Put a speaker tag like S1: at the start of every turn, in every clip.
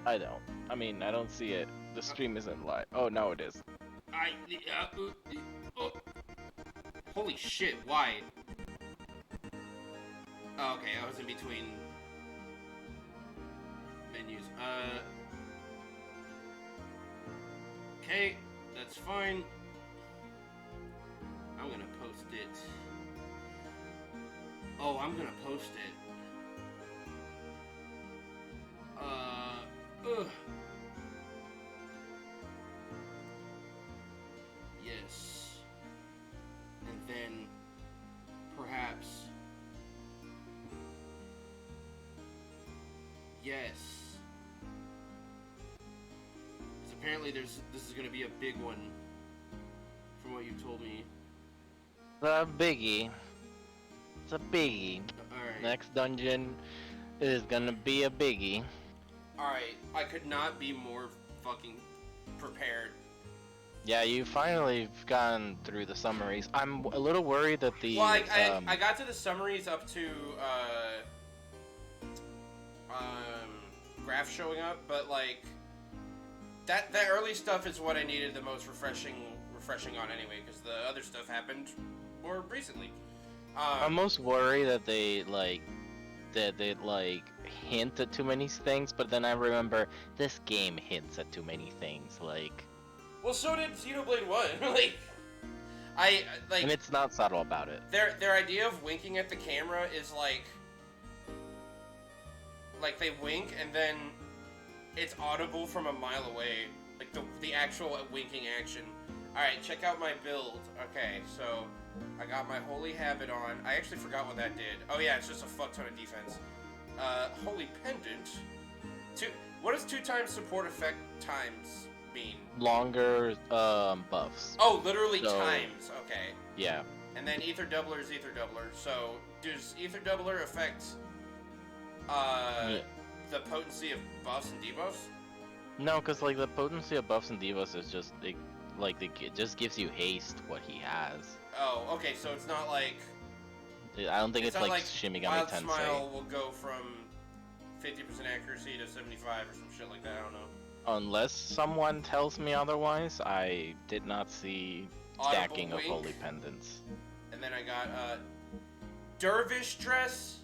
S1: I don't. I mean, I don't see it. The stream isn't live. Oh, no, it is.
S2: Oh, holy shit, why? Oh, okay, I was in between menus. Okay, that's fine. I'm gonna post it. Oh, I'm gonna post it. Ugh. Yes. And then, perhaps... Yes. Because apparently this is gonna be a big one, from what you told me.
S1: The biggie. It's a biggie.
S2: Alright.
S1: Next dungeon is gonna be a biggie.
S2: Alright, I could not be more fucking prepared.
S1: Yeah, you finally gone through the summaries. I'm a little worried that the
S2: Well, I got to the summaries up to graph showing up, but like that early stuff is what I needed the most refreshing on anyway, because the other stuff happened more recently.
S1: I'm most worried that they hint at too many things, but then I remember this game hints at too many things, like.
S2: Well, so did Xenoblade 1. Like,
S1: And it's not subtle about it.
S2: Their idea of winking at the camera is like they wink and then it's audible from a mile away, like the actual winking action. All right, check out my build. Okay, so I got my Holy Habit on. I actually forgot what that did. Oh yeah, it's just a fuck ton of defense. Holy Pendant. What does 2 times support effect times mean?
S1: Longer buffs.
S2: Oh, literally times. Okay.
S1: Yeah.
S2: And then Ether Doubler is Ether Doubler. So does Ether Doubler affect the potency of buffs and debuffs?
S1: No, because like the potency of buffs and debuffs is just it just gives you haste what he has.
S2: Oh, okay. So it's not like
S1: I don't think it's
S2: not
S1: like Shimigami
S2: Wild
S1: Tensei.
S2: Smile will go from 50% accuracy to 75 or some shit like that. I don't know.
S1: Unless someone tells me otherwise, I did not see stacking of holy pendants.
S2: And then I got Dervish dress.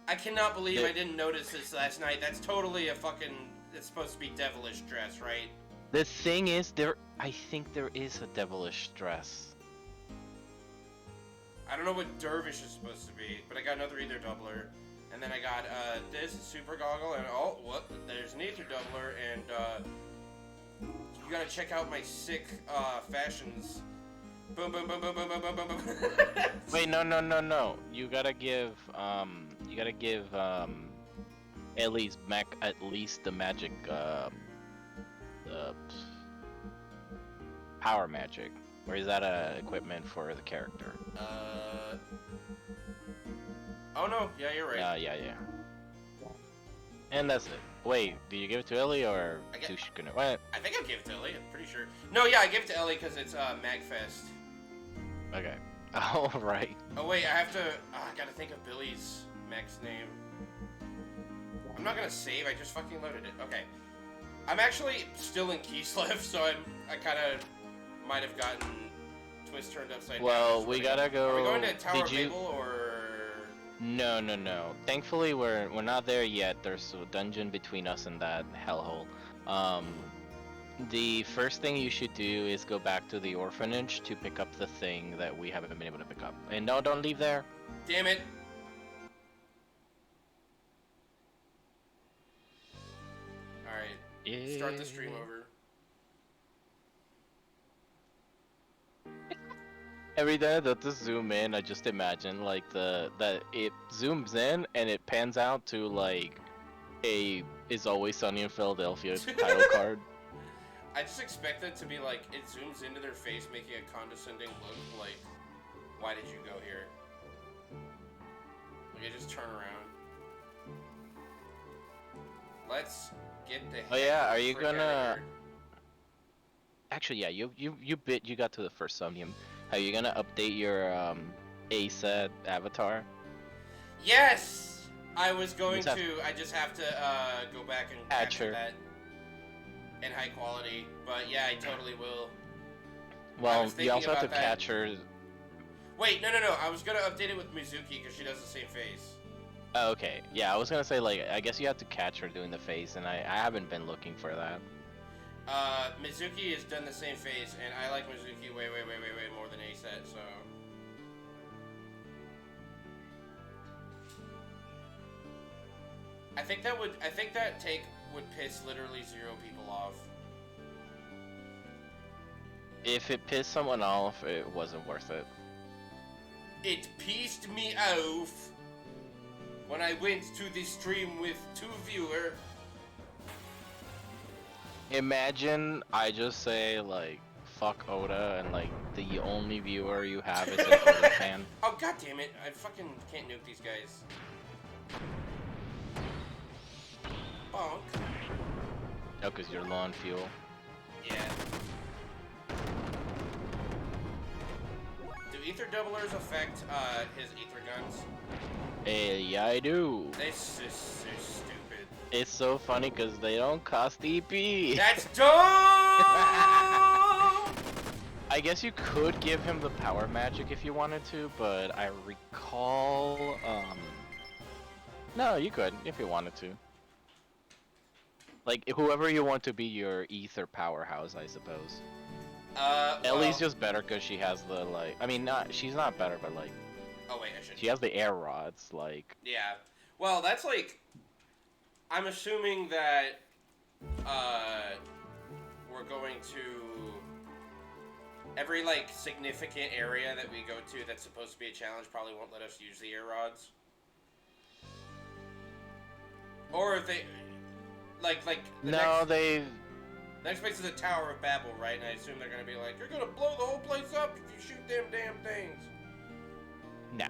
S2: I cannot believe I didn't notice this last night. That's totally a fucking. It's supposed to be devilish dress, right?
S1: The thing is, I think there is a devilish dress.
S2: I don't know what Dervish is supposed to be, but I got another Ether Doubler. And then I got this Super Goggle, and oh, what? There's an Ether Doubler, and you gotta check out my sick fashions. Boom, boom, boom, boom, boom, boom, boom, boom, boom.
S1: Wait, no. You gotta give Ellie's at least the magic power magic. Or is that equipment for the character?
S2: Oh no, yeah, you're right.
S1: Yeah. And that's it. Wait, did you give it to Ellie or to Shikuna? What?
S2: I think I gave it to Ellie, I'm pretty sure. No, yeah, I gave it to Ellie because it's Magfest.
S1: Okay. Oh, right.
S2: Oh wait, I have to, I gotta think of Billy's mech's name. I'm not gonna save, I just fucking loaded it. Okay. I'm actually still in Kislev, so I kinda might have gotten twist turned upside down.
S1: Well, we gotta go.
S2: Are we going to Tower of Babel or?
S1: No. Thankfully, we're not there yet. There's a dungeon between us and that hellhole. The first thing you should do is go back to the orphanage to pick up the thing that we haven't been able to pick up. And no, don't leave there.
S2: Damn it. Alright. Yeah. Start the stream over.
S1: Every time I have to zoom in, I just imagine like that it zooms in and it pans out to like a "Is Always Sunny in Philadelphia" title card.
S2: I just expect it to be like it zooms into their face, making a condescending look, like, "Why did you go here?" Like, I just turn around. Let's get the.
S1: Oh yeah, are you gonna? Actually, yeah, you got to the first Somnium. Are you gonna update your ASET avatar?
S2: Yes. I was going
S1: have-
S2: to. I just have to go back and capture that in high quality. But yeah, I totally will.
S1: Well, you also have to capture.
S2: Wait, no. I was gonna update it with Mizuki because she does the same face.
S1: Oh, okay, yeah, I was gonna say like I guess you have to catch her doing the face, and I haven't been looking for that.
S2: Mizuki has done the same face, and I like Mizuki way more than Aset. So. I think that take would piss literally 0 people off.
S1: If it pissed someone off, it wasn't worth it.
S2: It pissed me off when I went to the stream with 2 viewers.
S1: Imagine I just say like fuck Oda and like the only viewer you have is an Oda fan.
S2: Oh god damn it! I fucking can't nuke these guys. Bonk.
S1: Oh, cause you're low on fuel.
S2: Yeah. Do ether doublers affect his ether guns?
S1: Yeah, I do.
S2: This is so stupid.
S1: It's so funny because they don't cost EP.
S2: That's dumb!
S1: I guess you could give him the power magic if you wanted to, but I recall, no, you could if you wanted to. Like, whoever you want to be your ether powerhouse, I suppose. Ellie's just better because she has the, like, I mean, she's not better, but, like...
S2: Oh, wait, I should...
S1: She has the air rods, like...
S2: Yeah. Well, that's, like... I'm assuming that, we're going to... Every, like, significant area that we go to that's supposed to be a challenge probably won't let us use the air rods. Or if they... Like next place is the Tower of Babel, right? And I assume they're gonna be like, you're gonna blow the whole place up if you shoot them damn things.
S1: No.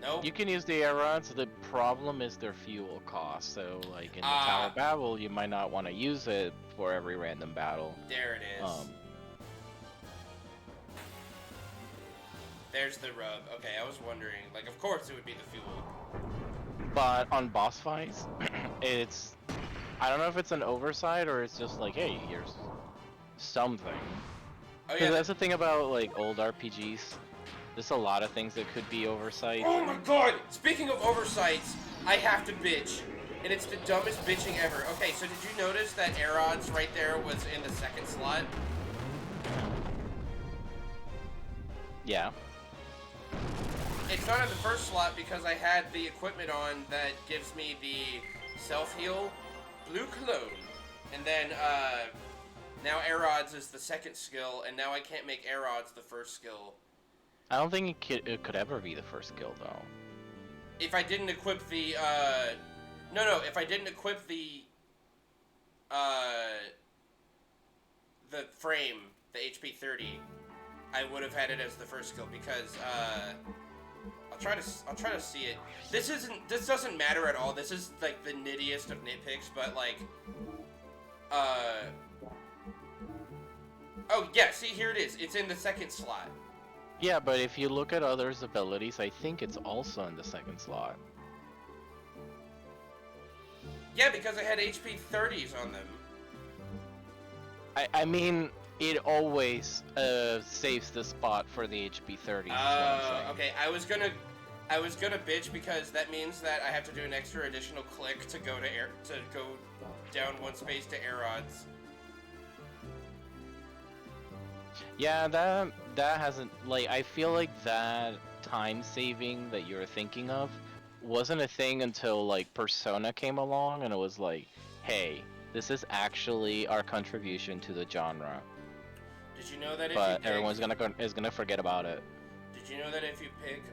S2: Nope.
S1: You can use the air rods, the problem is their fuel cost. So, like, in the Tower of Babel, you might not want to use it for every random battle.
S2: There it is. There's the rub. Okay, I was wondering. Like, of course it would be the fuel.
S1: But on boss fights, it's... I don't know if it's an oversight or it's just like, hey, here's something.
S2: Oh yeah.
S1: That's the thing about like old RPGs. There's a lot of things that could be oversight.
S2: Oh my god! Speaking of oversights, I have to bitch. And it's the dumbest bitching ever. Okay, so did you notice that Aerod's right there was in the second slot?
S1: Yeah.
S2: It's not in the first slot because I had the equipment on that gives me the self-heal. Blue Cologne, and then now Aerod's is the second skill, and now I can't make Aerod's the first skill.
S1: I don't think it could ever be the first skill though.
S2: If I didn't equip the if I didn't equip the frame, the HP 30, I would have had it as the first skill because I'll try to see it. This doesn't matter at all. This is like the nittiest of nitpicks, but like oh yeah, see here it is. It's in the second slot.
S1: Yeah, but if you look at others' abilities, I think it's also in the second slot.
S2: Yeah, because I had HP 30s on them.
S1: I mean, it always saves the spot for the HP 30.
S2: Okay. I was gonna bitch because that means that I have to do an extra additional click to go down one space to Aerod's.
S1: Yeah, that hasn't, like, I feel like that time saving that you're thinking of wasn't a thing until like Persona came along and it was like, hey, this is actually our contribution to the genre.
S2: Did you know that
S1: but everyone's gonna forget about it.
S2: Did you know that if you pick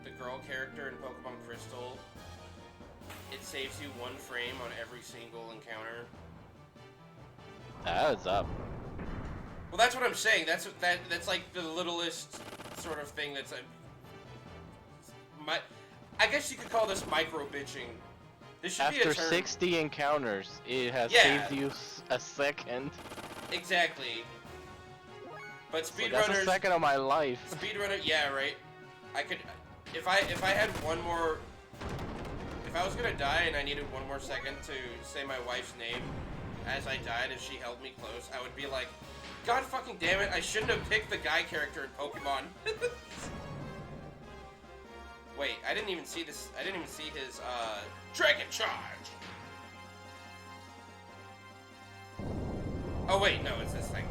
S2: the girl character in Pokemon Crystal, it saves you 1 frame on every single encounter?
S1: That adds up.
S2: Well, that's what I'm saying. That's like the littlest sort of thing that's I guess you could call this micro bitching. This should be a term.
S1: After 60 encounters, it has saved you a second.
S2: Exactly. But speedrunners.
S1: That's a second of my life.
S2: Speedrunner, yeah, right. I could, if I had one more If I was gonna die and I needed one more second to say my wife's name as I died, if she held me close, I would be like, God fucking damn it, I shouldn't have picked the guy character in Pokemon. Wait, I didn't even see this. I didn't even see his, Dragon Charge! Oh wait, no, it's this thing.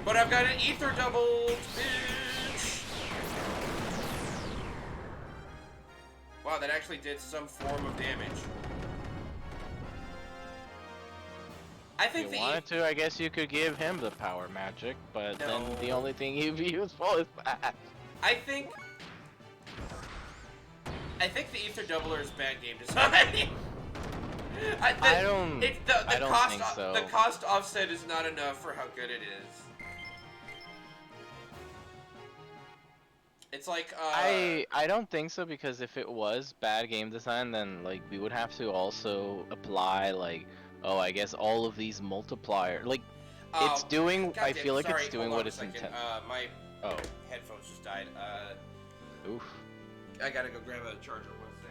S2: But I've got an Ether Double, bitch! Wow, that actually did some form of damage. I think
S1: if you wanted to, I guess you could give him the power magic, but
S2: No.
S1: then the only thing he'd be useful is that.
S2: I think the Ether Doubler is bad game design.
S1: I don't think so.
S2: The cost offset is not enough for how good it is. It's like
S1: I don't think so, because if it was bad game design, then like we would have to also apply like, oh, I guess all of these multiplier, like it's doing.
S2: goddamn,
S1: I feel like
S2: sorry,
S1: it's doing
S2: hold on
S1: what
S2: a
S1: it's
S2: second.
S1: intended.
S2: My
S1: Oh,
S2: headphones just died.
S1: oof.
S2: I gotta go grab a charger. One sec.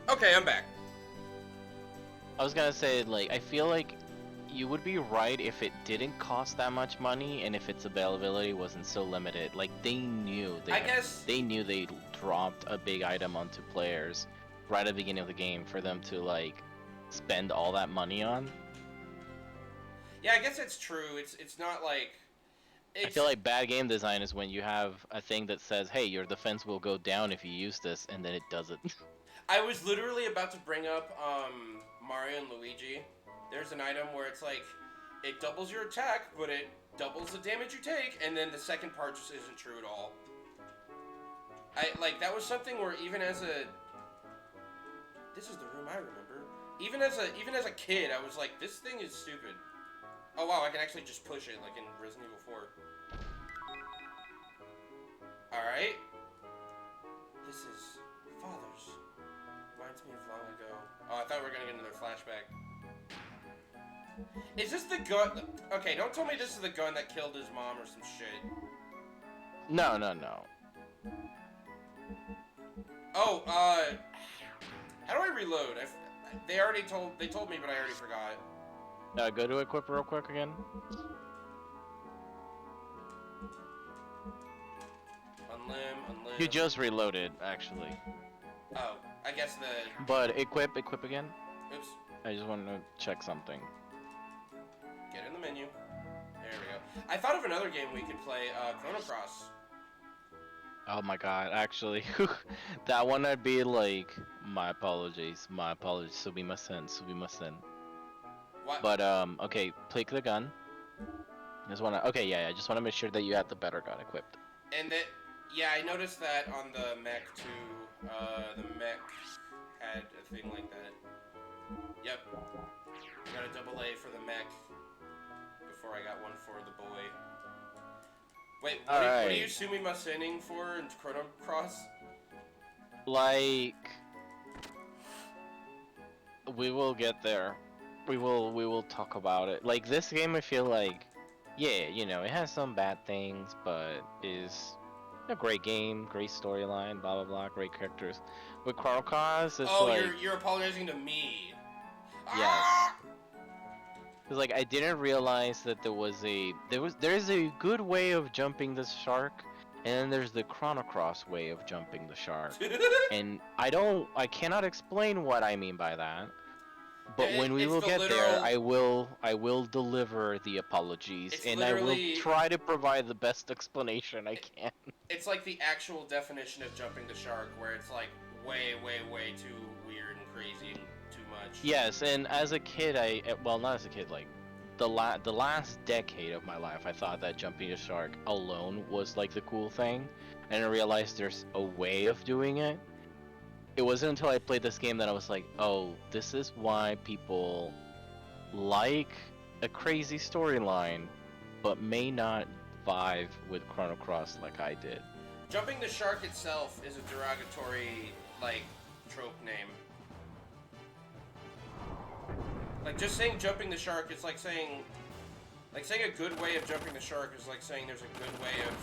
S2: Okay, I'm back.
S1: I was gonna say, like, I feel like you would be right if it didn't cost that much money and if its availability wasn't so limited. Like, they knew they dropped a big item onto players right at the beginning of the game for them to like spend all that money on.
S2: Yeah, I guess it's true. It's not like.
S1: I feel like bad game design is when you have a thing that says, "Hey, your defense will go down if you use this," and then it doesn't.
S2: I was literally about to bring up Mario and Luigi. There's an item where it's like, it doubles your attack, but it doubles the damage you take, and then the second part just isn't true at all. That was something where even as a... This is the room I remember. Even as a kid, I was like, this thing is stupid. Oh wow, I can actually just push it, like in Resident Evil 4. Alright. This is Father's. Reminds me of long ago. Oh, I thought we were gonna get another flashback. Is this the gun? Okay, don't tell me this is the gun that killed his mom or some shit.
S1: No.
S2: Oh, how do I reload? They told me, but I already forgot.
S1: Go to equip real quick again.
S2: Unlim.
S1: You just reloaded, actually.
S2: Oh, I guess the...
S1: But equip again.
S2: Oops.
S1: I just wanted to check something.
S2: Get in the menu. There we go. I thought of another game we could play, Chrono Cross.
S1: Oh my god, actually, that one I'd be like, my apologies, sumimasen.
S2: What?
S1: But, okay, pick the gun. Okay, yeah, I just wanna make sure that you had the better gun equipped.
S2: And that, yeah, I noticed that on the mech too. The mech had a thing like that. Yep. I got a double A for the mech before I got one for the boy. Wait, what are you sumimasening for in Chrono Cross?
S1: Like, we will get there. We will talk about it. Like, this game, I feel like, yeah, you know, it has some bad things, but is a great game, great storyline, blah blah blah, great characters. With Chrono Cross, it's like,
S2: you're apologizing to me.
S1: yes.
S2: Ah!
S1: Cause like I didn't realize that there's a good way of jumping the shark, and then there's the Chrono Cross way of jumping the shark, and I cannot explain what I mean by that. But when we will get there, I will deliver the apologies, and I will try to provide the best explanation I can.
S2: It's like the actual definition of jumping the shark, where it's like way too weird and crazy and too much.
S1: Yes, and as a kid, well, not as a kid, like the last decade of my life, I thought that jumping a shark alone was like the cool thing, and I realized there's a way of doing it. It wasn't until I played this game that I was like, oh, this is why people like a crazy storyline, but may not vibe with Chrono Cross like I did.
S2: Jumping the shark itself is a derogatory, like, trope name. Like, just saying jumping the shark, it's like saying a good way of jumping the shark is like saying there's a good way of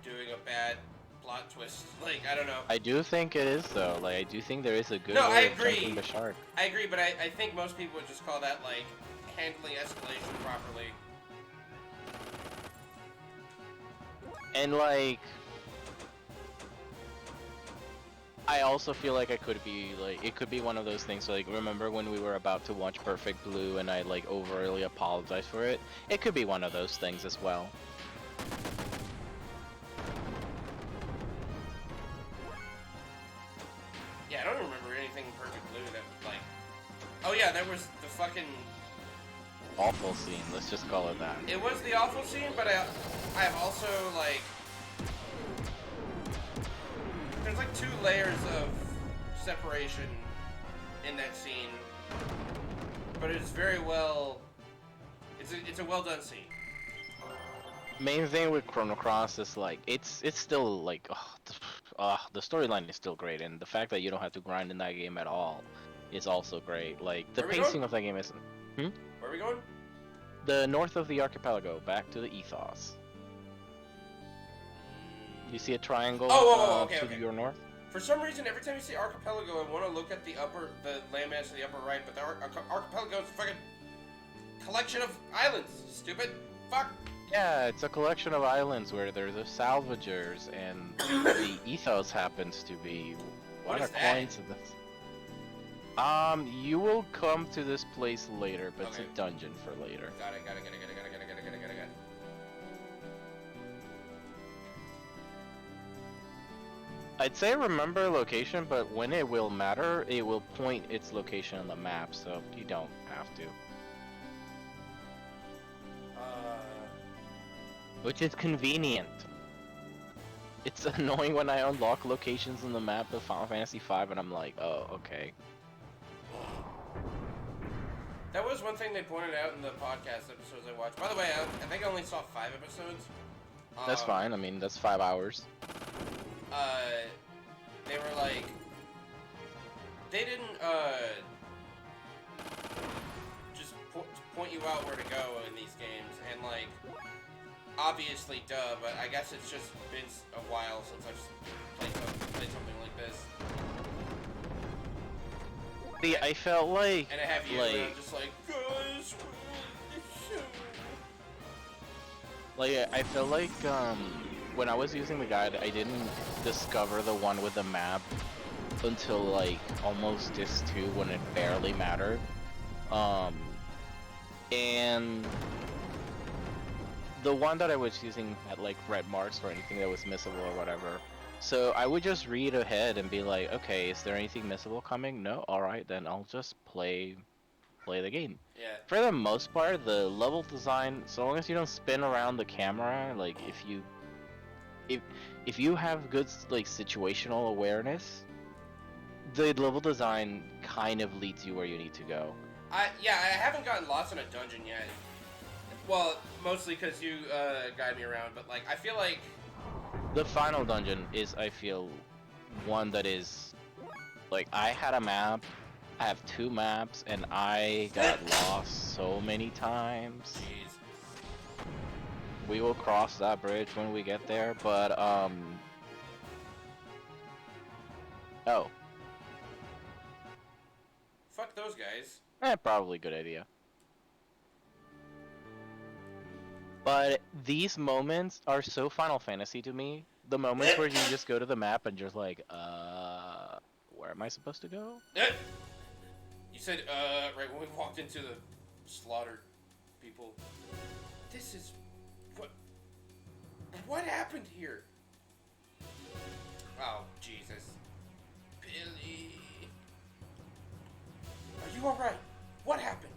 S2: doing a bad plot twist. Like, I don't know.
S1: I do think it is, though. Like, I do think there is a good
S2: No,
S1: way
S2: I
S1: of
S2: agree.
S1: jumping the shark.
S2: I agree, but I think most people would just call that, like, handling escalation properly.
S1: And, like, I also feel like it could be one of those things, like, remember when we were about to watch Perfect Blue and I, like, overly apologized for it? It could be one of those things as well.
S2: Yeah, I don't remember anything in Perfect Blue that, like... Oh yeah, there was the fucking...
S1: Awful scene, let's just call it that.
S2: It was the awful scene, but I have also, like... There's like 2 layers of separation in that scene, but it's very well. It's a well done scene.
S1: Main thing with Chrono Cross is like it's still like the storyline is still great, and the fact that you don't have to grind in that game at all is also great. Like the pacing of that game is.
S2: Where are we going?
S1: The north of the archipelago, back to the Ethos. You see a triangle
S2: okay.
S1: your north?
S2: For some reason, every time you see archipelago, I want to look at the landmass to the upper right, but the archipelago is a fucking collection of islands. Stupid. Fuck.
S1: Yeah, it's a collection of islands where there's the salvagers, and the Ethos happens to be.
S2: What is
S1: a
S2: that?
S1: coincidence. You will come to this place later, but it's a dungeon for later.
S2: Got it.
S1: I'd say remember location, but when it will matter, it will point its location on the map, so you don't have to. Which is convenient. It's annoying when I unlock locations on the map of Final Fantasy V and I'm like, oh, okay.
S2: That was one thing they pointed out in the podcast episodes I watched. By the way, I think I only saw 5 episodes.
S1: That's fine, I mean, that's 5 hours.
S2: They were like, they didn't, just point you out where to go in these games, and like, obviously, duh, but I guess it's just been a while since I've played something like this.
S1: See, I felt like,
S2: and I have you, and I'm just like, guys,
S1: like, I felt like, when I was using the guide, I didn't discover the one with the map until like almost disc 2 when it barely mattered. And the one that I was using had like red marks for anything that was missable or whatever. So I would just read ahead and be like, okay, is there anything missable coming? No? Alright, then I'll just play the game.
S2: yeah.
S1: For the most part, the level design, so long as you don't spin around the camera, like if you have good like situational awareness, the level design kind of leads you where you need to go.
S2: I haven't gotten lost in a dungeon yet. Well, mostly because you guide me around, but like I feel like
S1: the final dungeon is, I feel, one that is like I had a map. I have 2 maps, and I got lost so many times.
S2: Jeez.
S1: We will cross that bridge when we get there, but oh.
S2: Fuck those guys.
S1: Probably a good idea. But these moments are so Final Fantasy to me. The moments where you just go to the map and just like, where am I supposed to go?
S2: You said, right when we walked into the slaughtered people. This is... What happened here? Oh, Jesus. Billy. you alright? What happened?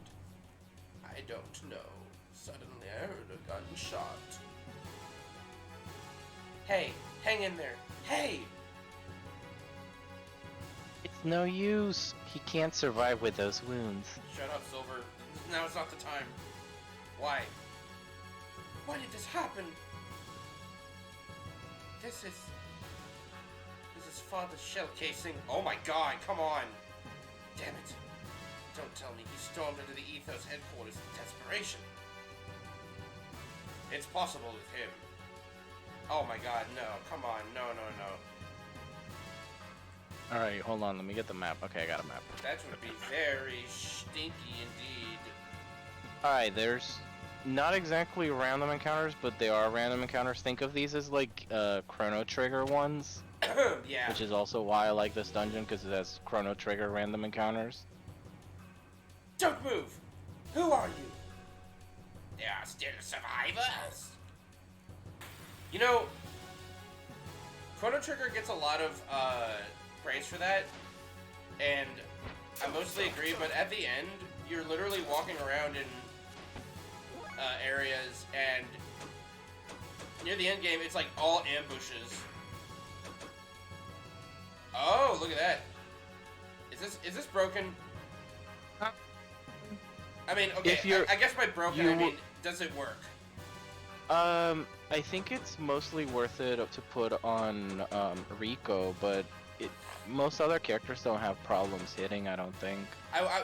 S2: I don't know. Suddenly I heard a gunshot. Hey, hang in there. Hey!
S1: It's no use. He can't survive with those wounds.
S2: Shut up, Silver. Now is not the time. Why? Why did this happen? This is father's shell casing. Oh my god, come on. Damn it. Don't tell me he stormed into the Ethos headquarters in desperation. It's possible with him. Oh my god, no. Come on. No.
S1: Alright, hold on. Let me get the map. Okay, I got a map.
S2: That would be very stinky indeed.
S1: Alright, there's not exactly random encounters, but they are random encounters. Think of these as like Chrono Trigger ones.
S2: Yeah.
S1: Which is also why I like this dungeon, because it has Chrono Trigger random encounters.
S2: Don't move! Who are you? There are still survivors. You know, Chrono Trigger gets a lot of praise for that, and I mostly agree, but at the end, you're literally walking around in areas, and near the end game, it's like all ambushes. Oh, look at that. Is this broken? I mean, okay, I guess by broken, I mean, does it work?
S1: I think it's mostly worth it to put on Rico, but most other characters don't have problems hitting, I don't think.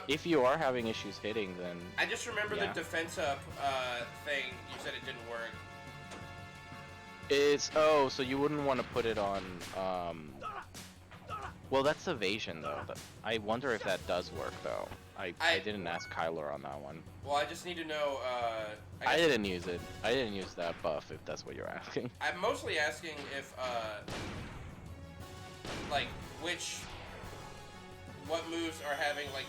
S1: If you are having issues hitting, then...
S2: I just remember the defense up thing, you said it didn't work.
S1: It's... Oh, so you wouldn't want to put it on... Well, that's evasion, though. I wonder if that does work, though. I didn't ask Kyler on that one.
S2: Well, I just need to know,
S1: I didn't use it. I didn't use that buff, if that's what you're asking.
S2: I'm mostly asking if, like, what moves are having, like,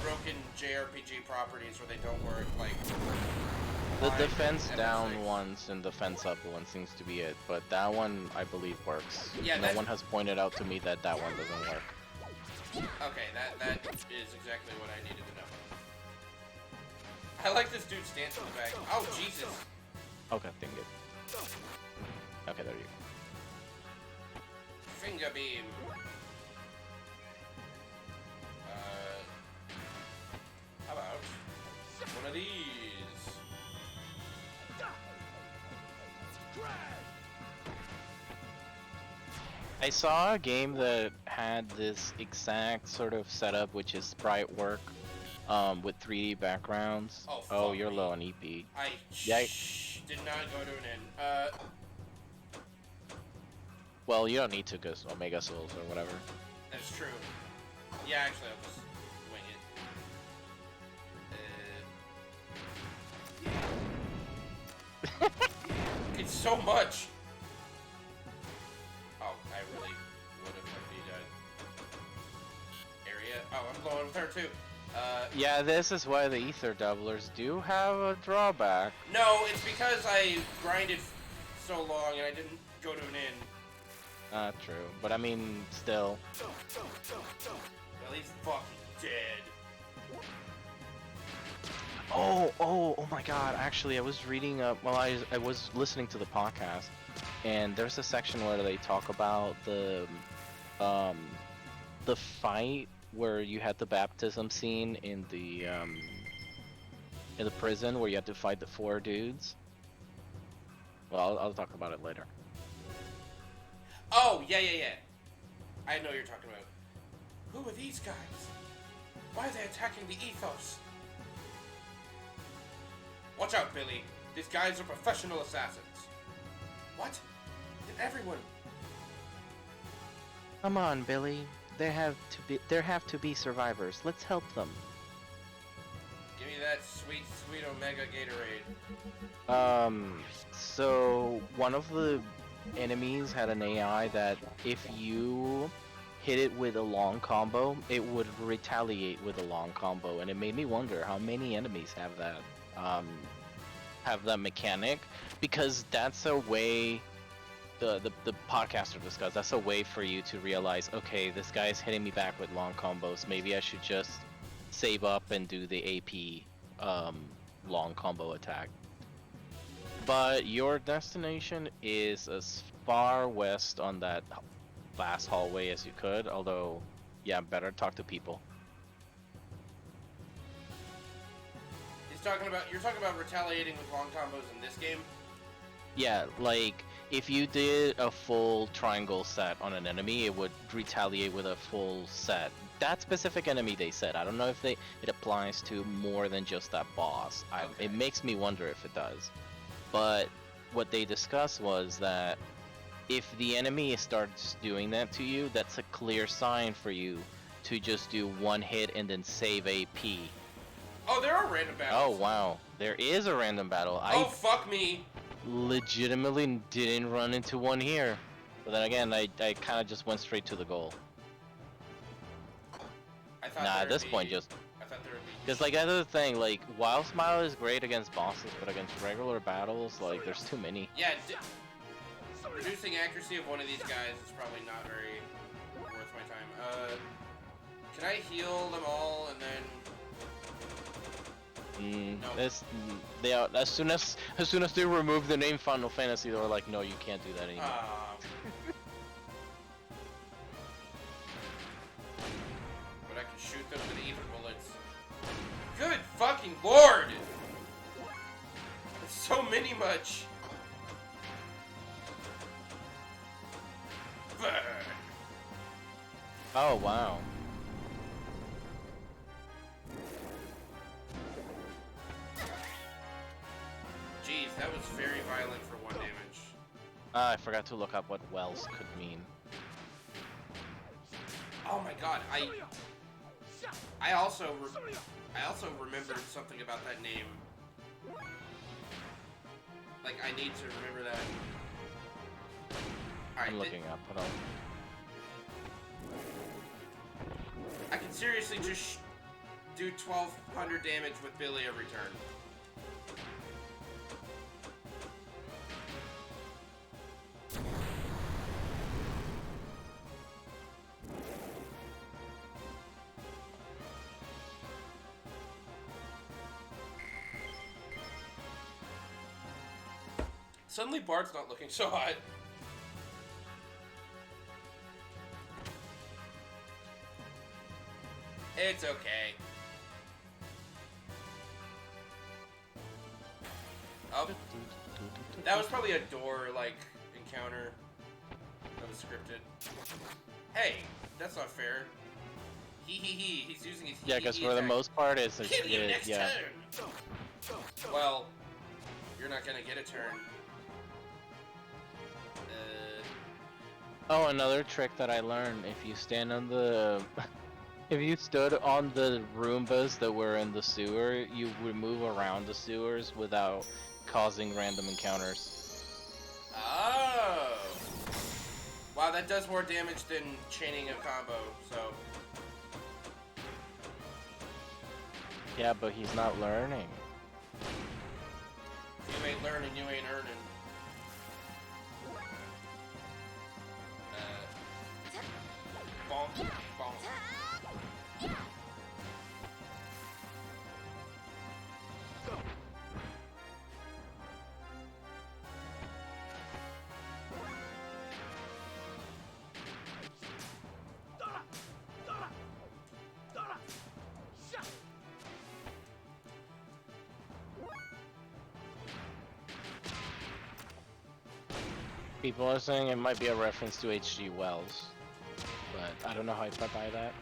S2: broken JRPG properties where they don't work, like...
S1: The defense down ones and defense up one seems to be it, but that one, I believe, works.
S2: Yeah,
S1: no one has pointed out to me that one doesn't work.
S2: Okay, that is exactly what I needed to know. I like this dude's stance in the back. Oh, Jesus!
S1: Okay, dang it. Okay, there you go.
S2: Finger beam. How about one of these?
S1: I saw a game that had this exact sort of setup, which is sprite work, with 3D backgrounds.
S2: Oh,
S1: you're low on EP.
S2: I did not go to an end.
S1: Well, you don't need to, because Omega Souls or whatever.
S2: That's true. Yeah, actually, I'll just wing it. It's so much! Oh, I really would have the area. Oh, I'm blowing with her too.
S1: Yeah, this is why the ether doublers do have a drawback.
S2: No, it's because I grinded so long and I didn't go to an inn.
S1: True. But I mean, still.
S2: Well, he's fucking dead.
S1: Oh my god, actually I was reading well I was listening to the podcast, and there's a section where they talk about the fight where you had the baptism scene in the prison where you had to fight the 4 dudes. Well, I'll talk about it later.
S2: Oh, yeah. I know what you're talking about. Who are these guys? Why are they attacking the Ethos? Watch out, Billy. These guys are professional assassins. What? Did everyone...
S1: Come on, Billy. There have to be survivors. Let's help them.
S2: Give me that sweet Omega Gatorade.
S1: So one of the enemies had an AI that if you hit it with a long combo, it would retaliate with a long combo, and it made me wonder how many enemies have that mechanic, because that's a way the podcaster discussed. That's a way for you to realize, okay, this guy's hitting me back with long combos. Maybe I should just save up and do the AP long combo attack. But your destination is as far west on that last hallway as you could. Although, yeah, better talk to people.
S2: You're talking about retaliating with long combos in this game?
S1: Yeah, like if you did a full triangle set on an enemy, it would retaliate with a full set. That specific enemy they said. I don't know if it applies to more than just that boss.
S2: Okay.
S1: It makes me wonder if it does. But what they discussed was that if the enemy starts doing that to you, that's a clear sign for you to just do one hit and then save AP.
S2: Oh, there are random battles.
S1: Oh wow, there is a random battle.
S2: Oh, fuck me.
S1: Legitimately didn't run into one here. But then again, I kind of just went straight to the goal. At this point,
S2: I thought there would be.
S1: Because like that's the thing, like Wild Smile is great against bosses, but against regular battles, like there's too many.
S2: Yeah, reducing accuracy of one of these guys is probably not very worth my time. Can I heal them all and then?
S1: No. As soon as they remove the name Final Fantasy, they were like, no, you can't do that anymore.
S2: But I can shoot them with ether bullets. Good fucking lord! It's so many much. Burn.
S1: Oh wow.
S2: Jeez, that was very violent for 1 damage.
S1: I forgot to look up what wells could mean.
S2: Oh my god, I also remembered something about that name. Like, I need to remember that. Alright,
S1: I'm looking up. Hold on.
S2: I can seriously just do 1200 damage with Billy every turn. Suddenly Bart's not looking so hot. It's okay. Oh. That was probably a door, like, encounter that was scripted. Hey, that's not fair. He's using his
S1: Yeah, because for the most part, it's a
S2: Kill you next
S1: yeah.
S2: turn! Well, you're not gonna get a turn.
S1: Oh, another trick that I learned: if you stand on the, if you stood on the Roombas that were in the sewer, you would move around the sewers without causing random encounters.
S2: Oh! Wow, that does more damage than chaining a combo, so...
S1: Yeah, but he's not learning.
S2: If you ain't learning, you ain't earning. Bonk, bonk.
S1: People are saying it might be a reference to H.G. Wells, but I don't know how I buy that.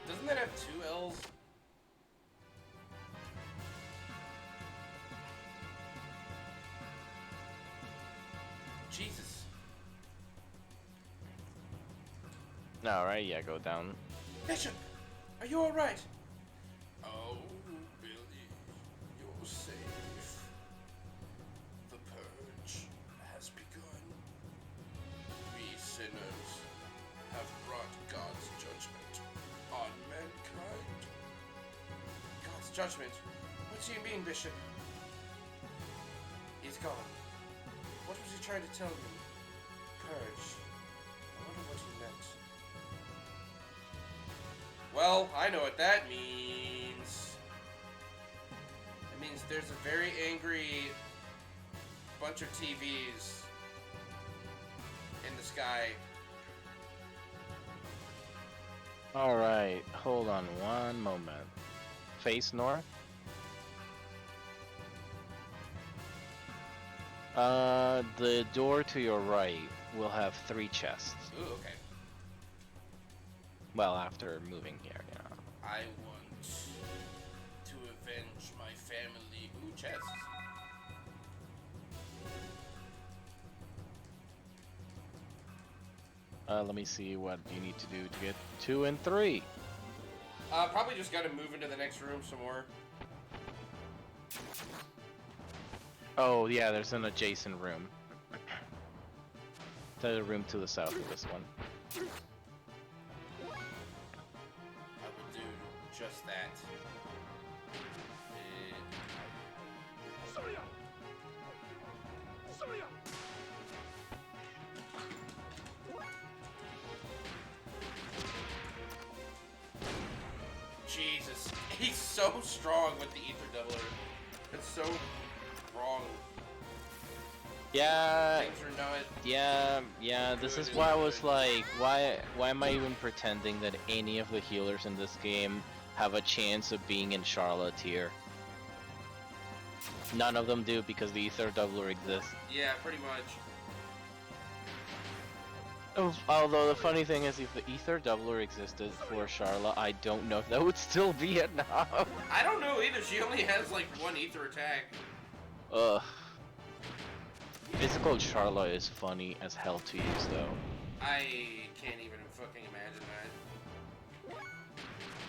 S2: Doesn't that have 2 L's? Jesus.
S1: No, right? Yeah, go down.
S2: Bishop, are you alright? Oh, Billy, you're safe. The purge has begun. We sinners have brought God's judgment on mankind. judgment. What do you mean, Bishop? He's gone. What was he trying to tell me? Purge. I wonder what he meant. Well, I know what that means. It means there's a very angry bunch of TVs in the sky.
S1: Alright, hold on one moment. Face north? The door to your right will have 3 chests.
S2: Ooh, okay.
S1: Well, after moving here, you know.
S2: I want to avenge my family. Ooh, chests.
S1: Let me see what you need to do to get 2 and 3.
S2: Probably just gotta move into the next room some more.
S1: Oh, yeah, there's an adjacent room. There's a room to the south of this one.
S2: I will do just that. Jesus, he's so strong with the ether doubler. It's so wrong.
S1: Yeah,
S2: Things are not.
S1: yeah, this is why I was like, why am I even pretending that any of the healers in this game have a chance of being in Charlotte tier? None of them do because the ether doubler exists.
S2: Yeah, pretty much.
S1: Although the funny thing is, if the ether doubler existed for Charlotte, I don't know if that would still be enough.
S2: I don't know either. She only has like 1 ether attack.
S1: Ugh. Physical Charlotte is funny as hell to use, though.
S2: I can't even fucking imagine that.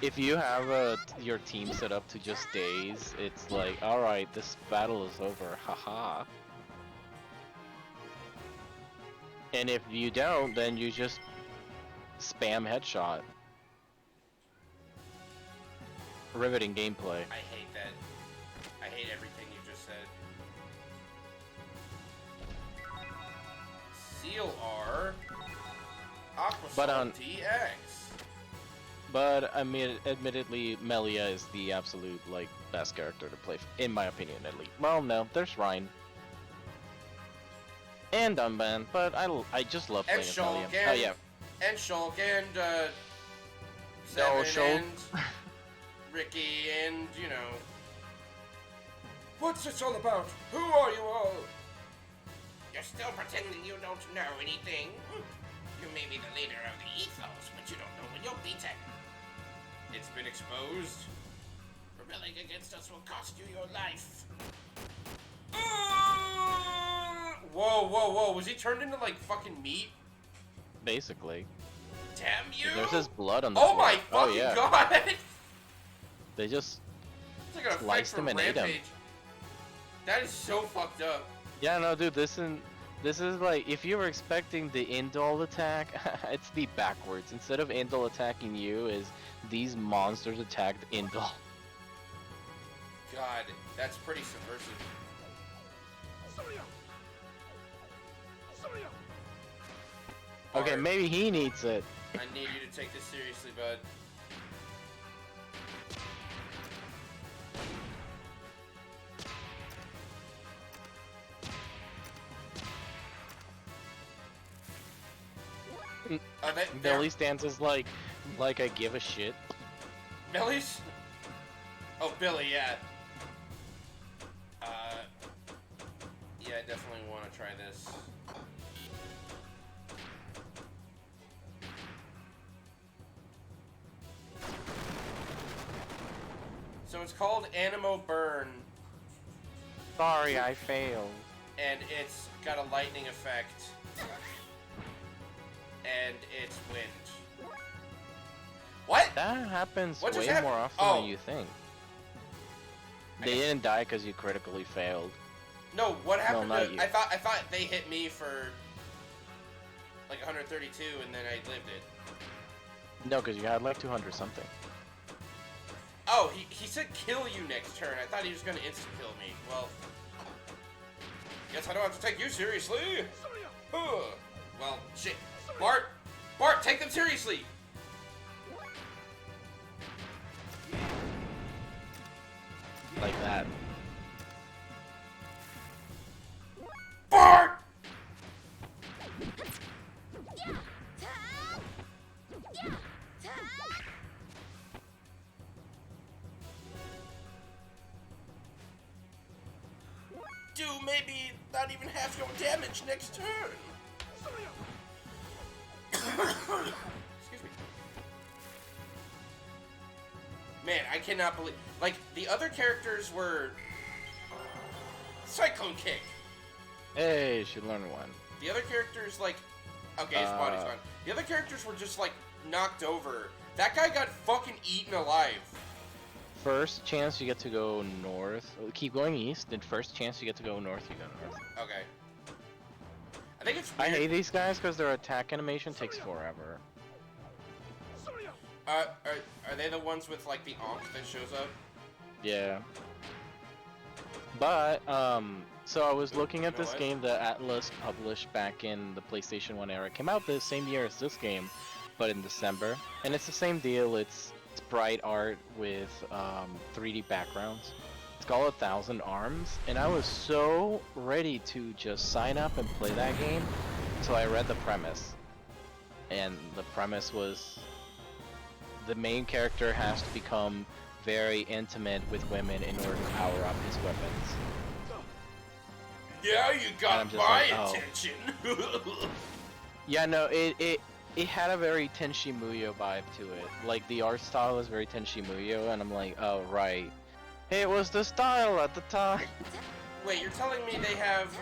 S1: If you have your team set up to just days, it's like, alright, this battle is over, haha. And if you don't, then you just spam headshot. Riveting gameplay.
S2: I hate that. I hate everything you just said. Seal R.
S1: But
S2: Aquasol DX.
S1: But I mean, admittedly, Melia is the absolute like best character to play, in my opinion, at least. Well, no, there's Rhine. And Dunban, but I just love playing
S2: And
S1: as
S2: Shulk
S1: Melia.
S2: and,
S1: Oh yeah.
S2: And Shulk and
S1: No,
S2: Seven
S1: Shulk.
S2: and Ricky and, you know. What's this all about? Who are you all? You're still pretending you don't know anything. You may be the leader of the ethos, but you don't know when you'll beat it. It's been exposed. Rebelling against us will cost you your life. Whoa, whoa, whoa. Was he turned into, like, fucking meat?
S1: Basically.
S2: Damn you!
S1: There's his blood on the
S2: Oh
S1: floor.
S2: my fucking god!
S1: They just
S2: It's like an effect
S1: sliced
S2: from
S1: him and ate him.
S2: Rampage. That is so fucked up.
S1: Yeah, no, dude, this is like, if you were expecting the Indol attack, it's the backwards. Instead of Indol attacking you, is these monsters attacked Indol.
S2: God, that's pretty subversive.
S1: Okay,
S2: Art,
S1: maybe he needs it.
S2: I need you to take this seriously, bud.
S1: Billy stands as like I give a shit.
S2: Billy's? Oh, Billy, yeah. Yeah, I definitely want to try this. So it's called Animo Burn,
S1: Sorry, I failed.
S2: and it's got a lightning effect, and it's wind. What?
S1: That happens
S2: What just
S1: way
S2: happened?
S1: more often
S2: Oh.
S1: than you think.
S2: I
S1: They
S2: guess-
S1: didn't die because you critically failed.
S2: No, what happened
S1: not
S2: to...
S1: you.
S2: I thought they hit me for like 132 and then I lived it.
S1: No, because you had like 200 something.
S2: Oh, he said kill you next turn. I thought he was gonna insta-kill me. Well, guess I don't have to take you seriously. Well, shit. Bart, take them seriously.
S1: Like that.
S2: Bart! Do maybe not even half your damage next turn. Excuse me. Man, I cannot believe... Like, the other characters were... Cyclone Kick.
S1: Hey, you should learn one.
S2: The other characters, like... Okay, his body's gone. The other characters were just, like, knocked over. That guy got fucking eaten alive.
S1: First chance you get to go north. Keep going east, then first chance you get to go north, you go north.
S2: Okay. I think it's weird.
S1: I hate these guys because their attack animation takes forever.
S2: Are they the ones with, like, the onk that shows up?
S1: Yeah. But, so I was looking at this
S2: what?
S1: game that Atlas published back in the PlayStation 1 era. It came out the same year as this game, but in December. And it's the same deal. It's bright art with 3D backgrounds. It's called 1,000 Arms, and I was so ready to just sign up and play that game until I read the premise. And the premise was the main character has to become very intimate with women in order to power up his weapons.
S2: Yeah, you got my attention.
S1: Yeah, no, it had a very Tenchi Muyo vibe to it. Like, the art style was very Tenchi Muyo, and I'm like, oh, right. It was the style at the time.
S2: Wait, you're telling me they have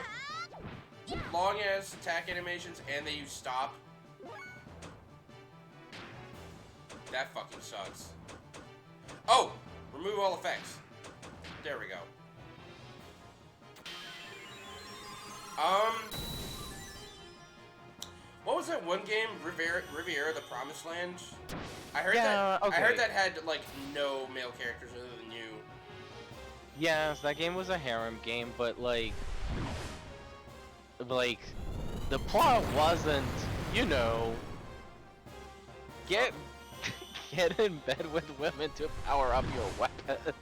S2: long-ass attack animations and they use stop? That fucking sucks. Oh! Remove all effects. There we go. What was that one game, Riviera the Promised Land? I heard I heard that had like no male characters other than you.
S1: Yes, that game was a harem game, but like the plot wasn't, you know, get in bed with women to power up your weapon.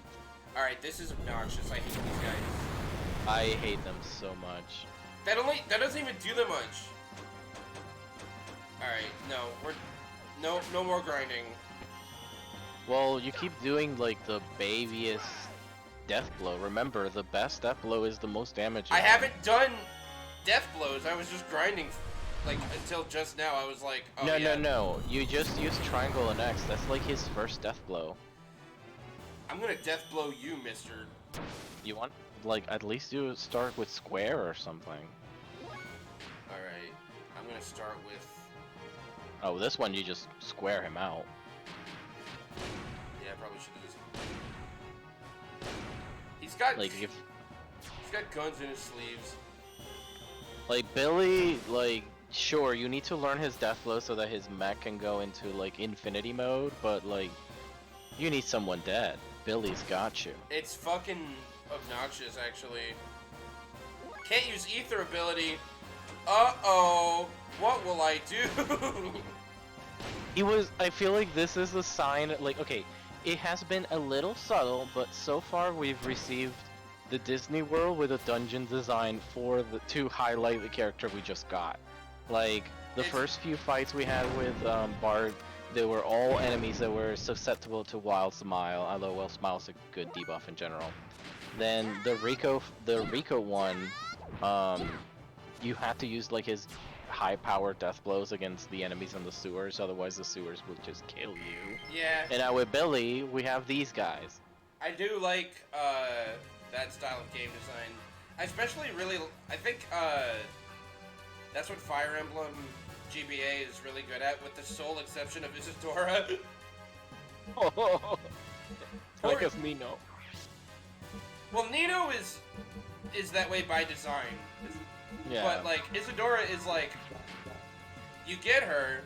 S2: Alright, this is obnoxious. I hate these guys.
S1: I hate them so much.
S2: That doesn't even do that much. Alright, no, no more grinding.
S1: Well, you keep doing like the babyest death blow. Remember, the best death blow is the most damaging.
S2: I haven't done death blows. I was just grinding, like, until just now. I was like, oh
S1: no,
S2: yeah.
S1: No. You just use triangle and X. That's like his first death blow.
S2: I'm gonna death blow you, mister.
S1: You want, like, at least you start with square or something.
S2: Alright, I'm gonna start with...
S1: Oh, this one you just square him out.
S2: Yeah, I probably should have just... He's got...
S1: Like,
S2: he's got guns in his sleeves.
S1: Like, Billy, like, sure, you need to learn his death blow so that his mech can go into, like, infinity mode, but, like, you need someone dead. Billy's got you. It's
S2: fucking obnoxious, actually. Can't use ether ability. Uh-oh. What will I do?
S1: I feel like this is a sign, like, okay, it has been a little subtle, but so far we've received the Disney World with a dungeon design to highlight the character we just got. Like, the first few fights we had with Bard, they were all enemies that were susceptible to Wild Smile, although Wild Smile's a good debuff in general. Then the Rico one, you had to use like his high-powered death blows against the enemies in the sewers, otherwise the sewers would just kill you.
S2: Yeah.
S1: And now with Billy, we have these guys.
S2: I do like that style of game design. I especially really, I think that's what Fire Emblem GBA is really good at, with the sole exception of Isadora.
S1: Oh, like as Nino.
S2: Well, Nino is that way by design.
S1: Yeah.
S2: But like Isadora is like, you get her,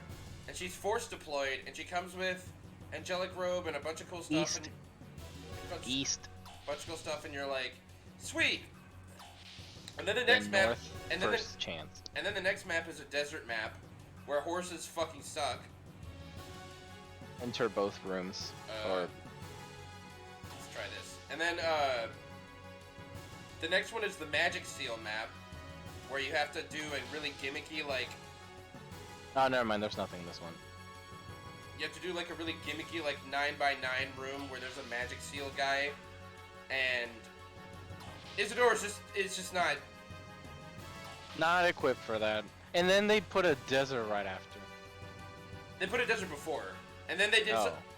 S2: and she's force deployed, and she comes with angelic robe and a bunch of cool stuff.
S1: East.
S2: Bunch of cool stuff, and you're like, sweet. And then the next map, and then the next map is a desert map, where horses fucking suck.
S1: Enter both rooms.
S2: Let's try this. And then the next one is the Magic Seal map, where you have to do a really gimmicky like.
S1: Oh, never mind. There's nothing in this one.
S2: You have to do like a really gimmicky like 9x9 room where there's a Magic Seal guy, and Isidore is just
S1: not equipped for that. And then they put a desert right after.
S2: They put a desert before, and then they did.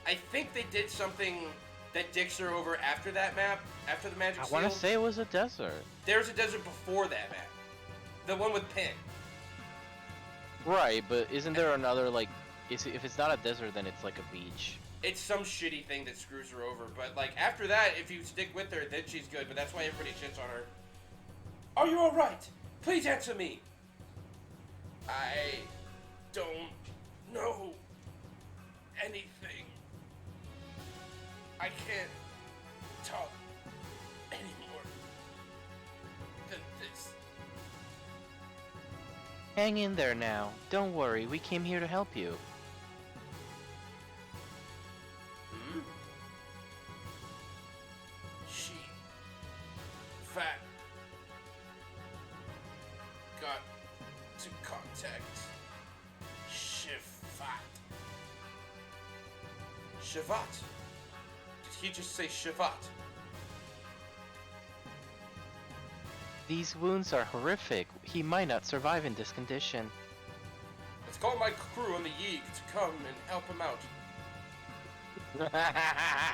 S2: I think they did something that dicks her over after that map, after the Magic Seal.
S1: I want to say it was a desert.
S2: There's a desert before that map, the one with Pin.
S1: Right, but isn't there another like? If it's not a desert, then it's like a beach.
S2: It's some shitty thing that screws her over. But like after that, if you stick with her, then she's good. But that's why everybody shits on her. Are you all right? Please answer me. I don't know anything. I can't talk anymore than this.
S1: Hang in there now. Don't worry, we came here to help you.
S2: Hmm? She fat got to contact Shivat. Shivat? Did he just say Shivat?
S1: These wounds are horrific. He might not survive in this condition.
S2: Let's call my crew on the Yeeg to come and help him out.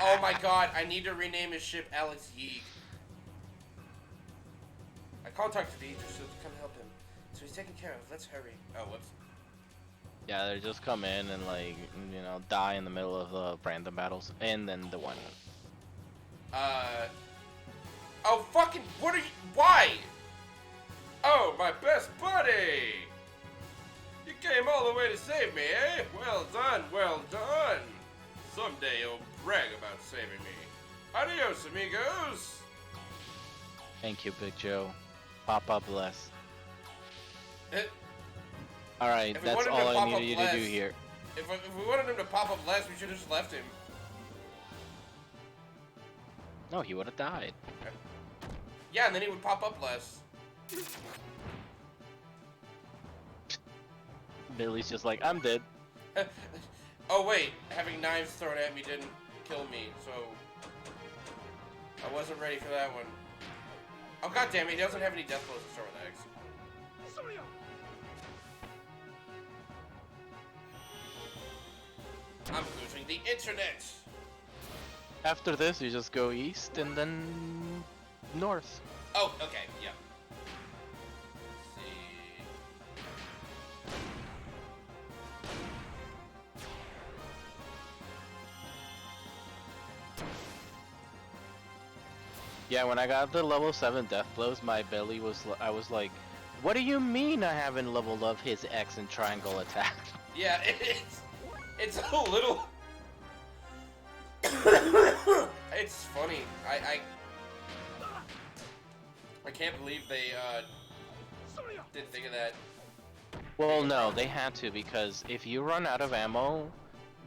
S2: Oh my god, I need to rename his ship Alex Yeeg. I contacted the Aegis to come help him. So he's taken care of. Let's hurry. Oh, whoops.
S1: Yeah, they just come in and like, you know, die in the middle of the random battles. And then the one.
S2: Oh, fucking, what are you, why? Oh, my best buddy! You came all the way to save me, eh? Well done, well done. Someday you'll brag about saving me. Adios, amigos.
S1: Thank you, Big Joe. Papa bless.
S2: If
S1: Alright,
S2: we
S1: that's
S2: wanted
S1: all
S2: him to
S1: I
S2: pop
S1: needed
S2: up
S1: you
S2: less-
S1: to do here.
S2: If we wanted him to pop up less, we should have just left him.
S1: No, he would have died.
S2: Yeah, and then he would pop up less.
S1: Billy's just like, I'm dead.
S2: Oh wait, having knives thrown at me didn't kill me, so I wasn't ready for that one. Oh god damn it, he doesn't have any death blows to start with X. I'm losing the internet.
S1: After this, you just go east and then north.
S2: Oh, okay, yeah. Let's see.
S1: Yeah, when I got the level 7 death blows, my belly was, I was like, what do you mean I haven't leveled up his X and triangle attack?
S2: Yeah, it's a little. It's funny. I can't believe they didn't think of that.
S1: Well, no, they had to, because if you run out of ammo,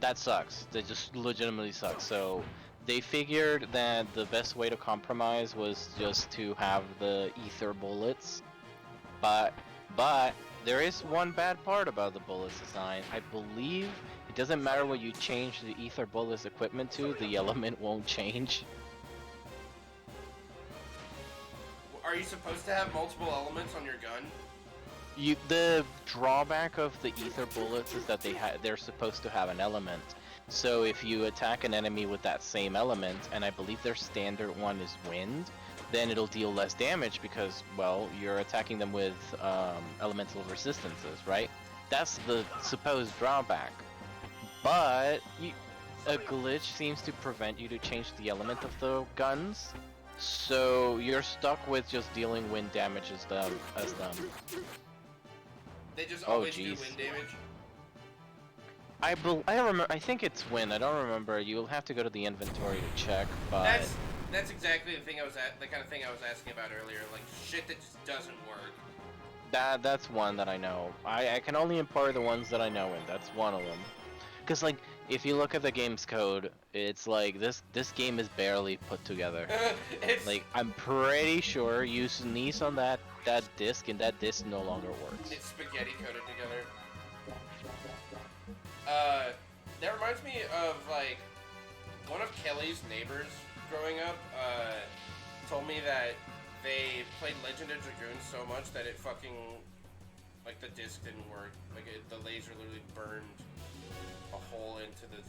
S1: that sucks. That just legitimately sucks. So they figured that the best way to compromise was just to have the ether bullets. But there is one bad part about the bullets design. I believe it doesn't matter what you change the ether bullets equipment to, the element won't change.
S2: Are you supposed to have multiple elements on your gun?
S1: The drawback of the ether bullets is that they're supposed to have an element. So if you attack an enemy with that same element, and I believe their standard one is wind, then it'll deal less damage because, well, you're attacking them with elemental resistances, right? That's the supposed drawback. But a glitch seems to prevent you to change the element of the guns, so you're stuck with just dealing wind damage as them.
S2: They just always do wind damage.
S1: I remember. I think it's Win. I don't remember. You'll have to go to the inventory to check, but
S2: That's exactly the thing the kind of thing I was asking about earlier. Like shit that just doesn't work.
S1: that's one that I know. I can only import the ones that I know, and that's one of them. Cause like if you look at the game's code, it's like this game is barely put together.
S2: It's
S1: Like I'm pretty sure you sneeze on that disc and that disc no longer works.
S2: it's spaghetti coated together. That reminds me of like one of Kelly's neighbors growing up. Told me that they played Legend of Dragoon so much that it fucking like the disc didn't work. Like the laser literally burned a hole into the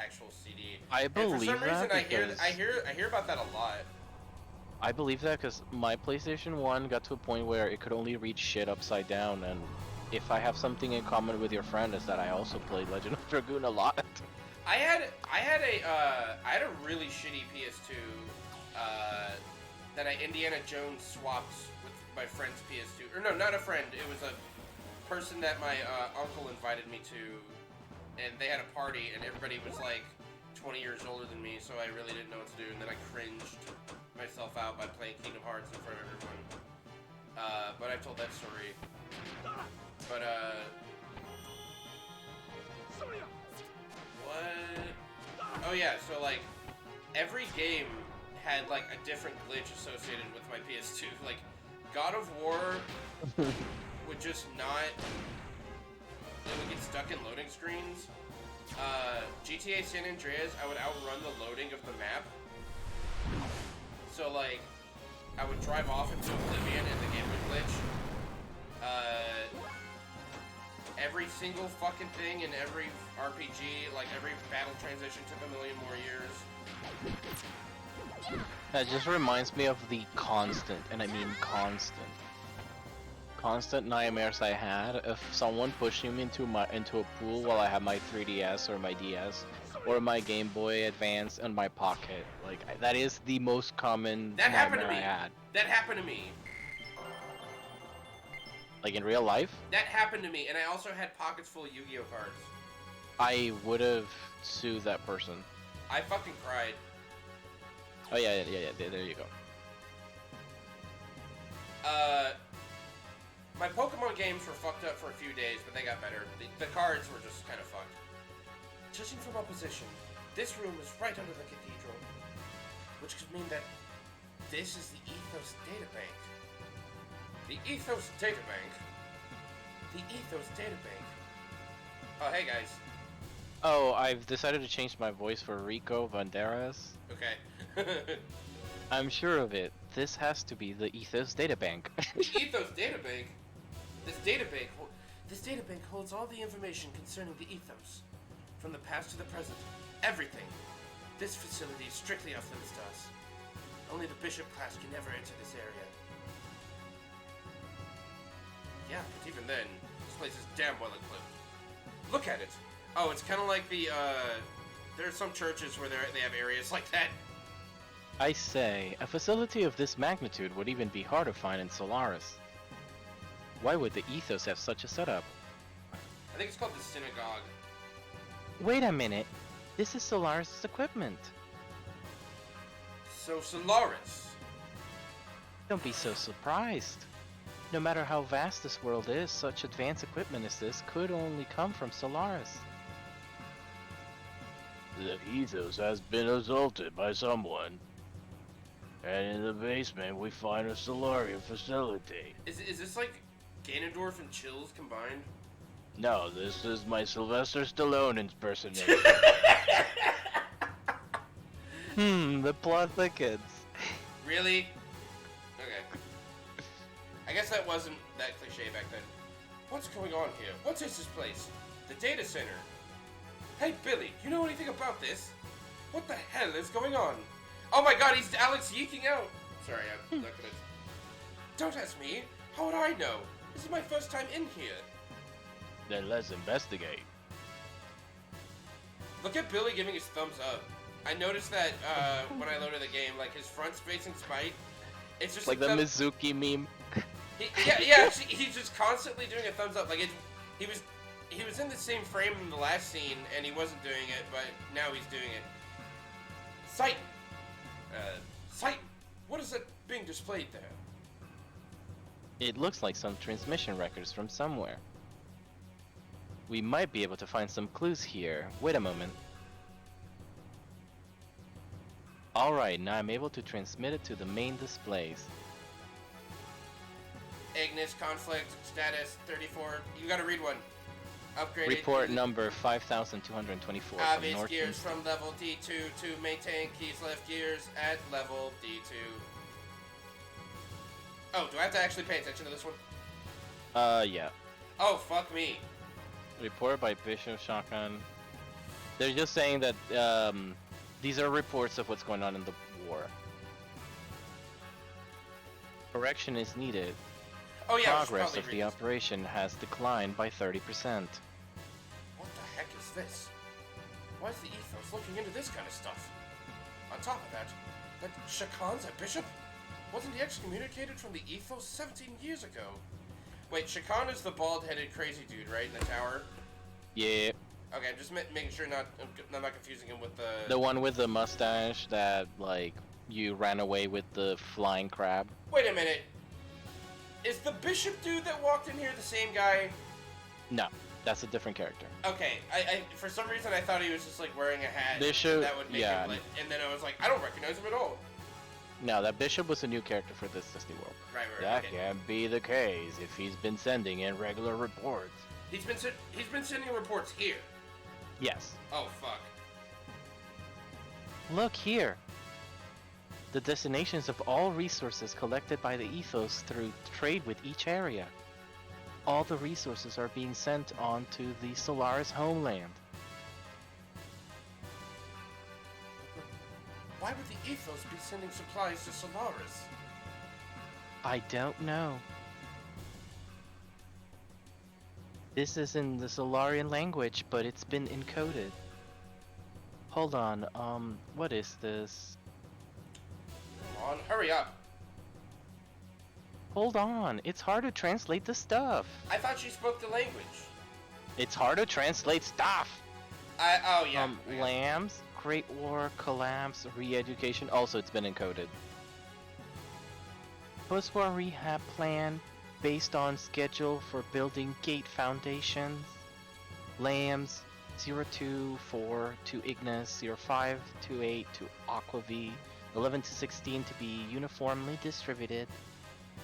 S2: actual CD.
S1: I believe
S2: and for some reason,
S1: that
S2: I hear about that a lot.
S1: I believe that because my PlayStation 1 got to a point where it could only read shit upside down, and if I have something in common with your friend is that I also played Legend of Dragoon a lot.
S2: I had a really shitty PS2 that I Indiana Jones swapped with my friend's PS2. Or no, not a friend. It was a person that my uncle invited me to, and they had a party, and everybody was like 20 years older than me, so I really didn't know what to do, and then I cringed myself out by playing Kingdom Hearts in front of everyone. But I've told that story. But what? Oh yeah, so like every game had like a different glitch associated with my PS2. Like God of War would just not. It would get stuck in loading screens. GTA San Andreas, I would outrun the loading of the map. So like, I would drive off into Oblivion and the game would glitch. Every single fucking thing in every RPG, like every battle transition took a million more years.
S1: That just reminds me of the constant, and I mean constant nightmares I had of someone pushing me into a pool while I have my 3DS or my DS or my Game Boy Advance in my pocket. Like that is the most common nightmare I had.
S2: That happened to me.
S1: Like in real life?
S2: That happened to me, and I also had pockets full of Yu-Gi-Oh cards.
S1: I would have sued that person.
S2: I fucking cried.
S1: Oh yeah, there you go.
S2: My Pokemon games were fucked up for a few days, but they got better. The cards were just kind of fucked. Judging from our position, this room is right under the cathedral, which could mean that this is the Ethos Databank. The Ethos Databank. The Ethos Databank. Oh, hey guys.
S1: Oh, I've decided to change my voice for Rico Banderas.
S2: Okay.
S1: I'm sure of it. This has to be the Ethos Databank.
S2: The Ethos Databank? This databank holds all the information concerning the Ethos. From the past to the present. Everything. This facility is strictly off limits to us. Only the Bishop class can never enter this area. Yeah, but even then, this place is damn well equipped. Look at it! Oh, it's kind of like the, there are some churches where they have areas like that.
S1: I say, a facility of this magnitude would even be hard to find in Solaris. Why would the Ethos have such a setup?
S2: I think it's called the Synagogue.
S1: Wait a minute. This is Solaris' equipment.
S2: So Solaris.
S1: Don't be so surprised. No matter how vast this world is, such advanced equipment as this could only come from Solaris. The Ethos has been assaulted by someone. And in the basement we find a Solarian facility.
S2: Is this like Ganondorf and Chills combined?
S1: No, this is my Sylvester Stallone impersonation. The plot thickens.
S2: Really? Okay. I guess that wasn't that cliche back then. What's going on here? What is this place? The data center. Hey Billy, you know anything about this? What the hell is going on? Oh my god, he's Alex yeeking out! Sorry, I'm not gonna... Don't ask me! How would I know? This is my first time in here.
S1: Then let's investigate.
S2: Look at Billy giving his thumbs up. I noticed that when I loaded the game, like his front's facing Spite. It's just
S1: like the Mizuki meme.
S2: Yeah, he's just constantly doing a thumbs up. Like he was he was in the same frame in the last scene, and he wasn't doing it, but now he's doing it. Sight! Sight! What is that being displayed there?
S1: It looks like some transmission records from somewhere. We might be able to find some clues here. Wait a moment. Alright, now I'm able to transmit it to the main displays.
S2: Ignis, conflict, status, 34. You gotta read one. Upgraded.
S1: Report number 5224 from
S2: Obvious
S1: Northeast.
S2: gears from level D2 to maintain keys left gears at level D2. Oh, do I have to actually pay attention to this one?
S1: Yeah.
S2: Oh, fuck me.
S1: Report by Bishop Shotgun. They're just saying that, these are reports of what's going on in the war. Correction is needed.
S2: Oh yeah,
S1: Progress of the operation has declined by 30%.
S2: What the heck is this? Why is the Ethos looking into this kind of stuff? On top of that Shakan's a bishop? Wasn't he excommunicated from the Ethos 17 years ago? Wait, Shakan is the bald-headed crazy dude, right, in the tower?
S1: Yeah.
S2: Okay, I'm just making sure I'm not confusing him with the...
S1: The one with the mustache that, like, you ran away with the flying crab.
S2: Wait a minute. Is the bishop dude that walked in here the same guy?
S1: No, that's a different character.
S2: Okay, I for some reason I thought he was just like wearing a hat.
S1: Bishop,
S2: that would make him and then I was like, I don't recognize him at all.
S1: No, that bishop was a new character for this Disney World.
S2: Right.
S1: That can't be the case if he's been sending in regular reports.
S2: He's been sending reports here.
S1: Yes.
S2: Oh fuck.
S1: Look here. The destinations of all resources collected by the Ethos through trade with each area. All the resources are being sent on to the Solaris homeland.
S2: Why would the Ethos be sending supplies to Solaris?
S1: I don't know. This is in the Solarian language, but it's been encoded. Hold on, what is this?
S2: Come on, hurry up.
S1: Hold on, it's hard to translate the stuff.
S2: I thought you spoke the language.
S1: It's hard to translate stuff.
S2: Oh yeah.
S1: Lambs, Great War, Collapse, Re-Education. Also, it's been encoded. Post-war rehab plan based on schedule for building gate foundations. Lambs, 024 to Ignis, 0528 to Aquavi, 11 to 16 to be uniformly distributed.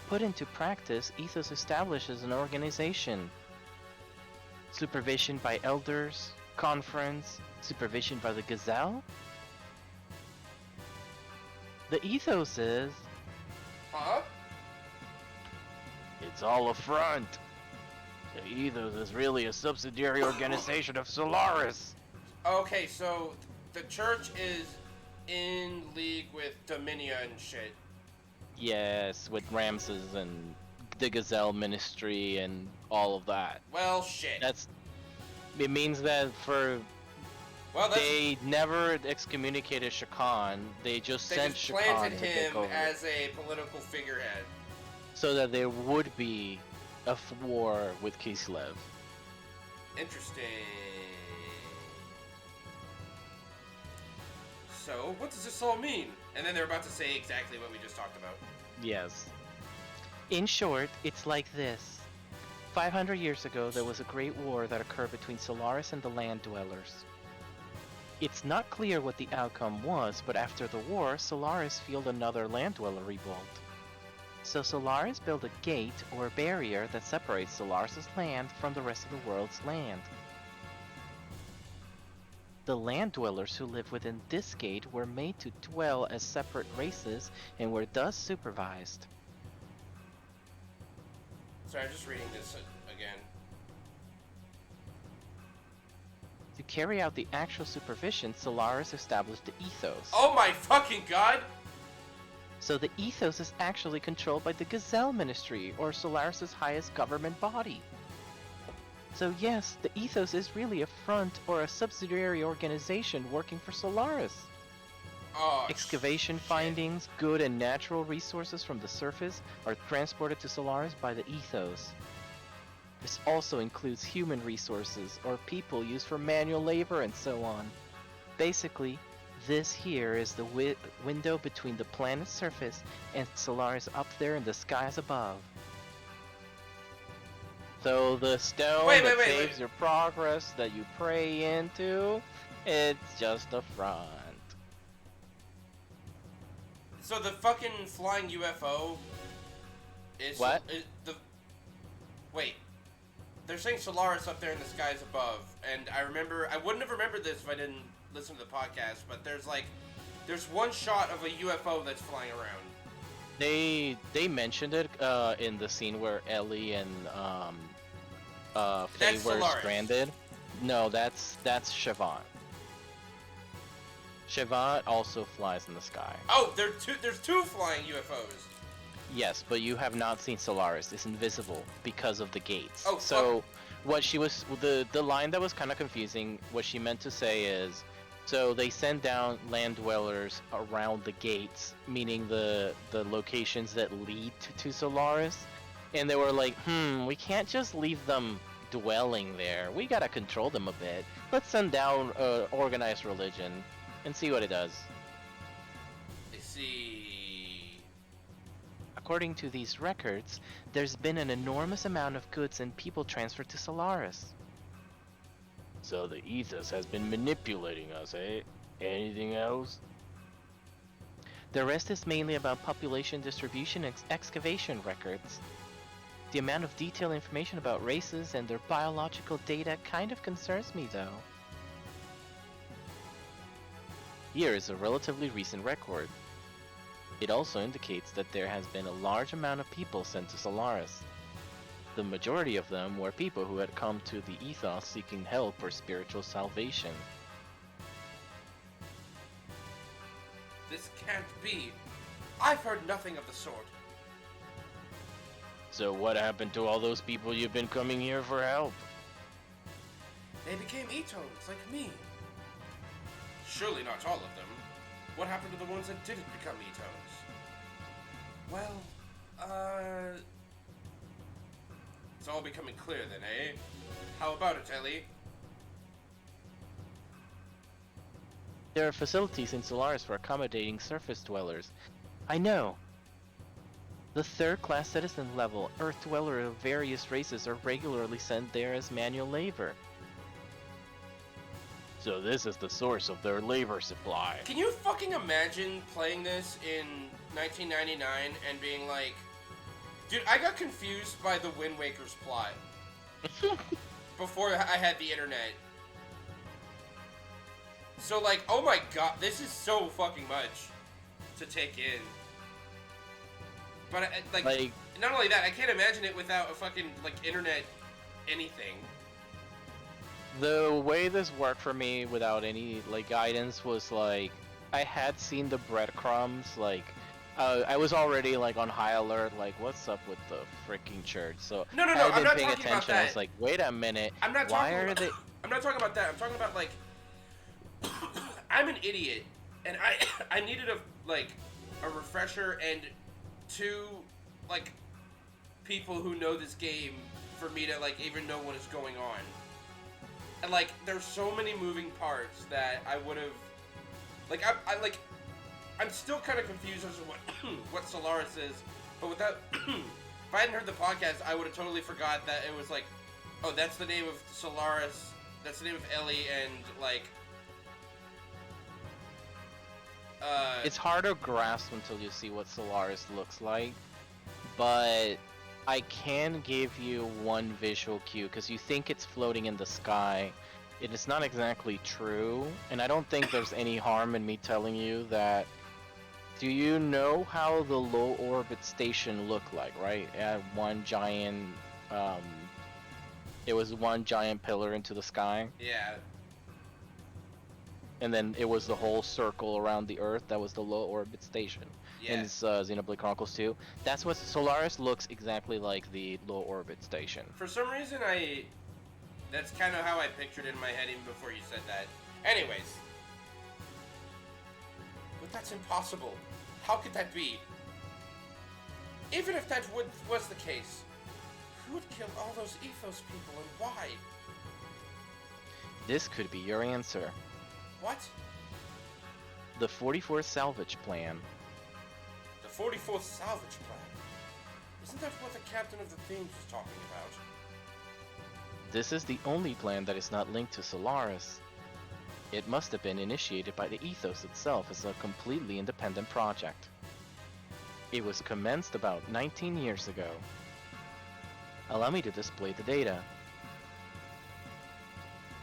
S1: Put into practice, Ethos establishes an organization. Supervision by elders, conference, supervision by the Gazelle? The Ethos is...
S2: Huh?
S1: It's all a front. The Ethos is really a subsidiary organization of Solaris.
S2: Okay, so the church is in league with Dominia and shit.
S1: Yes, with Ramses and the Gazelle Ministry and all of that.
S2: Well, shit.
S1: It means that they never excommunicated Shakan. They just sent
S2: just
S1: Shakan
S2: planted
S1: to
S2: him
S1: take over.
S2: as a political figurehead.
S1: So that there would be a war with Kislev.
S2: Interesting. So, what does this all mean? And then they're about to say exactly what we just talked about.
S1: Yes. In short, it's like this. 500 years ago, there was a great war that occurred between Solaris and the land dwellers. It's not clear what the outcome was, but after the war, Solaris fueled another land dweller revolt. So Solaris built a gate or barrier that separates Solaris' land from the rest of the world's land. The land dwellers who live within this gate were made to dwell as separate races and were thus supervised.
S2: Sorry, I'm just reading this again.
S1: To carry out the actual supervision, Solaris established the Ethos.
S2: Oh my fucking god!
S1: So the Ethos is actually controlled by the Gazelle Ministry, or Solaris' highest government body. So yes, the Ethos is really a front or a subsidiary organization working for Solaris.
S2: Oh,
S1: Excavation findings, good and natural resources from the surface are transported to Solaris by the Ethos. This also includes human resources, or people used for manual labor and so on. Basically, this here is the window between the planet's surface and Solaris up there in the skies above. So the stone that saves your progress that you pray into, it's just a front.
S2: So the fucking flying UFO is
S1: what?
S2: Wait. They're saying Solaris up there in the skies above, and I wouldn't have remembered this if I didn't listen to the podcast, but there's one shot of a UFO that's flying around.
S1: They mentioned it in the scene where Ellie and Faye were stranded. No, that's Siobhan. Siobhan also flies in the sky.
S2: Oh, there's two flying UFOs.
S1: Yes, but you have not seen Solaris. It's invisible because of the gates.
S2: Oh,
S1: so what she was the line that was kind of confusing. What she meant to say is, so they send down land dwellers around the gates, meaning the locations that lead to Solaris, and they were like, we can't just leave them dwelling there. We gotta control them a bit. Let's send down organized religion and see what it does.
S2: I see.
S1: According to these records, there's been an enormous amount of goods and people transferred to Solaris. So the ethos has been manipulating us, eh? Anything else? The rest is mainly about population distribution and excavation records. The amount of detailed information about races and their biological data kind of concerns me, though. Here is a relatively recent record. It also indicates that there has been a large amount of people sent to Solaris. The majority of them were people who had come to the ethos seeking help or spiritual salvation.
S2: This can't be. I've heard nothing of the sort.
S1: So what happened to all those people you've been coming here for help?
S2: They became Etones, like me. Surely not all of them. What happened to the ones that didn't become Etones? Well, it's all becoming clear then, eh? How about it, Ellie?
S1: There are facilities in Solaris for accommodating surface dwellers. I know. The third-class citizen level Earth dweller of various races are regularly sent there as manual labor. So this is the source of their labor supply.
S2: Can you fucking imagine playing this in 1999 and being like, dude, I got confused by the Wind Waker's plot before I had the internet. So like, oh my god, this is so fucking much to take in. But like, not only that, I can't imagine it without a fucking like internet anything.
S1: The way this worked for me without any like guidance was like I had seen the breadcrumbs, like I was already like on high alert, like what's up with the freaking church. So
S2: no,
S1: I've been
S2: I'm not
S1: paying
S2: talking
S1: attention.
S2: about that.
S1: I was like, wait a minute,
S2: I'm not
S1: why
S2: talking
S1: are
S2: about,
S1: they?
S2: I'm not talking about that. I'm talking about like I'm an idiot, and I needed a refresher and two like people who know this game for me to like even know what is going on. And like, there's so many moving parts that I would have, like, I'm still kind of confused as to what Solaris is. But without, if I hadn't heard the podcast, I would have totally forgot that it was like, oh, that's the name of Solaris, that's the name of Ellie, and like,
S1: It's hard to grasp until you see what Solaris looks like, but I can give you one visual cue, because you think it's floating in the sky. It is not exactly true, and I don't think there's any harm in me telling you that. Do you know how the low orbit station looked like, right? It had one giant, it was one giant pillar into the sky.
S2: Yeah.
S1: And then it was the whole circle around the Earth. That was the low orbit station.
S2: Yeah.
S1: In Xenoblade Chronicles 2. That's what Solaris looks exactly like, the low orbit station.
S2: For some reason, that's kind of how I pictured it in my head even before you said that. Anyways. But that's impossible. How could that be? Even if that was the case, Who would kill all those ethos people and why?
S1: This could be your answer.
S2: What?
S1: The 44th Salvage Plan.
S2: The 44th Salvage Plan? Isn't that what the captain of the Themes was talking about?
S1: This is the only plan that is not linked to Solaris. It must have been initiated by the Ethos itself as a completely independent project. It was commenced about 19 years ago. Allow me to display the data.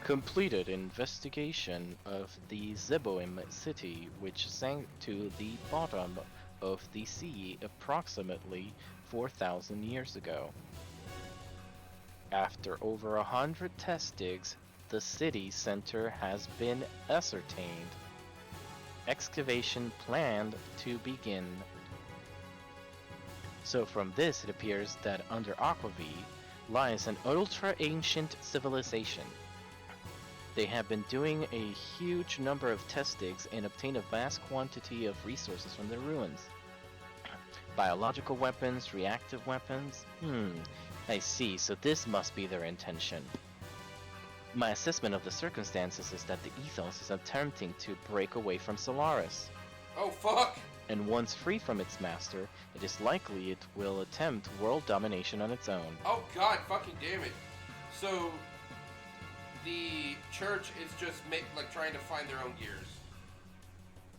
S1: Completed investigation of the Zeboim city, which sank to the bottom of the sea approximately 4,000 years ago. After over 100 test digs, the city center has been ascertained. Excavation planned to begin. So from this it appears that under Aquavie lies an ultra-ancient civilization. They have been doing a huge number of test digs and obtain a vast quantity of resources from the ruins. Biological weapons, reactive weapons? I see, so this must be their intention. My assessment of the circumstances is that the Ethos is attempting to break away from Solaris.
S2: Oh fuck!
S1: And once free from its master, it is likely it will attempt world domination on its own.
S2: Oh god, fucking damn it. So, the church is just trying to find their own gears.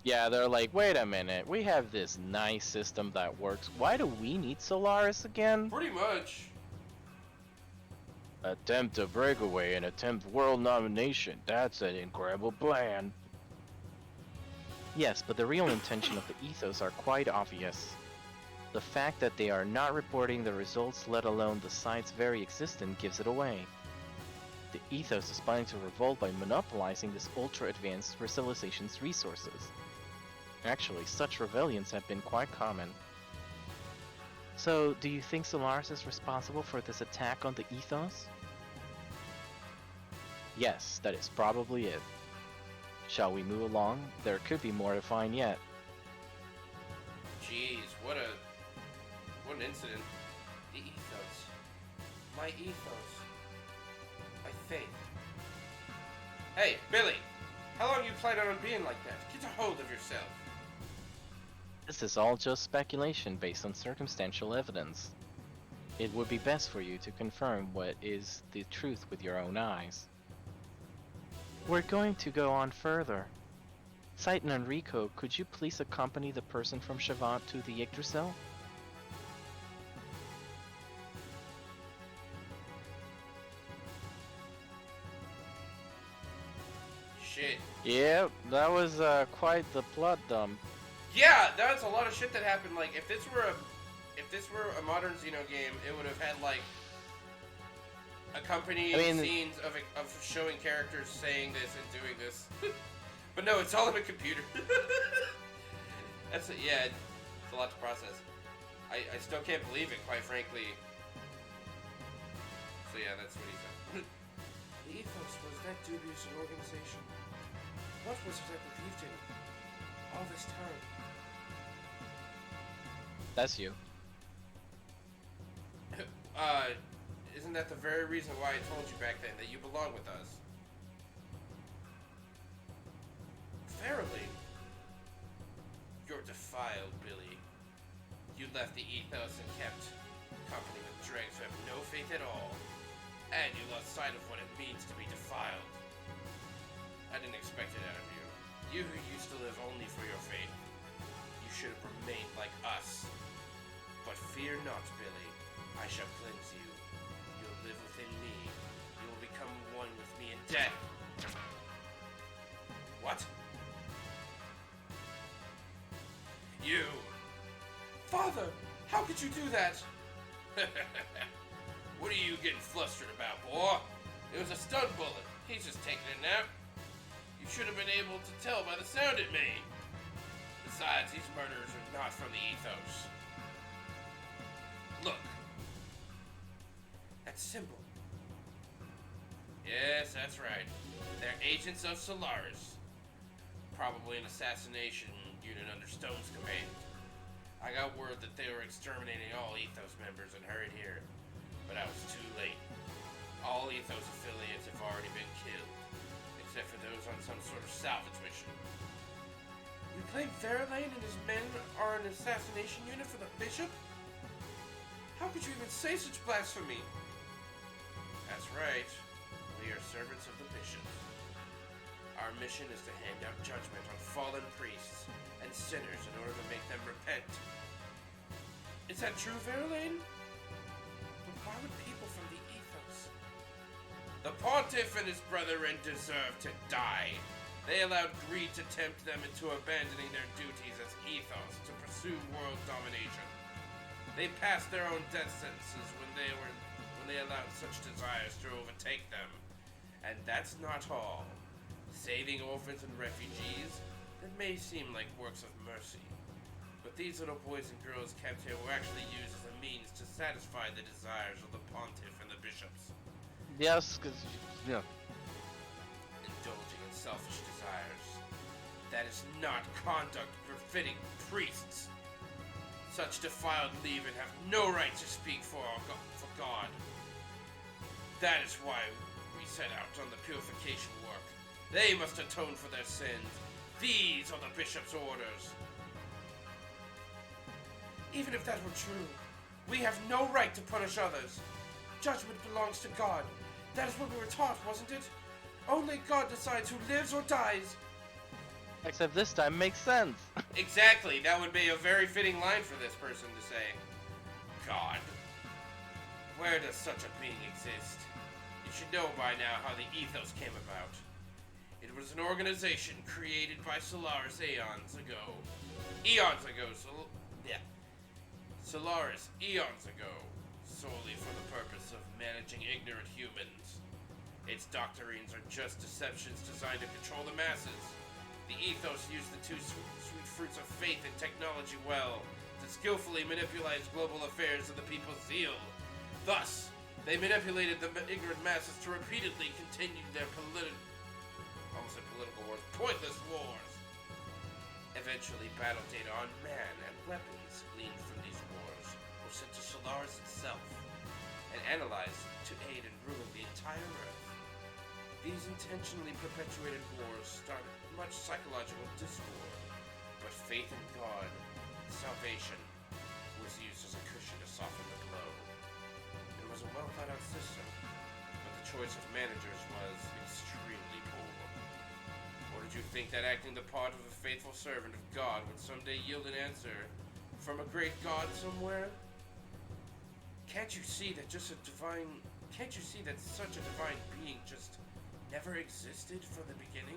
S1: Yeah, they're like, wait a minute, we have this nice system that works. Why do we need Solaris again?
S2: Pretty much.
S1: Attempt a breakaway and attempt world domination. That's an incredible plan. Yes, but the real intention of the Ethos are quite obvious. The fact that they are not reporting the results, let alone the site's very existence, gives it away. The Ethos is planning to revolt by monopolizing this ultra-advanced civilization's resources. Actually, such rebellions have been quite common. So, do you think Solaris is responsible for this attack on the Ethos? Yes, that is probably it. Shall we move along? There could be more to find yet.
S2: Jeez, what an incident. The Ethos. My Ethos. My faith. Hey, Billy! How long you planning on being like that? Get a hold of yourself.
S1: This is all just speculation based on circumstantial evidence. It would be best for you to confirm what is the truth with your own eyes. We're going to go on further. Saiten and Rico, could you please accompany the person from Shavant to the Yggdrasil?
S2: Shit.
S1: Yeah, that was quite the plot dump.
S2: Yeah, that's a lot of shit that happened. Like, if this were a modern Xeno game, it would have had like accompanying scenes of showing characters saying this and doing this. But no, it's all in a computer. It's a lot to process. I still can't believe it, quite frankly. So yeah, that's what he said. The Ethos was that dubious an organization. What was it I believed in all this time?
S1: That's you.
S2: Isn't that the very reason why I told you back then that you belong with us? Verily. You're defiled, Billy. You left the Ethos and kept company with dregs who have no faith at all. And you lost sight of what it means to be defiled. I didn't expect it out of you. You who used to live only for your faith. You should have remained like us. But fear not, Billy. I shall cleanse you. You'll live within me. You will become one with me in death. What? You! Father! How could you do that? What are you getting flustered about, boy? It was a stun bullet. He's just taking a nap. You should have been able to tell by the sound it made. Besides, these murderers are not from the Ethos. Look. That symbol. Yes, that's right. They're agents of Solaris. Probably an assassination unit under Stone's command. I got word that they were exterminating all Ethos members and hurried here. But I was too late. All Ethos affiliates have already been killed, except for those on some sort of salvage mission. You claim Verlaine and his men are an assassination unit for the Bishop? How could you even say such blasphemy? That's right. We are servants of the Bishop. Our mission is to hand out judgment on fallen priests and sinners in order to make them repent. Is that true, Verlaine? But why would people from the Ethos? The Pontiff and his brethren deserve to die. They allowed greed to tempt them into abandoning their duties as Ethos to pursue world domination. They passed their own death sentences when they allowed such desires to overtake them. And that's not all. Saving orphans and refugees, that may seem like works of mercy. But these little boys and girls kept here were actually used as a means to satisfy the desires of the Pontiff and the bishops.
S1: Yes, because, yeah.
S2: Indulging in selfish desires. That is not conduct befitting priests. Such defiled leaven have no right to speak for God. That is why we set out on the purification work. They must atone for their sins. These are the bishop's orders. Even if that were true, we have no right to punish others. Judgment belongs to God. That is what we were taught, wasn't it? Only God decides who lives or dies.
S1: Except this time makes sense.
S2: Exactly. That would be a very fitting line for this person to say. God. Where does such a being exist? You should know by now how the Ethos came about. It was an organization created by Solaris eons ago. Solaris eons ago, solely for the purpose of managing ignorant humans. Its doctrines are just deceptions designed to control the masses. The Ethos used the two sweet fruits of faith and technology well to skillfully manipulate global affairs of the people's zeal. Thus, they manipulated the ignorant masses to repeatedly continue their pointless wars. Eventually, battle data on man and weapons gleaned from these wars were sent to Solaris itself and analyzed to aid in ruling the entire Earth. These intentionally perpetuated wars started much psychological discord, but faith in God, salvation, was used as a cushion to soften the blow. It was a well thought out system, but the choice of managers was extremely poor. Or did you think that acting the part of a faithful servant of God would someday yield an answer from a great God somewhere? Can't you see that such a divine being just never existed from the beginning?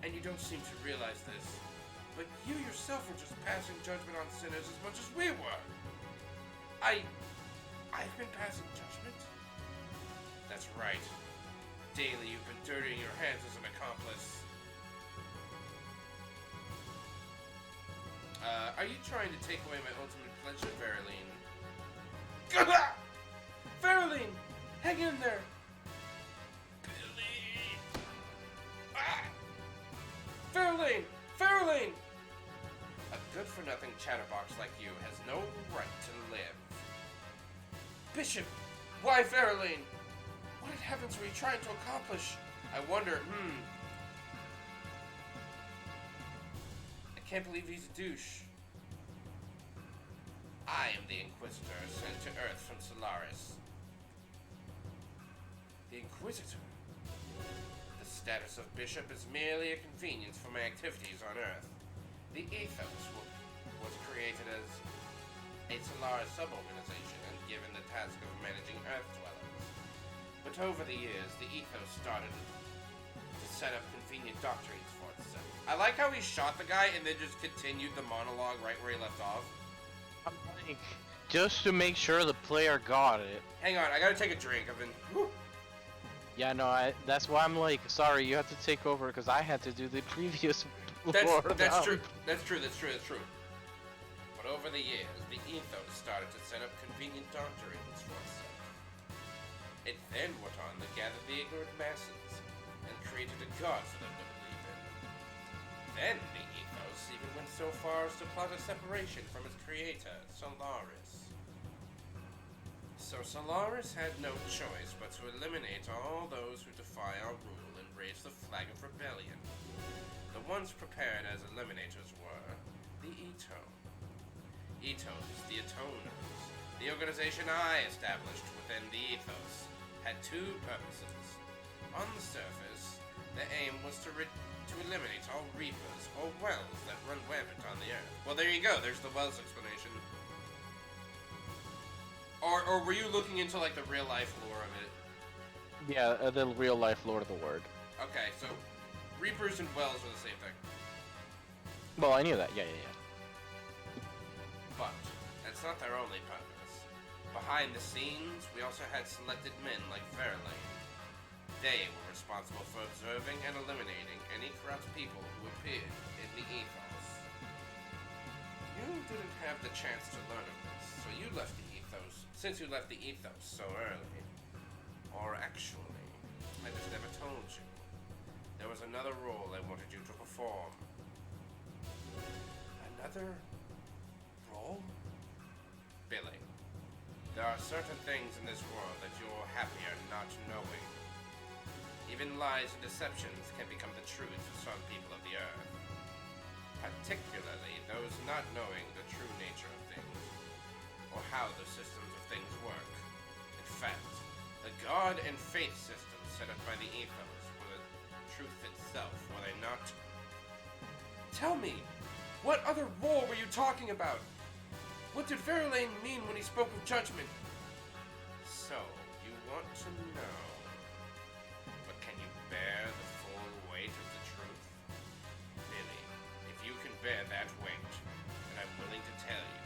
S2: And you don't seem to realize this, but you yourself were just passing judgment on sinners as much as we were. I've been passing judgment? That's right. Daily you've been dirtying your hands as an accomplice. Are you trying to take away my ultimate pleasure, Verlaine? Verlaine! Hang in there! Billy! Ah! Verlaine! Verlaine! A good-for-nothing chatterbox like you has no right to live. Bishop! Why Verlaine? What in heavens were you trying to accomplish? I wonder, I can't believe he's a douche. I am the Inquisitor sent to Earth from Solaris. The Inquisitor? The status of Bishop is merely a convenience for my activities on Earth. The Ethos was created as a Solaris sub-organization and given the task of managing Earth dwellers. But over the years, the Ethos started to set up convenient doctrines for itself. I like how he shot the guy and then just continued the monologue right where he left off.
S1: Like, just to make sure the player got it.
S2: Hang on, I gotta take a drink. I've been... Whew.
S1: Yeah, no, that's why I'm like, sorry, you have to take over because I had to do the previous lore.
S2: That's true. That's true. But over the years, the Ethos started to set up convenient doctrines for itself. It then went on to gather the ignorant masses and created a god for them to believe in. Then the Ethos even went so far as to plot a separation from its creator, Solaris. So Solaris had no choice but to eliminate all those who defy our rule and raise the flag of rebellion. The ones prepared as eliminators were the Etos, the Atoners. The organization I established within the Ethos had two purposes. On the surface, the aim was to eliminate all Reapers or Wells that run rampant on the Earth. Well, there you go. There's the Wells explanation. Or were you looking into, like, the real-life lore of it?
S1: Yeah, the real-life lore of the word.
S2: Okay, so Reapers and Wells are the same thing.
S1: Well, I knew that. Yeah.
S2: But that's not their only purpose. Behind the scenes, we also had selected men like Verlaine. They were responsible for observing and eliminating any corrupt people who appeared in the Ethos. You didn't have the chance to learn of this, so you left the Ethos, since you left the Ethos so early. Or actually, I just never told you. There was another role I wanted you to perform. Another role? Billy, there are certain things in this world that you're happier not knowing. Even lies and deceptions can become the truth for some people of the Earth. Particularly those not knowing the true nature of things, or how the systems of things work. In fact, the God and faith systems set up by the Ethos were the truth itself, were they not? Tell me, what other role were you talking about? What did Verlaine mean when he spoke of judgment? So, you want to know. But can you bear the full weight of the truth? Billy, if you can bear that weight, then I'm willing to tell you.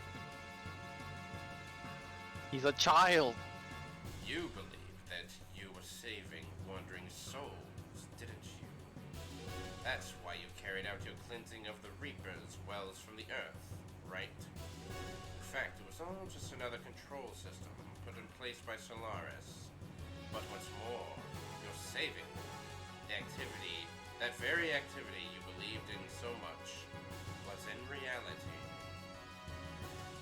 S1: He's a child.
S2: You believed that you were saving wandering souls, didn't you? That's why you carried out your cleansing of the Reapers' wells from the Earth, right? In fact, it was all just another control system put in place by Solaris. But what's more, your saving, the activity, that very activity you believed in so much, was in reality.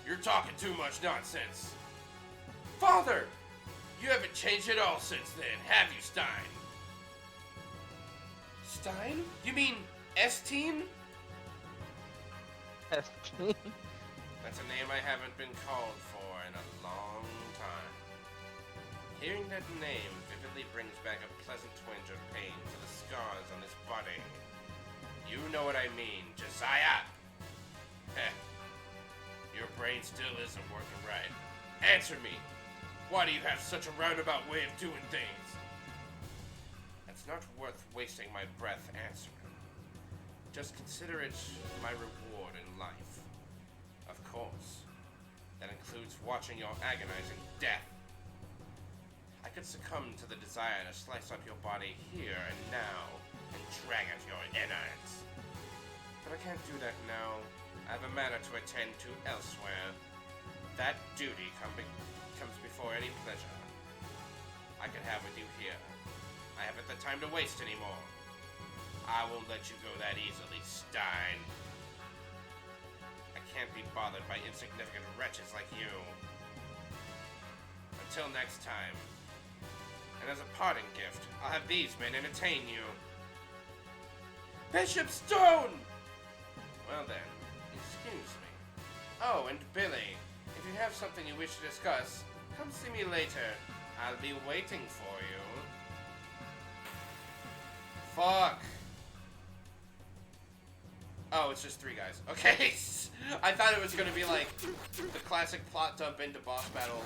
S2: You're talking too much nonsense. Father! You haven't changed at all since then, have you, Stein? Stein? You mean S-Team? That's a name I haven't been called for in a long time. Hearing that name vividly brings back a pleasant twinge of pain to the scars on this body. You know what I mean, Josiah! Heh. Your brain still isn't working right. Answer me! Why do you have such a roundabout way of doing things? It's not worth wasting my breath answering. Just consider it my reward in life. Of course, that includes watching your agonizing death. I could succumb to the desire to slice up your body here and now and drag out your innards. But I can't do that now. I have a matter to attend to elsewhere. That duty comes before any pleasure I could have with you here. I haven't the time to waste anymore. I won't let you go that easily, Stein. I can't be bothered by insignificant wretches like you. Until next time. And as a parting gift, I'll have these men entertain you. Bishop Stone! Well then, excuse me. Oh, and Billy, if you have something you wish to discuss, come see me later. I'll be waiting for you. Fuck. Oh, it's just 3 guys. Okay. I thought it was gonna be like the classic plot dump into boss battle.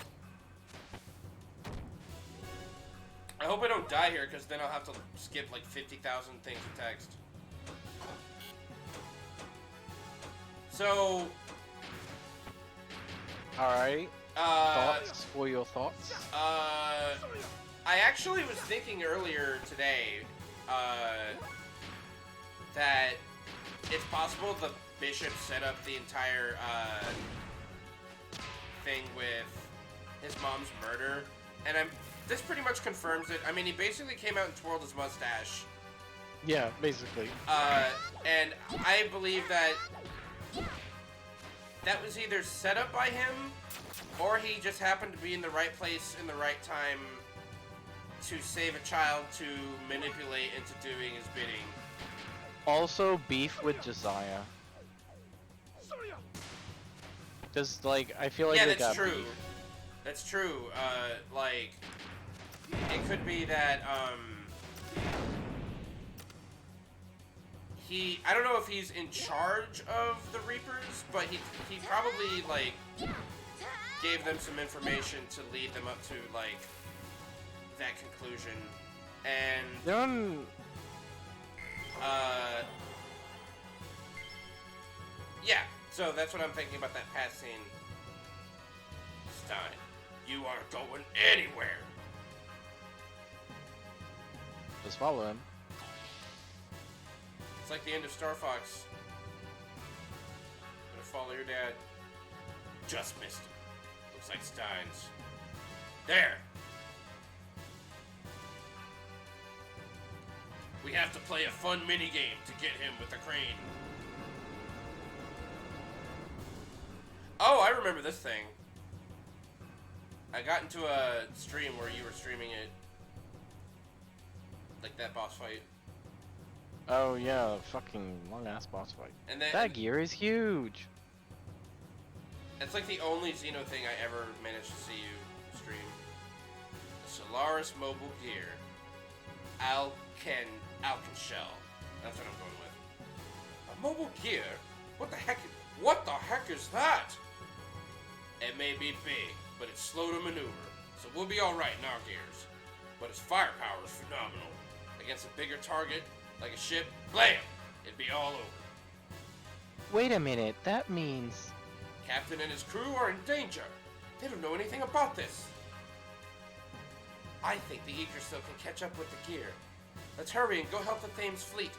S2: I hope I don't die here, because then I'll have to skip like 50,000 things of text. So...
S1: Alright. Thoughts? For your thoughts?
S2: I actually was thinking earlier today, that it's possible the bishop set up the entire, thing with his mom's murder, and this pretty much confirms it. I mean, he basically came out and twirled his mustache.
S1: Yeah, basically.
S2: And I believe that that was either set up by him, or he just happened to be in the right place in the right time to save a child to manipulate into doing his bidding.
S1: Also, beef with Josiah. Cause like I feel like
S2: Yeah,
S1: they
S2: that's
S1: got
S2: true.
S1: beef.
S2: That's true. Like, it could be that, I don't know if he's in charge of the Reapers, but he probably, like, gave them some information to lead them up to, like, that conclusion. And, yeah, so that's what I'm thinking about that past scene. Stein, you aren't going anywhere.
S1: Just follow him.
S2: It's like the end of Star Fox. Gonna follow your dad. Just missed him. Looks like Stein's. There! We have to play a fun minigame to get him with the crane. Oh, I remember this thing. I got into a stream where you were streaming it. Like that boss fight.
S1: Oh yeah, fucking long ass boss fight.
S2: And then
S1: That gear is huge.
S2: it's like the only Xeno thing I ever managed to see you stream. The Solaris Mobile Gear. Alkenshell. That's what I'm going with. A mobile gear? What the heck is that? It may be big, but it's slow to maneuver, so we'll be alright in our gears. But its firepower is phenomenal. Against a bigger target, like a ship, blam! It'd be all over.
S1: Wait a minute, that means...
S2: Captain and his crew are in danger. They don't know anything about this. I think the Yggdrasil can catch up with the gear. Let's hurry and go help the Thames fleet.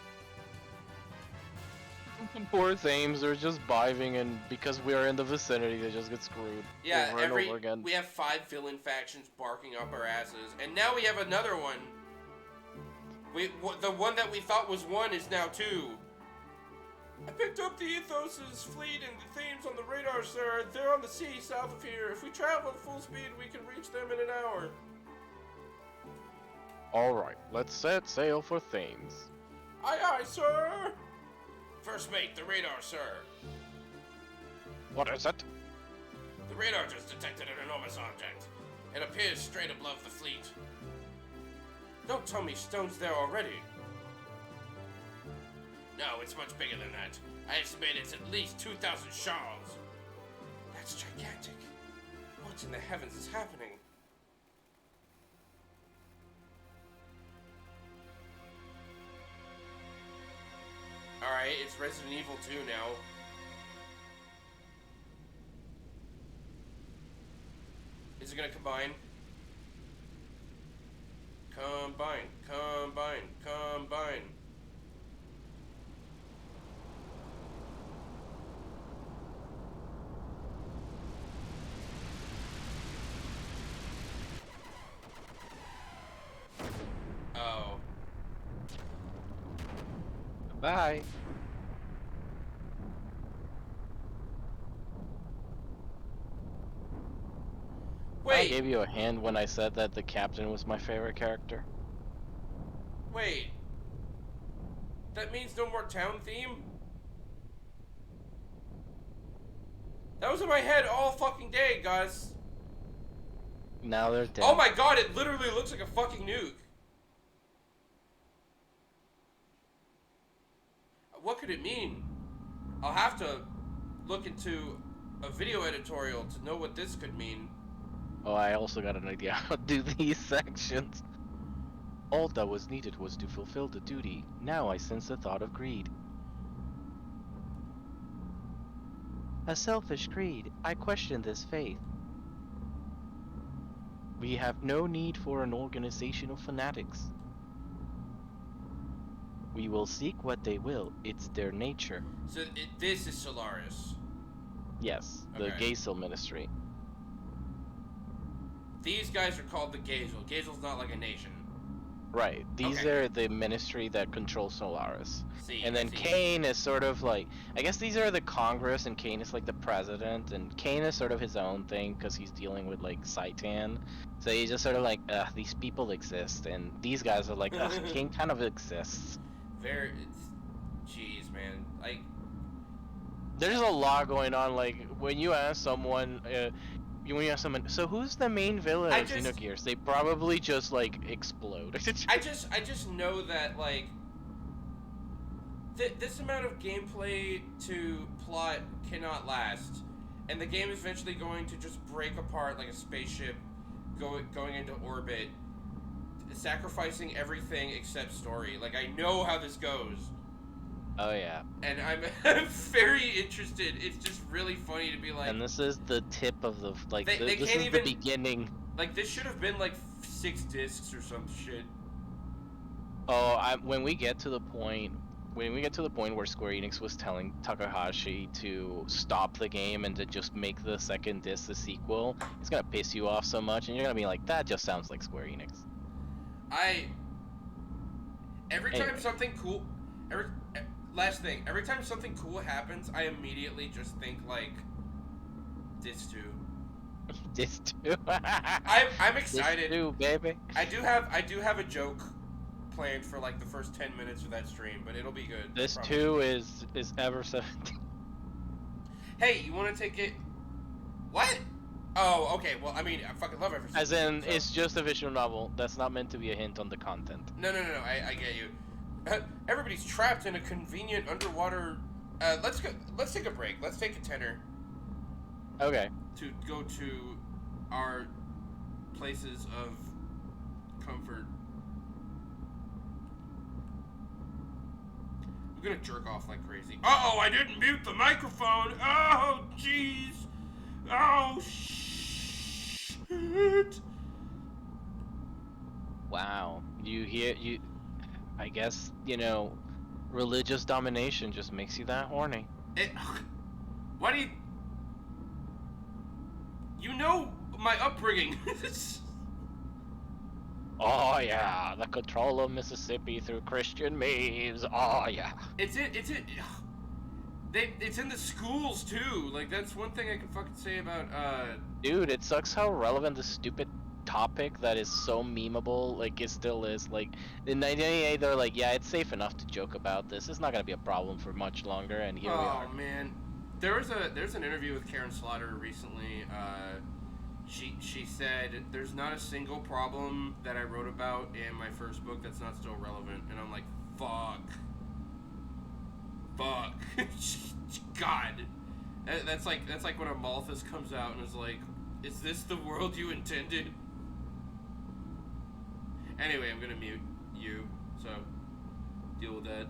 S1: Poor Thames are just diving, and because we are in the vicinity, they just get screwed.
S2: Yeah,
S1: over and over again.
S2: we have 5 villain factions barking up our asses, and now we have another one. The one that we thought was 1 is now 2. I picked up the Ethos' fleet and the Thames on the radar, sir. They're on the sea south of here. If we travel at full speed, we can reach them in an hour.
S1: Alright, let's set sail for Thames.
S2: Aye, aye, sir. First mate, the radar, sir.
S1: What is it?
S2: The radar just detected an enormous object. It appears straight above the fleet. Don't tell me Stone's there already. No, it's much bigger than that. I estimate it's at least 2,000 shards. That's gigantic. What in the heavens is happening? Alright, it's Resident Evil 2 now. Is it gonna combine? Combine, combine, combine. Oh.
S1: Bye. I
S2: Wait,
S1: gave you a hand when I said that the captain was my favorite character.
S2: wait. That means no more town theme? That was in my head all fucking day, guys.
S1: Now they're dead.
S2: Oh my god, it literally looks like a fucking nuke. What could it mean? I'll have to look into a video editorial to know what this could mean.
S1: Oh, I also got an idea how to do these sections. All that was needed was to fulfill the duty. Now I sense the thought of greed. A selfish greed. I question this faith. We have no need for an organization of fanatics. We will seek what they will. It's their nature.
S2: So this is Solaris.
S1: Yes, the
S2: Okay.
S1: Gazel Ministry.
S2: These guys are called the Gazel. Gazel's not like a nation.
S1: Right. These
S2: Okay.
S1: are the ministry that controls Solaris.
S2: See,
S1: And
S2: I
S1: then
S2: see.
S1: Kane is sort of like, I guess these are the Congress, and Kane is like the president, and Kane is sort of his own thing because he's dealing with like Saitan. So he's just sort of like, ugh, these people exist, and these guys are like, ugh, Kane kind of exists.
S2: Very. Jeez, man. Like.
S1: There's a lot going on. Like when you ask someone, when you ask someone, so who's the main villain
S2: I
S1: of
S2: just.
S1: Xenogears? They probably just like explode.
S2: I just know that like this amount of gameplay to plot cannot last, and the game is eventually going to just break apart like a spaceship going into orbit, sacrificing everything except story. Like I know how this goes,
S1: Oh yeah.
S2: and I'm very interested. It's just really funny to be like,
S1: And this is the tip of the
S2: they
S1: this
S2: can't
S1: is the
S2: even
S1: beginning.
S2: like this should have been like 6 discs or some shit.
S1: Oh, when we get to the point where Square Enix was telling Takahashi to stop the game and to just make the second disc the sequel, it's gonna piss you off so much, and you're gonna be like, that just sounds like Square Enix.
S2: I every time
S1: Anyway,
S2: something cool, every last thing, every time something cool happens, I immediately just think like this too.
S1: this too.
S2: I'm
S1: This
S2: excited.
S1: too, baby.
S2: I do have a joke planned for like the first 10 minutes of that stream, but it'll be good. I
S1: This
S2: promise.
S1: too is ever so.
S2: Hey, you want to take it? What? Oh, okay. Well, I mean, I fucking love Everson.
S1: As in,
S2: so.
S1: it's just a visual novel. That's not meant to be a hint on the content.
S2: No. I get you. Everybody's trapped in a convenient underwater. Let's go. Let's take a break. Let's take a tenor
S1: Okay.
S2: to go to our places of comfort. I'm gonna jerk off like crazy. Uh-oh, I didn't mute the microphone. Oh, jeez. Oh, shit.
S1: Wow. You. I guess religious domination just makes you that horny.
S2: Why do you... You know my upbringing.
S1: Oh yeah, the control of Mississippi through Christian memes. Oh yeah.
S2: It's in the schools too. Like that's one thing I can fucking say about
S1: Dude, it sucks how relevant this stupid topic that is so memeable like it still is. Like in 1998 they're like, yeah, it's safe enough to joke about this. It's not gonna be a problem for much longer, and here we are.
S2: Oh man. There's an interview with Karen Slaughter recently. She said there's not a single problem that I wrote about in my first book that's not still relevant, and I'm like, fuck, God, that's like when Amalthus comes out and is like, is this the world you intended? Anyway, I'm gonna mute you, so deal with that.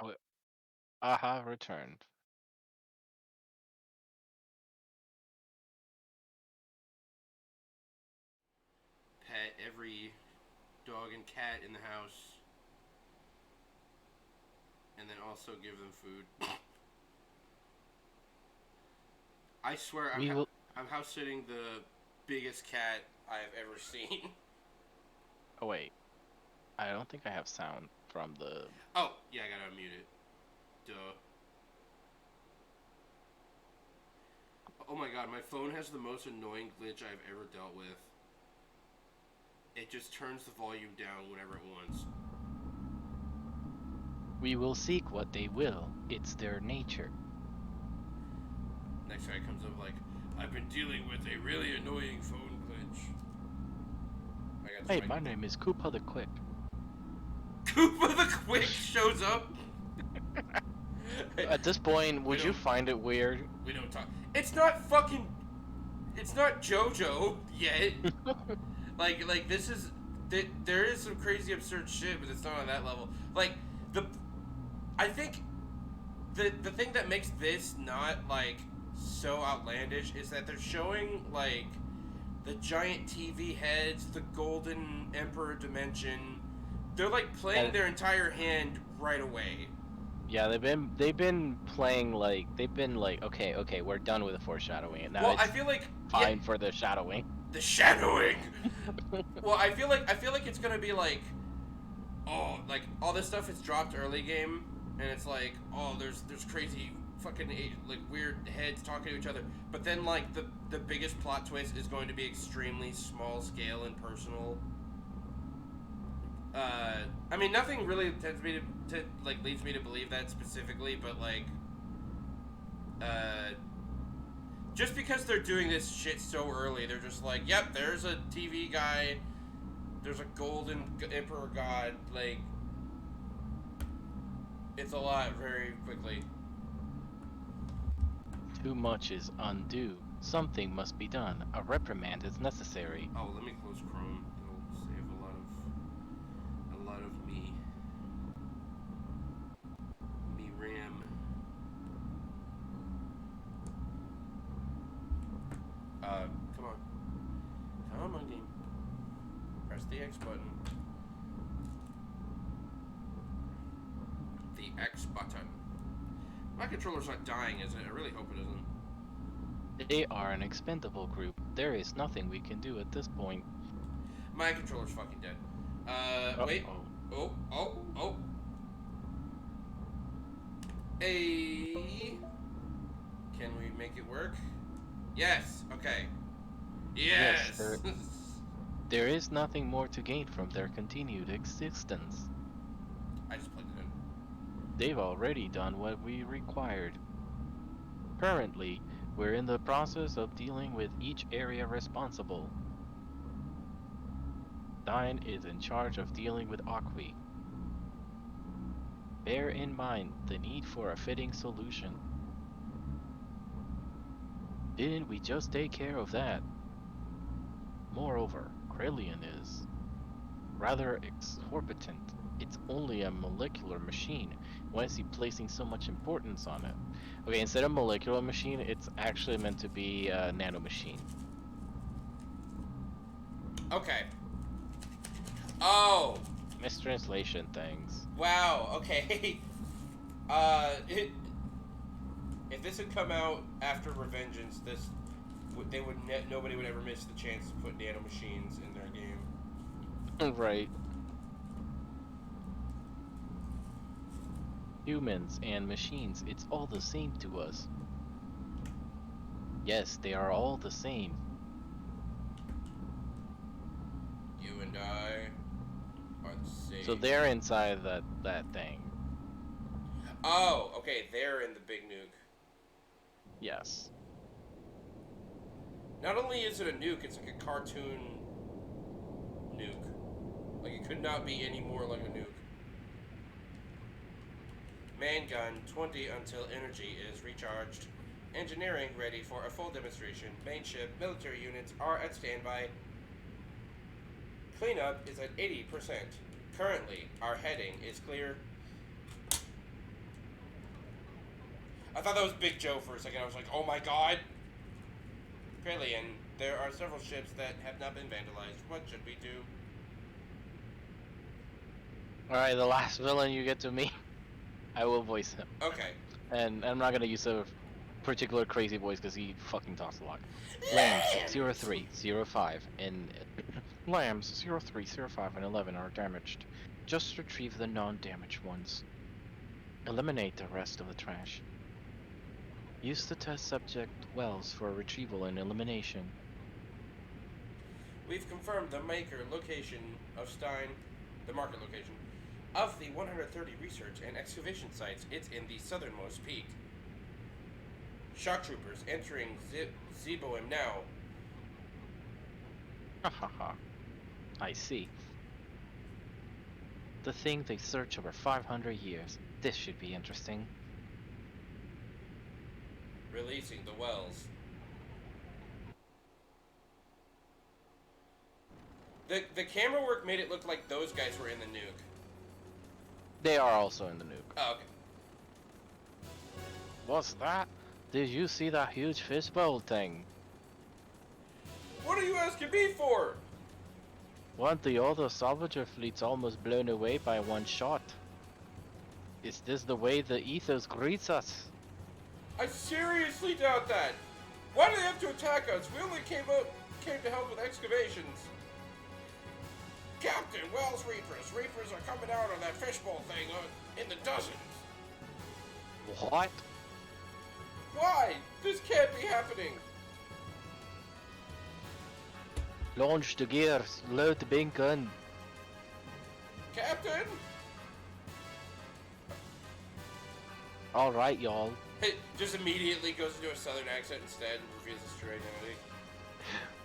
S1: Oh, aha, returned.
S2: Pet every dog and cat in the house, and then also give them food. I swear,
S1: We will.
S2: I'm house sitting the biggest cat I've ever seen.
S1: Oh wait, I don't think I have sound from the.
S2: Oh, yeah, I gotta unmute it. Duh. Oh my god, my phone has the most annoying glitch I've ever dealt with. It just turns the volume down whenever it wants.
S1: We will seek what they will. It's their nature.
S2: Next guy comes up like, I've been dealing with a really annoying phone glitch. I got
S1: Hey,
S2: this
S1: my name is Koopa the Quick.
S2: Koopa the Quick shows up.
S1: At this point, would you find it weird?
S2: We don't talk. It's not fucking. It's not JoJo yet. like this is. There is some crazy absurd shit, but it's not on that level. Like I think the thing that makes this not like so outlandish is that they're showing like the giant TV heads, the golden emperor dimension. They're like playing their entire hand right away.
S1: Yeah, they've been playing like okay, we're done with the foreshadowing, and now
S2: Well,
S1: it's
S2: I feel like
S1: time for the shadowing.
S2: The shadowing. Well, I feel like it's gonna be like, oh, like all this stuff is dropped early game, and it's like, oh, there's crazy fucking like weird heads talking to each other, but then like the biggest plot twist is going to be extremely small scale and personal. I mean, nothing really tends me to like leads me to believe that specifically, but like, just because they're doing this shit so early, they're just like, yep, there's a TV guy, there's a golden emperor god, like, it's a lot very quickly.
S1: Too much is undue. Something must be done. A reprimand is necessary.
S2: Oh, let me close Chrome. It'll save a lot of me RAM. Come on. Come on, game. Press the X button. The X button. My controller's not dying, is it? I really hope it isn't.
S1: They are an expendable group. There is nothing we can do at this point.
S2: My controller's fucking dead. Wait. Oh. Can we make it work? Yes. Okay. Yes.
S1: There is nothing more to gain from their continued existence.
S2: I just plugged it in.
S1: They've already done what we required. Currently, we're in the process of dealing with each area responsible. Dine is in charge of dealing with Aqui. Bear in mind the need for a fitting solution. Didn't we just take care of that? Moreover, Krelian is rather exorbitant. It's only a molecular machine. Why is he placing so much importance on it? Okay, instead of molecular machine, it's actually meant to be a nanomachine.
S2: Okay. Oh!
S1: Mistranslation things.
S2: Wow, okay. If this had come out after Revengeance, nobody would ever miss the chance to put nanomachines in their game.
S1: Right. Humans and machines, it's all the same to us. Yes, they are all the same.
S2: You and I are the same.
S1: So they're inside that thing.
S2: Oh, okay, they're in the big nuke.
S1: Yes.
S2: Not only is it a nuke, it's like a cartoon nuke. Like, it could not be any more like a nuke. Man gun, 20 until energy is recharged. Engineering ready for a full demonstration. Main ship, military units are at standby. Cleanup is at 80%. Currently, our heading is clear. I thought that was Big Joe for a second. I was like, oh my god. Apparently, and there are several ships that have not been vandalized. What should we do?
S1: Alright, the last villain you get to meet, I will voice him.
S2: Okay.
S1: And I'm not gonna use a particular crazy voice because he fucking talks a lot. Lambs 03, 05, and Lambs 03, 05, and 11 are damaged. Just retrieve the non-damaged ones. Eliminate the rest of the trash. Use the test subject wells for retrieval and elimination.
S2: We've confirmed the maker location of Stein, the market location, of the 130 research and excavation sites. It's in the southernmost peak. Shock troopers entering Zeboim now.
S1: Hahaha. I see. The thing they search over 500 years. This should be interesting.
S2: Releasing the wells. The camera work made it look like those guys were in the nuke.
S1: They are also in the nuke.
S2: Oh, okay.
S1: What's that? Did you see that huge fishbowl thing?
S2: What are you asking me for?
S1: Weren't the other salvager fleets almost blown away by one shot? Is this the way the ethos greets us?
S2: I seriously doubt that. Why do they have to attack us? We only came to help with excavations. Captain, Wells Reapers. Reapers are coming out on that fishbowl thing in the dozens.
S1: What?
S2: Why? This can't be happening.
S1: Launch the gears, load the big gun.
S2: Captain?
S1: Alright, y'all.
S2: It just immediately goes into a southern accent instead and reveals his true identity.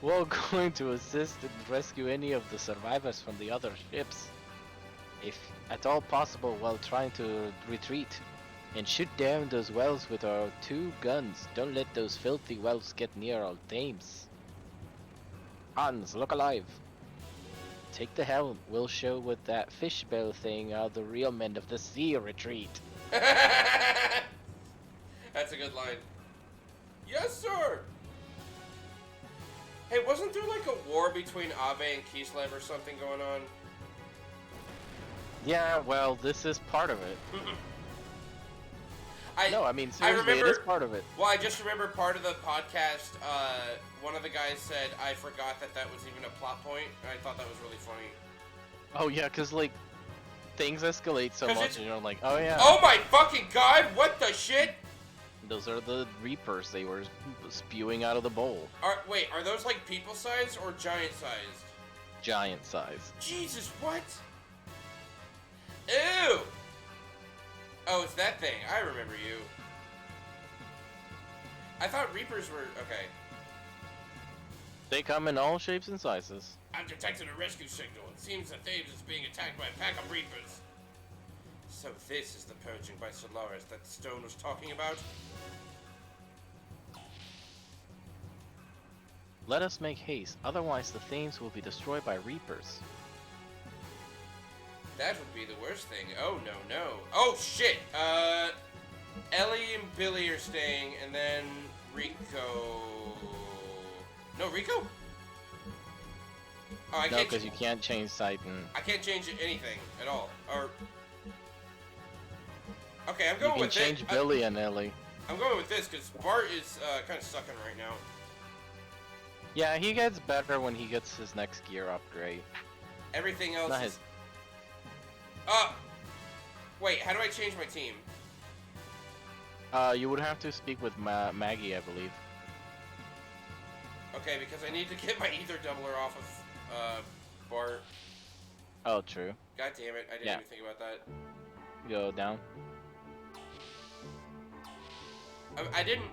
S1: We're going to assist and rescue any of the survivors from the other ships. If at all possible while trying to retreat. And shoot down those wells with our 2 guns. Don't let those filthy wells get near our Thames. Hans, look alive. Take the helm. We'll show with that fishbowl thing how the real men of the sea retreat.
S2: That's a good line. Yes, sir! Hey, wasn't there like a war between Abe and Kislev or something going on?
S1: Yeah, well, this is part of it. No, I mean, seriously,
S2: remember,
S1: it is part of it.
S2: Well, I just remember part of the podcast, one of the guys said, I forgot that was even a plot point, and I thought that was really funny.
S1: Oh, yeah, because, like, things escalate so much, and you're like, oh, yeah.
S2: Oh my fucking god, what the shit?
S1: Those are the Reapers they were spewing out of the bowl.
S2: Wait, are those, like, people-sized or giant-sized?
S1: Giant-sized.
S2: Jesus, what? Ew! Oh, it's that thing. I remember you. I thought Reapers were... Okay.
S1: They come in all shapes and sizes.
S2: I've detected a rescue signal. It seems that Thames is being attacked by a pack of Reapers. So this is the purging by Solaris that Stone was talking about?
S1: Let us make haste, otherwise the Thames will be destroyed by Reapers.
S2: That would be the worst thing. Oh, no. Oh, shit! Ellie and Billy are staying, and then Rico... No, Rico? Oh, I
S1: No,
S2: can't...
S1: because you can't change Titan.
S2: I can't change anything at all. Or... Okay, I'm going
S1: You
S2: with
S1: can change Billy and Ellie.
S2: I'm going with this, because Bart is kind of sucking right now.
S1: Yeah, he gets better when he gets his next gear upgrade.
S2: Everything else
S1: Not
S2: is...
S1: his...
S2: Wait, how do I change my team?
S1: You would have to speak with Maggie, I believe.
S2: Okay, because I need to get my ether doubler off of, Bart.
S1: Oh, true.
S2: God damn it, I didn't even think about that.
S1: Go down.
S2: I didn't...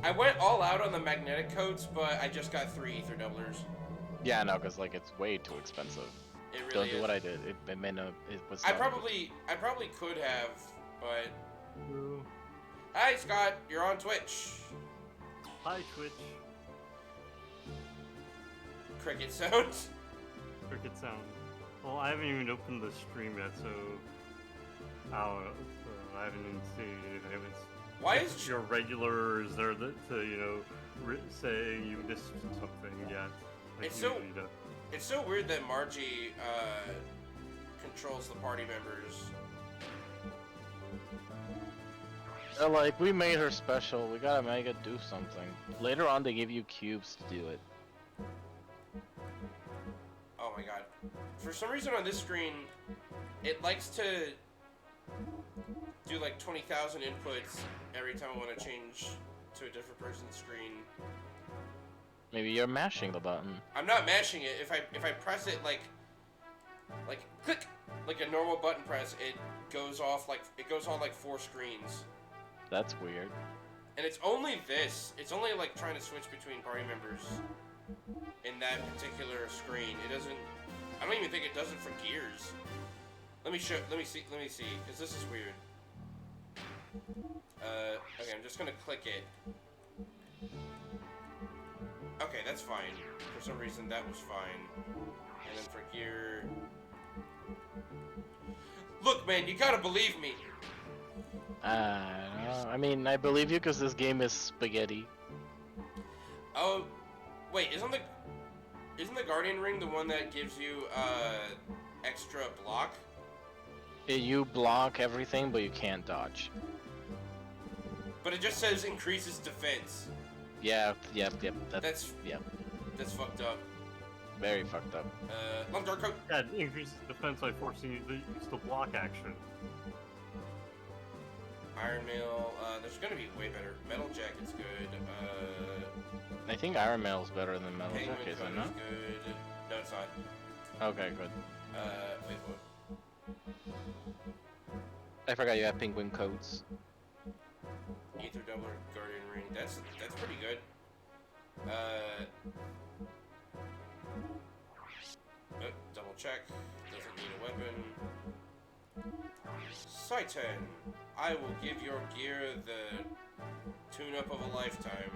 S2: I went all out on the magnetic coats, but I just got 3 ether doublers.
S1: Yeah, no, because, like, it's way too expensive.
S2: It really
S1: Don't do
S2: is.
S1: what I did. It meant it was...
S2: I probably could have, but... Hi, Scott. You're on Twitch.
S3: Hi, Twitch.
S2: Cricket sounds.
S3: Cricket sound. Well, I haven't even opened the stream yet, so I haven't even seen if it was
S2: Why is
S3: your regular is there to say you missed something? Yeah, like
S2: It's so-
S3: usually does.
S2: It's so weird that Margie controls the party members.
S1: They're like, we made her special. We gotta make it do something. Later on, they give you cubes to do it.
S2: Oh my god. For some reason on this screen, it likes to do like 20,000 inputs every time I want to change to a different person's screen.
S1: Maybe you're mashing the button.
S2: I'm not mashing it. If I press it like click, like a normal button press, it goes off like it goes on like 4 screens.
S1: That's weird.
S2: And it's only this. It's only like trying to switch between party members in that particular screen. It doesn't. I don't even think it does it for Gears. Let me see, because this is weird. Okay, I'm just gonna click it. Okay, that's fine. For some reason, that was fine. And then for Gear... Look, man, you gotta believe me!
S1: I mean, I believe you because this game is spaghetti.
S2: Oh, wait, isn't the Guardian Ring the one that gives you, extra block?
S1: You block everything, but you can't dodge.
S2: But it just says increases defense.
S1: Yeah, yep.
S2: That's fucked up.
S1: Very fucked up.
S2: Long dark coat.
S3: Yeah, it increases defense by forcing you to use the block action.
S2: Iron Mail, there's gonna be way better. Metal Jacket's good,
S1: I think Iron Mail's better than Metal
S2: Penguin
S1: Jacket, is
S2: Coat
S1: it
S2: is
S1: not?
S2: good. No, it's not.
S1: Okay, good.
S2: Wait, what?
S1: I forgot you have penguin coats.
S2: Ether Doubler, Guardian Ring. That's pretty good. Double check. Doesn't need a weapon. Saitan, I will give your gear the tune-up of a lifetime.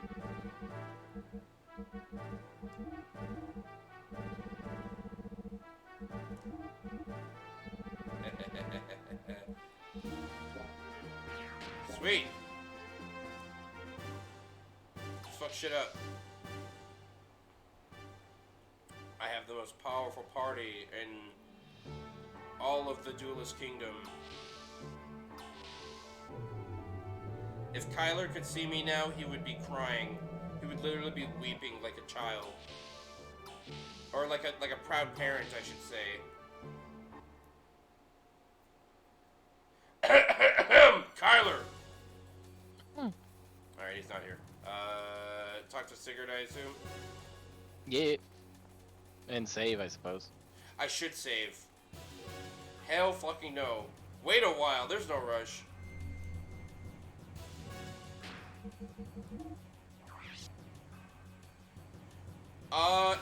S2: Sweet. Let's fuck shit up. I have the most powerful party in all of the Duelist Kingdom. If Kyler could see me now, he would be crying. He would literally be weeping like a child. Or like a proud parent, I should say. Kyler! Alright, he's not here. Talk to Sigurd, I assume?
S1: Yeah. And save, I suppose.
S2: I should save. Hell fucking no. Wait a while, there's no rush.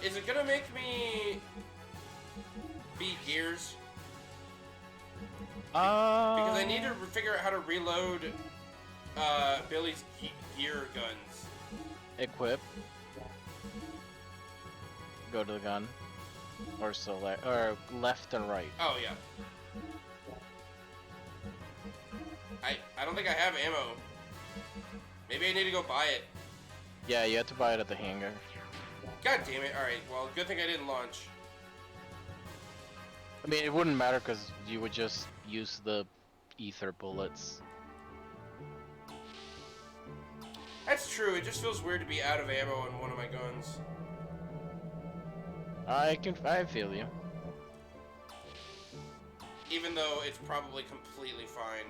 S2: Is it gonna make me beat Gears? Because I need to figure out how to reload Billy's gear guns.
S1: Equip. Go to the gun. Or select, or left and right.
S2: Oh yeah. I don't think I have ammo. Maybe I need to go buy it.
S1: Yeah, you have to buy it at the hangar.
S2: God damn it. Alright, well, good thing I didn't launch.
S1: I mean, it wouldn't matter because you would just use the ether bullets.
S2: That's true, it just feels weird to be out of ammo on one of my guns.
S1: I feel you.
S2: Even though it's probably completely fine.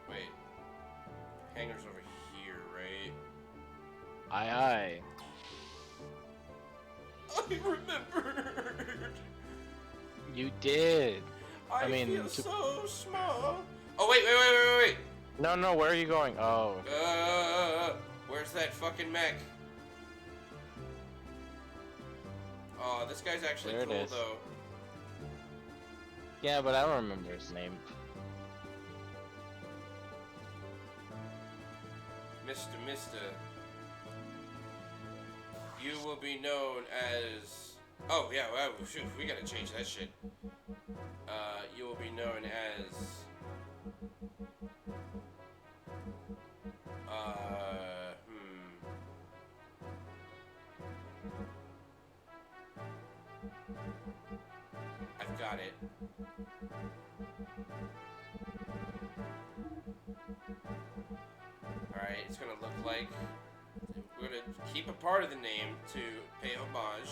S2: Wait. Hangar's over here, right?
S1: Aye.
S2: I remembered!
S1: You did.
S2: I
S1: mean,
S2: feel
S1: to-
S2: so small. Oh, wait.
S1: No, where are you going? Oh.
S2: Where's that fucking mech? Oh, this guy's actually
S1: There it
S2: cool,
S1: is.
S2: though.
S1: Yeah, but I don't remember his name.
S2: Mister. You will be known as... Oh, yeah, well, shoot, we gotta change that shit. You will be known as... I've got it. Alright, it's gonna look like... We're gonna keep a part of the name to pay homage.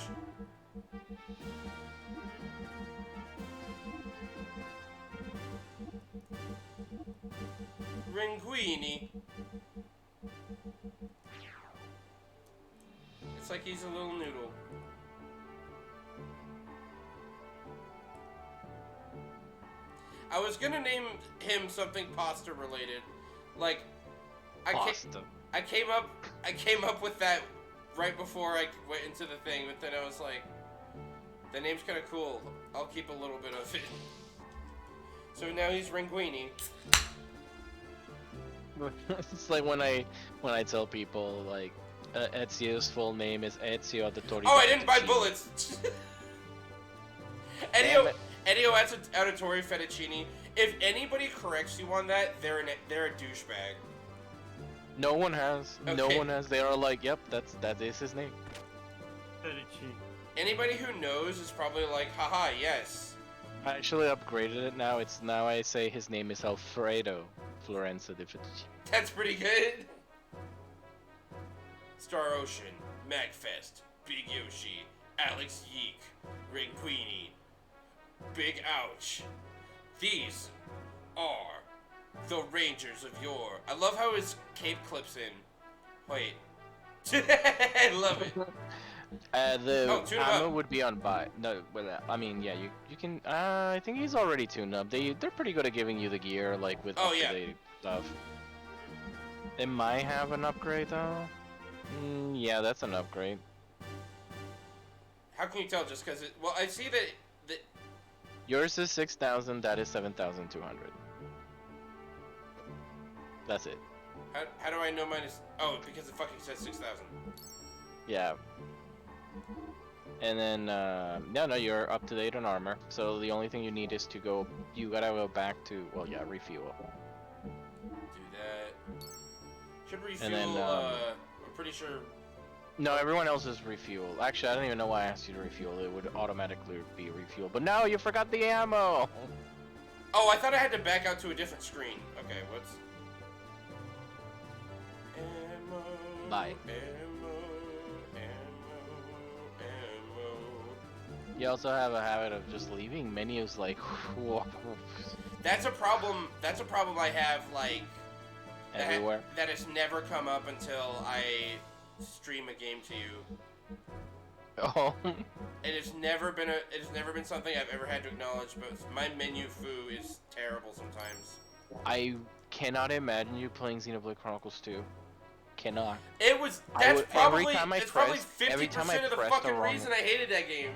S2: Linguini. It's like he's a little noodle. I was gonna name him something pasta related, like
S1: Pasta.
S2: I came up with that right before I went into the thing, but then I was like, the name's kind of cool. I'll keep a little bit of it. So now he's Linguini.
S1: It's like when I tell people like Ezio's full name is Ezio Auditore.
S2: Oh, I didn't buy bullets.
S1: Damn
S2: Ezio
S1: it.
S2: Auditore Fettuccine. If anybody corrects you on that, they're a douchebag.
S1: No one has. No
S2: Okay.
S1: one has. They are like, yep, that is his name.
S3: Fettuccine.
S2: Anybody who knows is probably like, haha, yes.
S1: I actually upgraded it now. It's now I say his name is Alfredo Florenza di Fettuccine.
S2: That's pretty good. Star Ocean, Magfest, Big Yoshi, Alex Yeek, Linguini, Big Ouch. These are the Rangers of yore. I love how his cape clips in. Wait. I love it.
S1: The
S2: tune him
S1: ammo
S2: up.
S1: would be on buy. No, well, I mean, yeah, you can. I think he's already tuned up. They're pretty good at giving you the gear, like with
S2: Oh, yeah.
S1: up-to-date stuff. It might have an upgrade though. Yeah, that's an upgrade.
S2: How can you tell just because it... Well, I see that...
S1: Yours is 6,000. That is 7,200. That's it.
S2: How do I know mine is... Oh, because it fucking says 6,000.
S1: Yeah. And then, no, you're up to date on armor. So the only thing you need is to go. You gotta go back to. Well, yeah, refuel.
S2: Do that. Should refuel,
S1: And then,
S2: I'm pretty sure...
S1: No, everyone else is refuel. Actually, I don't even know why I asked you to refuel. It would automatically be refuel. But no, you forgot the ammo.
S2: Oh, I thought I had to back out to a different screen. Okay, what's... Ammo,
S1: Bye.
S2: ammo, ammo.
S1: You also have a habit of just leaving menus like
S2: That's a problem I have, like...
S1: everywhere.
S2: That has never come up until I stream a game to you.
S1: Oh.
S2: It has never been something I've ever had to acknowledge, but my menu foo is terrible sometimes.
S1: I cannot imagine you playing Xenoblade Chronicles 2. Cannot.
S2: It was that's probably 50% of the
S1: press
S2: fucking
S1: the wrong-
S2: reason I hated that game.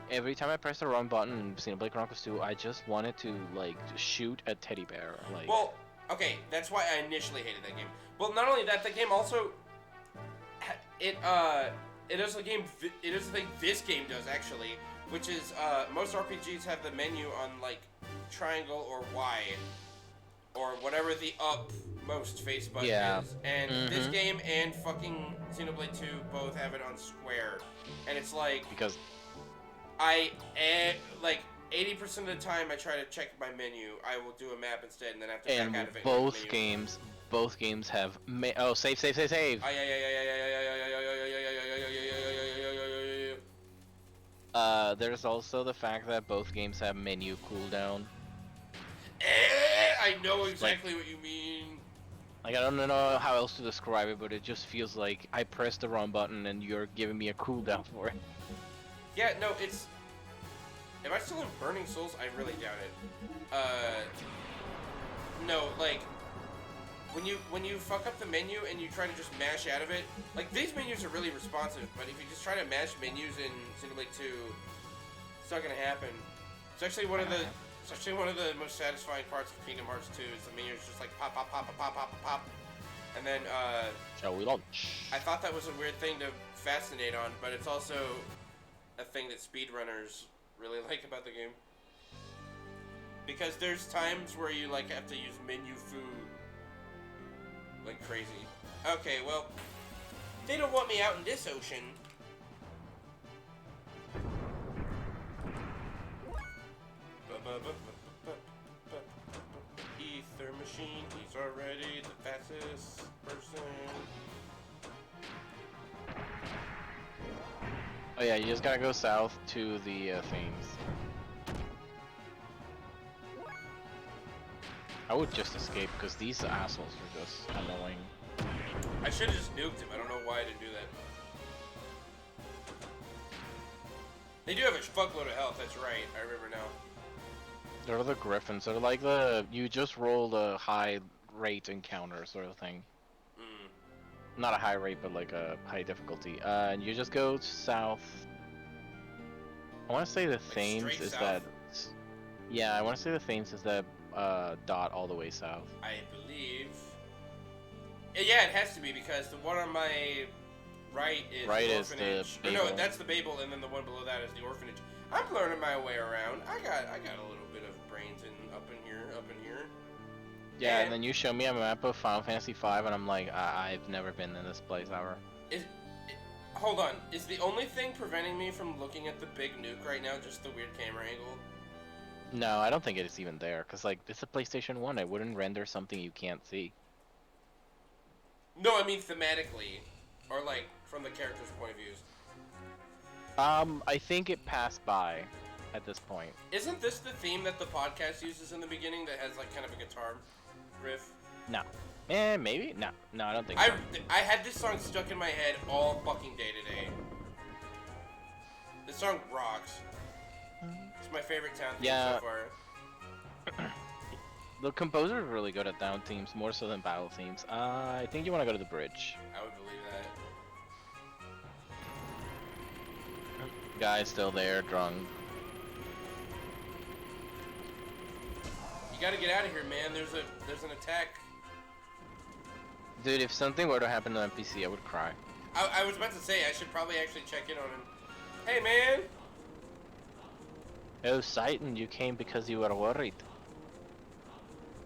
S1: Every time I press the wrong button in Xenoblade Chronicles 2, I just wanted to like shoot a teddy bear. Like.
S2: Well, okay, that's why I initially hated that game. Well, not only that, the game also it does the thing this game does actually, which is most RPGs have the menu on like triangle or Y or whatever the upmost face button is, and this game and fucking Xenoblade 2 both have it on square, and it's like
S1: because
S2: like 80% of the time I try to check my menu, I will do a map instead, and then have to
S1: and
S2: back out of it.
S1: both games have save. There's also the fact that both games have menu cooldown.
S2: I know exactly what you mean.
S1: Like, I don't know how else to describe it, but it just feels like I pressed the wrong button and you're giving me a cooldown for it.
S2: Yeah, no, it's... Am I still in Burning Souls? I really doubt it. No, like... When you fuck up the menu and you try to just mash out of it, like, these menus are really responsive, but if you just try to mash menus in Xenoblade 2, it's not gonna happen. It's actually one of the most satisfying parts of Kingdom Hearts 2 is the menus just like pop, pop, pop, pop, pop, pop, pop. And then,
S1: Shall we launch?
S2: I thought that was a weird thing to fascinate on, but it's also a thing that speedrunners really like about the game. Because there's times where you, like, have to use menu food like crazy. Okay, well, they don't want me out in this ocean. Ether machine, he's already the fastest person.
S1: Oh yeah, you just gotta go south to the things. I would just escape because these assholes are just annoying.
S2: I should have just nuked him. I don't know why I didn't do that. They do have a fuckload of health, that's right. I remember now.
S1: They're the griffins. They're like you just rolled a high rate encounter sort of thing.
S2: Mm.
S1: Not a high rate, but like a high difficulty. And you just go south. I want to say the Thames
S2: straight
S1: is
S2: south?
S1: that. Yeah, I want to say the Thames is that dot all the way south.
S2: I believe. Yeah, it has to be because the one on my right is the orphanage.
S1: the
S2: Or no,
S1: Babel.
S2: that's the Babel, and then the one below that is the orphanage. I'm learning my way around. I got a little bit of brains up in here.
S1: Yeah, and then you show me a map of Final Fantasy V, and I'm like, I've never been in this place ever.
S2: Hold on. Is the only thing preventing me from looking at the big nuke right now just the weird camera angle?
S1: No, I don't think it's even there, because like, it's a PlayStation 1, it wouldn't render something you can't see.
S2: No, I mean thematically. Or like, from the character's point of views.
S1: I think it passed by at this point.
S2: Isn't this the theme that the podcast uses in the beginning that has like kind of a guitar riff?
S1: No. Maybe? No, I don't think
S2: I
S1: so.
S2: had this song stuck in my head all fucking day today. This song rocks. It's my favorite town theme so far.
S1: The composer's really good at down themes, more so than battle themes. I think you want to go to the bridge.
S2: I would believe that.
S1: Guy's still there, drunk.
S2: You gotta get out of here, man. There's an attack.
S1: Dude, if something were to happen to NPC, I would cry.
S2: I was about to say, I should probably actually check in on him. Hey, man!
S1: Oh, Satan, you came because you were worried.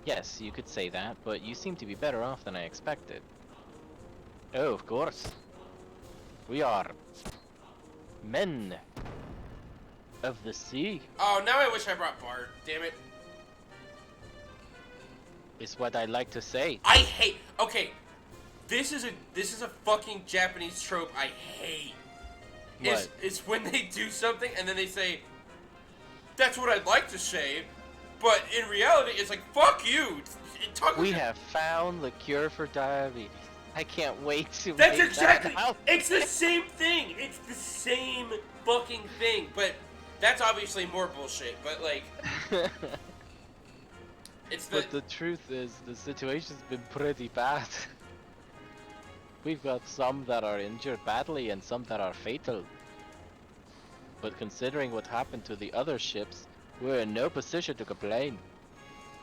S1: Yes, you could say that, but you seem to be better off than I expected. Oh, of course. We are men of the sea,
S2: Oh, now I wish I brought Bart. Damn it.
S1: is what I like to say.
S2: I hate. Okay, this is a fucking Japanese trope I hate.
S1: What?
S2: It's when they do something and then they say, "That's what I'd like to say," but in reality, it's like, "Fuck you."
S1: We have found the cure for diabetes. I can't wait to
S2: That's
S1: make
S2: exactly.
S1: that out.
S2: It's the same thing. It's the same fucking thing. But that's obviously more bullshit. But like, it's the.
S1: But the truth is, the situation's been pretty bad. We've got some that are injured badly and some that are fatal. But considering what happened to the other ships, we're in no position to complain.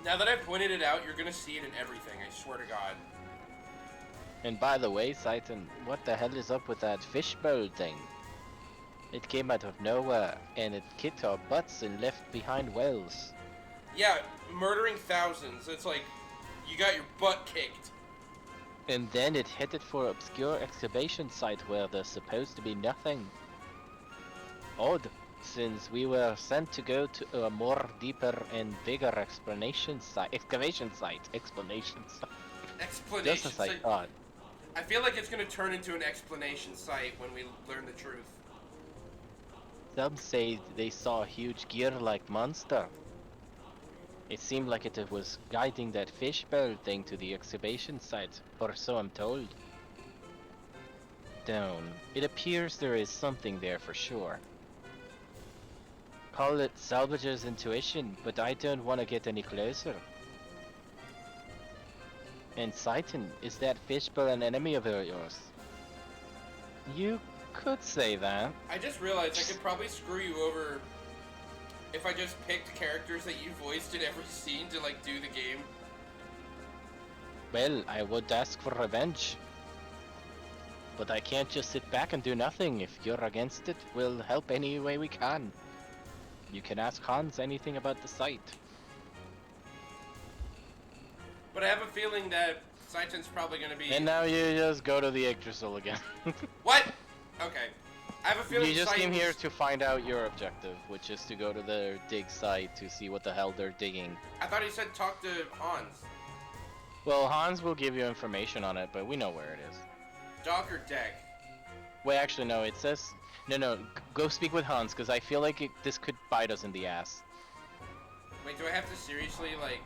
S2: Now that I've pointed it out, you're gonna see it in everything. I swear to God.
S1: And by the way, Satan, what the hell is up with that fishbowl thing? It came out of nowhere, and it kicked our butts and left behind wells.
S2: Yeah, murdering thousands. It's like you got your butt kicked.
S1: And then it headed for obscure excavation site where there's supposed to be nothing. Odd, since we were sent to go to a more deeper and bigger excavation site.
S2: Explanation.
S1: Just as I
S2: site.
S1: thought.
S2: I feel like it's gonna turn into an explanation site when we learn the truth.
S1: Some say they saw a huge gear-like monster. It seemed like it was guiding that fishbowl thing to the excavation site, or so I'm told. Down. It appears there is something there for sure. Call it Salvage's intuition, but I don't want to get any closer. And Satan, is that fishbowl an enemy of yours? You could say that.
S2: I just realized I could probably screw you over if I just picked characters that you voiced in every scene to like do the game.
S1: Well, I would ask for revenge. But I can't just sit back and do nothing. If you're against it, we'll help any way we can. You can ask Hans anything about the site.
S2: But I have a feeling that Saiten's probably gonna be.
S1: And now you just go to the Yggdrasil again.
S2: What? Okay. I have a feeling
S1: You just came
S2: Titans-
S1: here to find out your objective, which is to go to the dig site to see what the hell they're digging.
S2: I thought he said talk to Hans.
S1: Well, Hans will give you information on it, but we know where it is.
S2: Dock or deck?
S1: Wait, actually, no, it says... No, go speak with Hans, because I feel like this could bite us in the ass.
S2: Wait, do I have to seriously, like...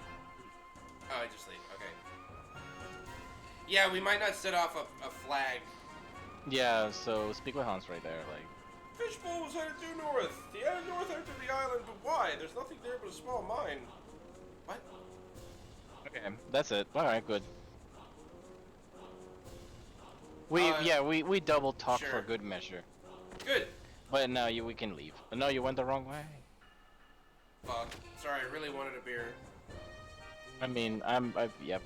S2: Oh, I just leave. Okay. Yeah, we might not set off a flag.
S1: Yeah, so speak with Hans right there, like...
S2: Fishbowl was headed due north. He headed north after the island, but why? There's nothing there but a small mine. What?
S1: Okay, that's it. Alright, good. We double talk
S2: sure.
S1: for good measure.
S2: Good.
S1: But now we can leave. No, you went the wrong way.
S2: Fuck. Sorry, I really wanted a beer.
S1: I mean, yep.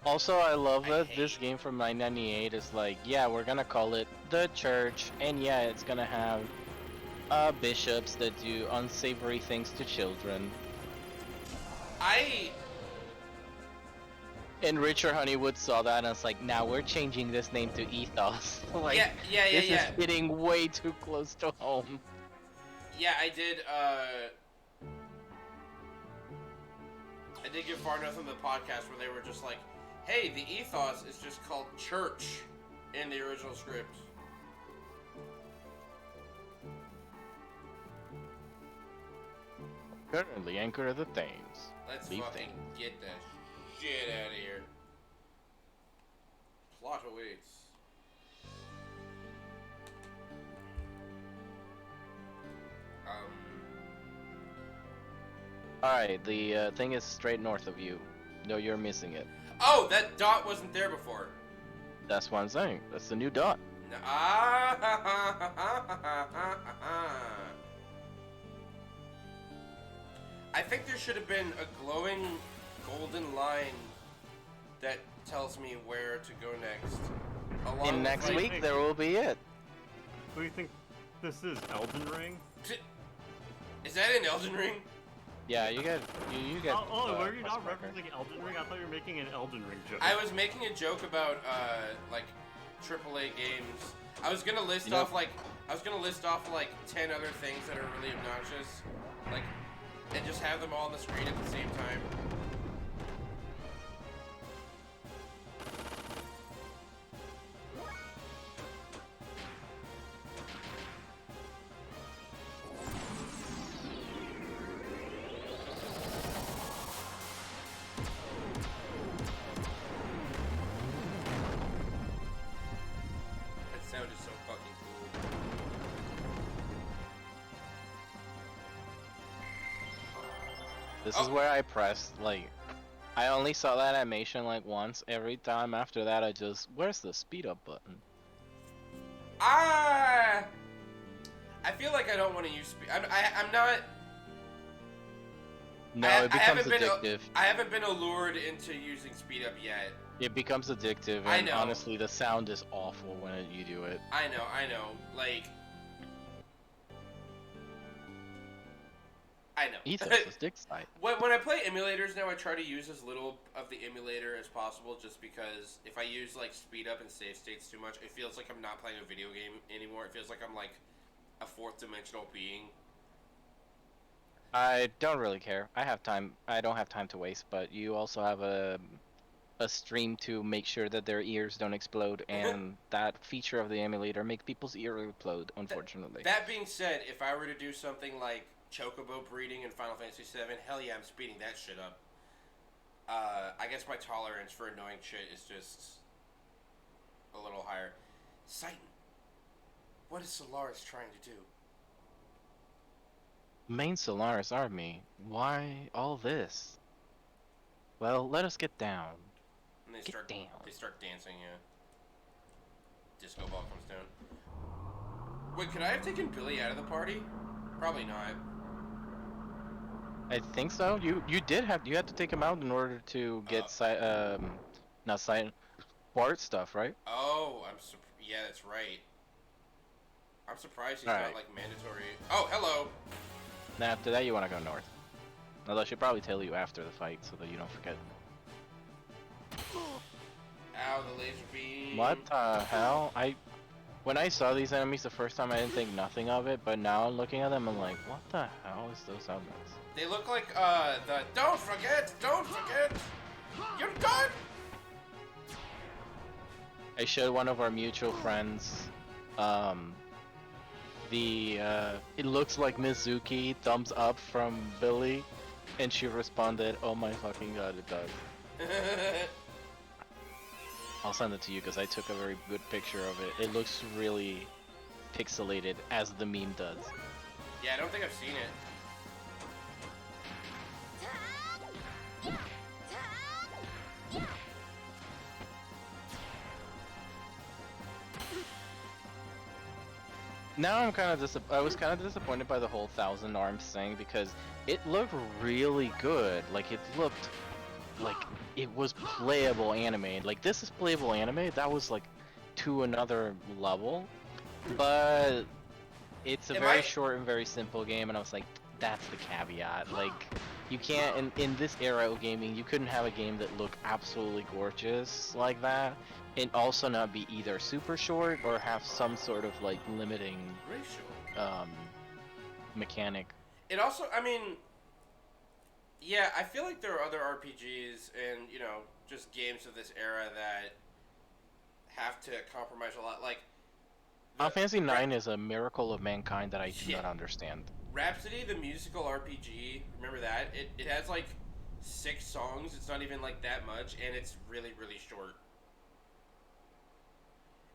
S1: Also, I love that this game from 1998 is like, yeah, we're gonna call it the church, and yeah, it's gonna have bishops that do unsavory things to children. And Richard Honeywood saw that and it's like, now we're changing this name to Ethos. Like, this is hitting way too close to home.
S2: Yeah, I did get far enough in the podcast where they were just like, hey, the Ethos is just called church in the original script.
S1: Currently, Anchor of the Thames.
S2: Let's
S1: Leave
S2: fucking
S1: Thames.
S2: get that shit out of here. Plot awaits.
S1: Alright, the thing is straight north of you. No, you're missing it.
S2: Oh, that dot wasn't there before.
S1: That's what I'm saying. That's the new dot.
S2: No, I think there should have been a glowing golden line that tells me where to go next. Along
S1: In
S2: with,
S1: next
S2: like-
S1: week, there will be it.
S3: What do you think this is? Elden Ring?
S2: Is that in Elden Ring?
S1: Yeah, you get.
S3: Were you not
S1: Crossmarker.
S3: referencing Elden Ring? I thought you were making an Elden Ring joke.
S2: I was making a joke about like AAA games. I was gonna list
S1: You know-
S2: off like 10 other things that are really obnoxious, like, and just have them all on the screen at the same time. That sound is so fucking cool.
S1: This is where I pressed, like, I only saw that animation like once. Every time after that, I just, where's the speed up button?
S2: I feel like I don't want to use speed. I'm not.
S1: No,
S2: I
S1: it becomes
S2: haven't been
S1: addictive.
S2: I haven't been allured into using speed up yet.
S1: It becomes addictive,
S2: I
S1: and
S2: know.
S1: honestly, the sound is awful when you do it.
S2: I know. Like, I know.
S1: Ethos is dick side.
S2: When I play emulators now, I try to use as little of the emulator as possible, just because if I use like speed up and save states too much, it feels like I'm not playing a video game anymore. It feels like I'm like a fourth dimensional being.
S1: I don't really care. I have time. I don't have time to waste, but you also have a stream to make sure that their ears don't explode, and that feature of the emulator makes people's ears explode, unfortunately.
S2: That being said, if I were to do something like Chocobo breeding in Final Fantasy VII, hell yeah, I'm speeding that shit up. I guess my tolerance for annoying shit is just a little higher. Citan, what is Solaris trying to do?
S1: Main Solaris army. Why all this? Well, let us get down.
S2: And they
S1: Get
S2: start
S1: down.
S2: They start dancing, yeah. Disco ball comes down. Wait, could I have taken Billy out of the party? Probably not.
S1: I think so. You had to take him out in order to get not Bart stuff, right?
S2: Oh, yeah, that's right. I'm surprised he's
S1: All
S2: not
S1: right.
S2: like mandatory. Oh, hello.
S1: Now after that, you want to go north. Although I should probably tell you after the fight so that you don't forget.
S2: Ow, the laser beam.
S1: What the hell? When I saw these enemies the first time, I didn't think nothing of it, but now looking at them, I'm like, what the hell is those helmets?
S2: They look like, the don't forget, you're done!
S1: I showed one of our mutual friends, it looks like Mizuki, thumbs up from Billy, and she responded, oh my fucking god, it does. I'll send it to you because I took a very good picture of it. It looks really pixelated, as the meme does.
S2: Yeah, I don't think I've seen it.
S1: Now I'm kind of I was kind of disappointed by the whole 1,000 arms thing because it looked really good. Like it looked like it was playable anime. Like this is playable anime. That was like to another level, but it's a very short and very simple game. And I was like, that's the caveat. Like you can't in this era of gaming, you couldn't have a game that looked absolutely gorgeous like that. And also not be either super short or have some sort of like limiting mechanic.
S2: It also, I mean, yeah, I feel like there are other RPGs and, you know, just games of this era that have to compromise a lot. Like,
S1: Final Fantasy IX is a miracle of mankind that I do not understand.
S2: Rhapsody, the musical RPG, remember that? It has like 6 songs. It's not even like that much, and it's really, really short.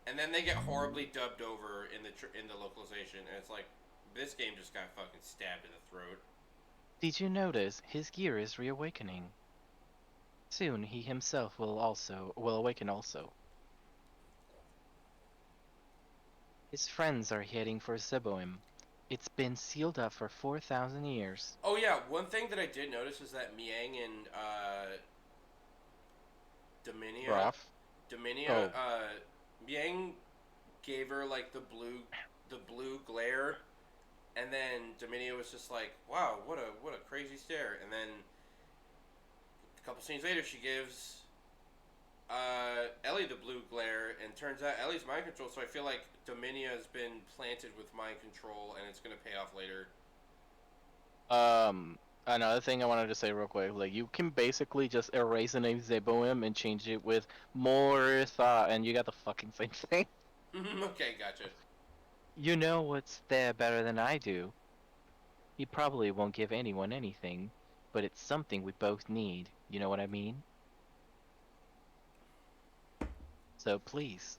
S2: And then they get horribly dubbed over in the localization, and it's like, this game just got fucking stabbed in the throat.
S1: Did you notice his gear is reawakening? Soon he himself will awaken also. His friends are heading for Zeboim. It's been sealed up for 4,000 years.
S2: Oh yeah, one thing that I did notice is that Miang and Dominia, Miang gave her like the blue glare, and then Dominia was just like, "Wow, what a crazy stare." And then a couple scenes later, she gives Ellie the blue glare, and turns out Ellie's mind control. So I feel like Dominia has been planted with mind control, and it's gonna pay off later.
S1: Another thing I wanted to say real quick, like you can basically just erase the name Zeboim and change it with Mortha, and you got the fucking same thing.
S2: Okay, gotcha.
S1: You know what's there better than I do. He probably won't give anyone anything, but it's something we both need. You know what I mean? So please.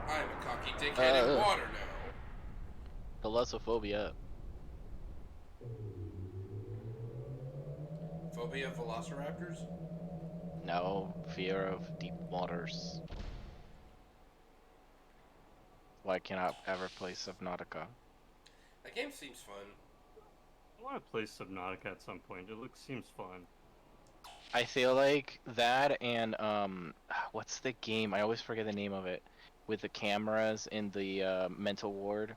S2: I'm a cocky dickhead in water now.
S1: Thalassophobia.
S2: Phobia of velociraptors?
S1: No, fear of deep waters. Why can't I ever play Subnautica?
S2: That game seems fun.
S3: I want to play Subnautica at some point. Seems fun.
S1: I feel like that and what's the game? I always forget the name of it. With the cameras in the mental ward.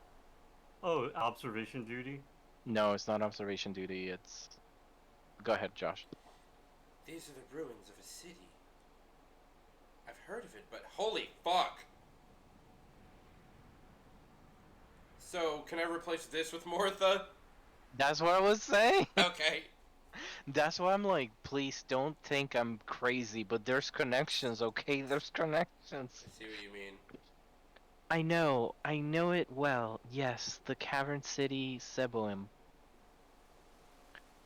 S3: Oh, observation duty?
S1: No, it's not observation duty. It's. Go ahead, Josh.
S2: These are the ruins of a city. I've heard of it, but holy fuck! So, can I replace this with Mortha?
S1: That's what I was saying.
S2: Okay.
S1: That's why I'm like, please don't think I'm crazy, but there's connections, okay? There's connections.
S2: I see what you mean.
S1: I know it well. Yes, the Cavern City, Zeboim.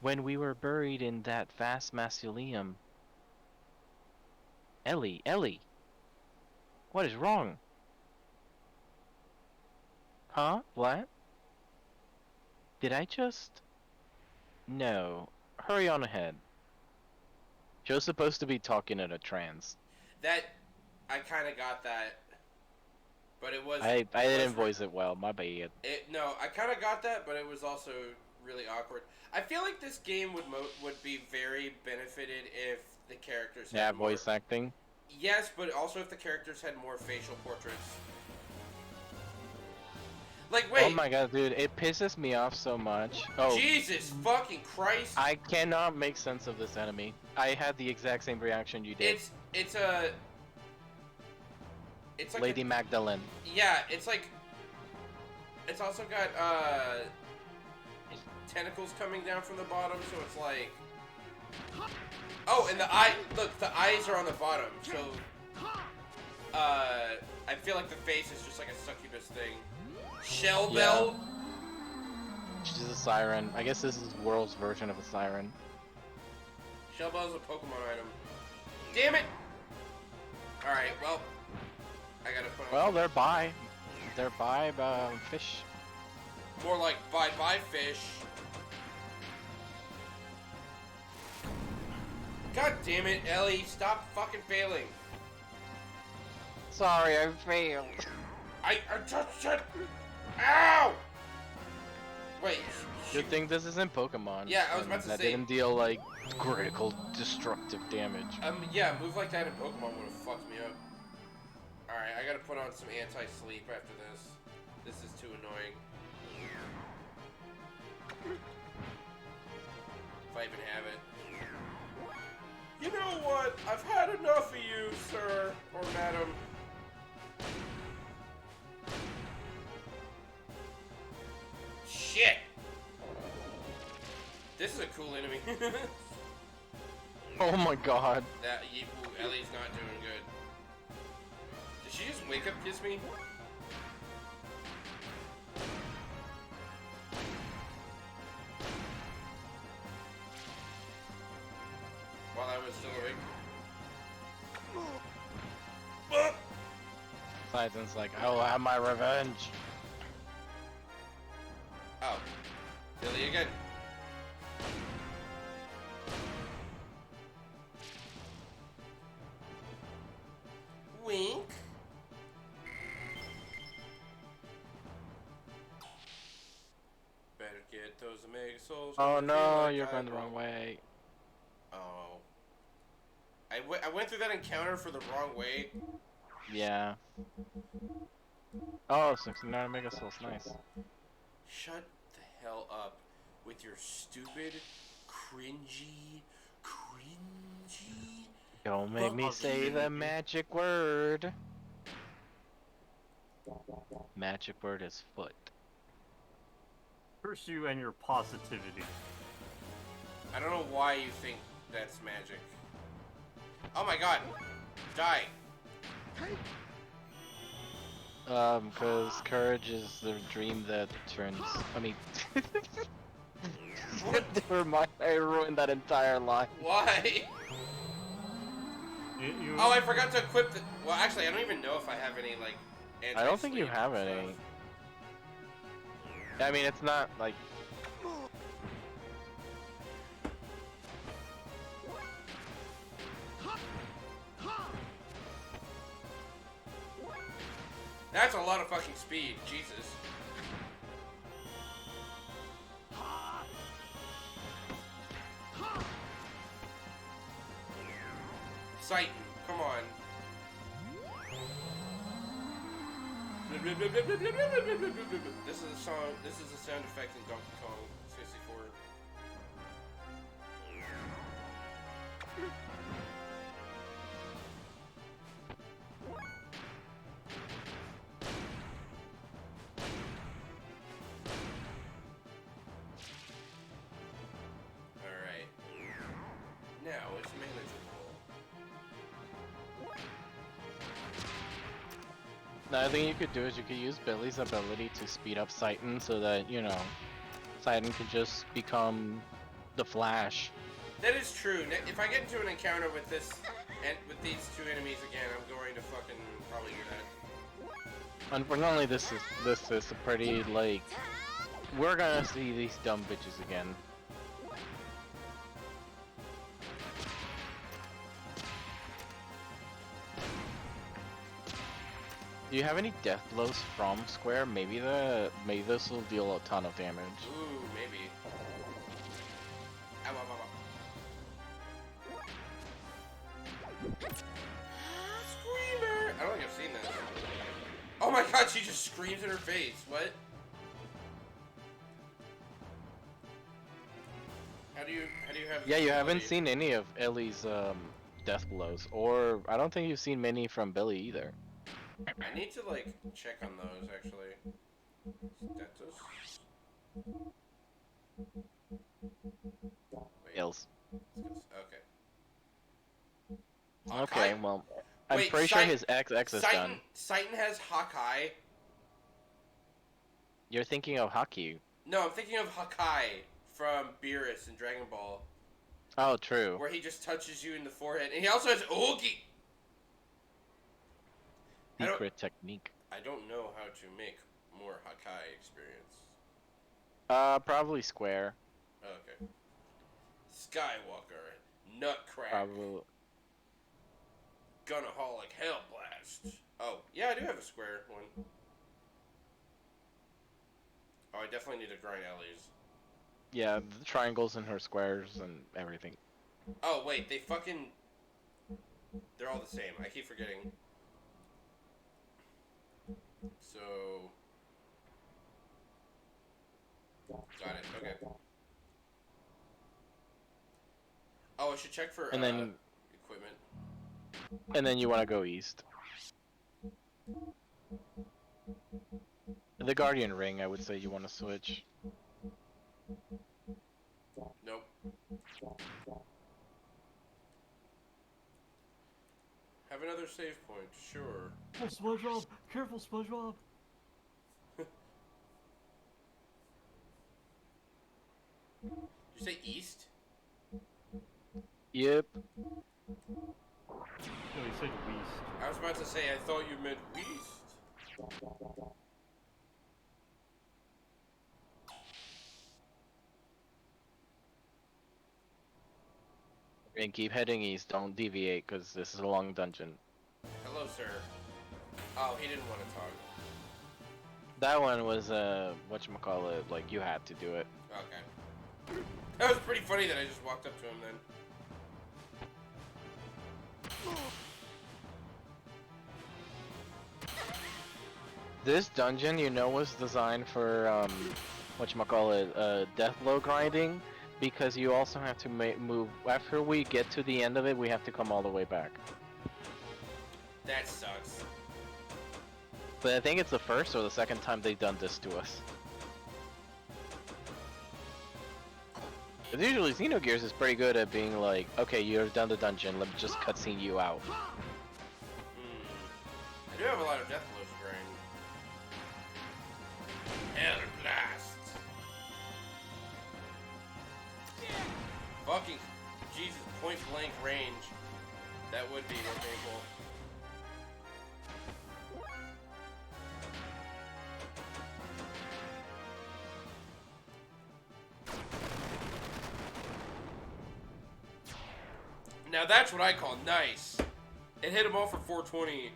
S1: When we were buried in that vast mausoleum. Ellie! What is wrong? Huh? What? Did I just... No. Hurry on ahead. Joe's supposed to be talking in a trance.
S2: That, I kind of got that, but it was...
S1: I didn't voice it well, my bad.
S2: No, I kind of got that, but it was also really awkward. I feel like this game would be very benefited if the characters had
S1: voice acting?
S2: Yes, but also if the characters had more facial portraits. Like, wait.
S1: Oh my god, dude, it pisses me off so much. Oh,
S2: Jesus fucking Christ.
S1: I cannot make sense of this enemy. I had the exact same reaction you did.
S2: It's like
S1: Lady Magdalene.
S2: Yeah, it's like, it's also got tentacles coming down from the bottom, so it's like, oh, and the eyes are on the bottom, so I feel like the face is just like a succubus thing. Shell Bell.
S1: She's a siren. I guess this is the world's version of a siren.
S2: Shell Bell is a Pokemon item. Damn it! Alright, well, I gotta put on.
S1: Well, they're bi. They're bi fish.
S2: More like bye-bye fish. God damn it, Ellie, stop fucking failing.
S1: Sorry, I failed.
S2: I touched it! Ow! Wait.
S1: Good thing this isn't Pokemon.
S2: Yeah, I was about to
S1: that
S2: say.
S1: didn't deal like critical destructive damage.
S2: Yeah, a move like that in Pokemon would have fucked me up. Alright, I gotta put on some anti-sleep after this. This is too annoying. If I even have it. You know what? I've had enough of you, sir or madam. Shit! This is a cool enemy.
S1: Oh my god.
S2: That Ellie's not doing good. Did she just wake up kiss me? While I was still awake.
S1: Titan's like, I will have my revenge.
S2: Oh. Billy again. Wink. Better get those Omega Souls.
S1: Oh no, you're going the wrong way.
S2: Oh. I went through that encounter for the wrong way.
S1: Yeah. Oh, 69 Mega Souls, nice.
S2: Shut the hell up with your stupid, cringy.
S1: Don't make me say the magic word. Magic word is foot.
S3: Curse you and your positivity.
S2: I don't know why you think that's magic. Oh my god! Die!
S1: Cause courage is the dream that turns. I mean, never mind. I ruined that entire line.
S2: Why? Oh, I forgot to equip the. Well, actually, I don't even know if I have any like.
S1: I don't think you have
S2: stuff.
S1: any. I mean, it's not like.
S2: That's a lot of fucking speed, Jesus. Sighton, come on. This is a song. This is a sound effect in Donkey Kong 64. Alright. Now it's manageable.
S1: Another thing you could do is you could use Billy's ability to speed up Sighton so that, you know, Sighton could just become the Flash.
S2: That is true. If I get into an encounter with this and with these two enemies again, I'm going to fucking probably do that.
S1: Unfortunately, this is a pretty, like, we're gonna see these dumb bitches again. Do you have any death blows from Square? Maybe this will deal a ton of damage.
S2: Ooh, maybe. Ow, ow, ow, ow. seen this. Oh my god, she just screams in her face. What? How do you have?
S1: Yeah, you haven't
S2: ability?
S1: seen any of Ellie's death blows, or I don't think you've seen many from Billy either.
S2: I need to like check on those actually. Status. Wait.
S1: Else.
S2: Okay.
S1: Okay,
S2: Hawkeye?
S1: well, I'm
S2: Wait,
S1: pretty sure his XX is done.
S2: Citan has Hawkeye.
S1: You're thinking of Haki.
S2: No, I'm thinking of Hawkeye from Beerus in Dragon Ball,
S1: Oh, true.
S2: where he just touches you in the forehead, and he also has Oogie.
S1: Secret technique.
S2: I don't know how to make more Hawkeye experience.
S1: Probably Square.
S2: Okay. Skywalker, Nutcrack,
S1: Probably.
S2: Gunaholic, Hellblast. Oh, yeah, I do have a Square one. Oh, I definitely need to grind Ellie's.
S1: Yeah, the triangles and her squares and everything.
S2: Oh, wait, they're all the same. I keep forgetting. So... Got it, okay. Oh, I should check for,
S1: And then,
S2: equipment.
S1: and then you want to go east. The Guardian Ring, I would say you want to switch.
S2: Nope. Have another save point, sure.
S3: Oh, SpongeBob! Careful, SpongeBob!
S2: Did you say east?
S1: Yep.
S3: No, he said West.
S2: I was about to say, I thought you meant west.
S1: And keep heading east, don't deviate, because this is a long dungeon.
S2: Hello, sir. Oh, he didn't want to talk.
S1: That one was, whatchamacallit, like, you had to do it.
S2: Okay. That was pretty funny that I just walked up to him then.
S1: This dungeon, you know, was designed for, whatchamacallit, death blow grinding, because you also have to move, after we get to the end of it, we have to come all the way back.
S2: That sucks.
S1: But I think it's the first or the second time they've done this to us. Because usually Xenogears is pretty good at being like, okay, you're done the dungeon, let me just cutscene you out.
S2: I do have a lot of death blows to grind. Hell blast! Fucking Jesus, point blank range. That would be more painful. Now that's what I call nice. It hit them all for 420.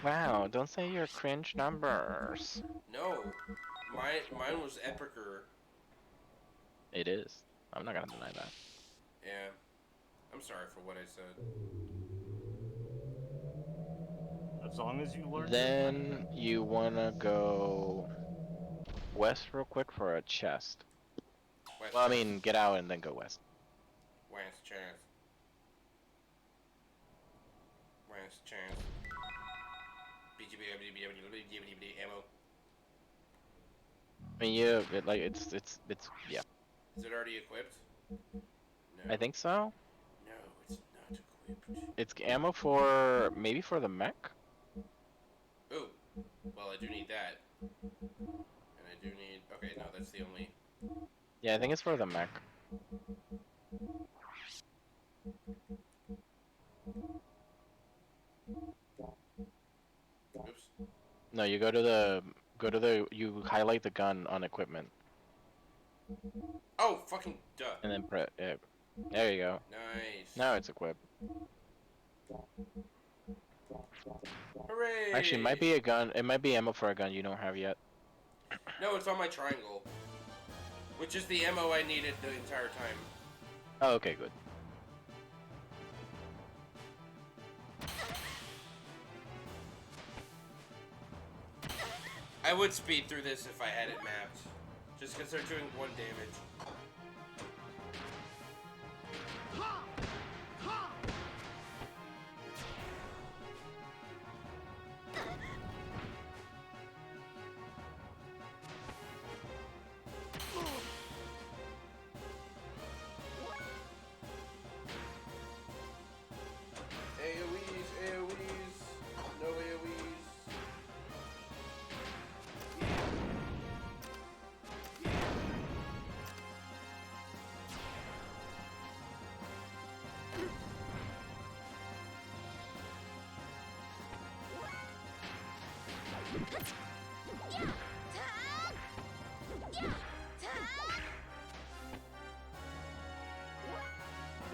S1: Wow, don't say your cringe numbers.
S2: No, mine was epicer.
S1: It is. I'm not gonna deny that.
S2: Yeah, I'm sorry for what I said.
S3: As long as you learn.
S1: Then you wanna go west real quick for a chest.
S2: West
S1: Well, I
S2: chest.
S1: mean, get out and then go west.
S2: West chance. West chance. Ammo.
S1: I mean, yeah, it's yeah.
S2: Is it already equipped? No.
S1: I think so.
S2: No, it's not equipped.
S1: It's ammo for maybe for the mech.
S2: Ooh. Well, I do need that. And I do need. Okay, no, that's the only.
S1: Yeah, I think it's for the mech.
S2: Oops.
S1: No, you you highlight the gun on equipment
S2: Oh, fucking duh.
S1: and then press. There you go.
S2: Nice.
S1: Now it's equipped.
S2: Hooray!
S1: Actually, it might be a gun. It might be ammo for a gun you don't have yet.
S2: No, it's on my triangle. Which is the ammo I needed the entire time.
S1: Oh, okay, good.
S2: I would speed through this if I had it mapped. Just because they're doing 1 damage. AoEs, AoEs, no AoEs.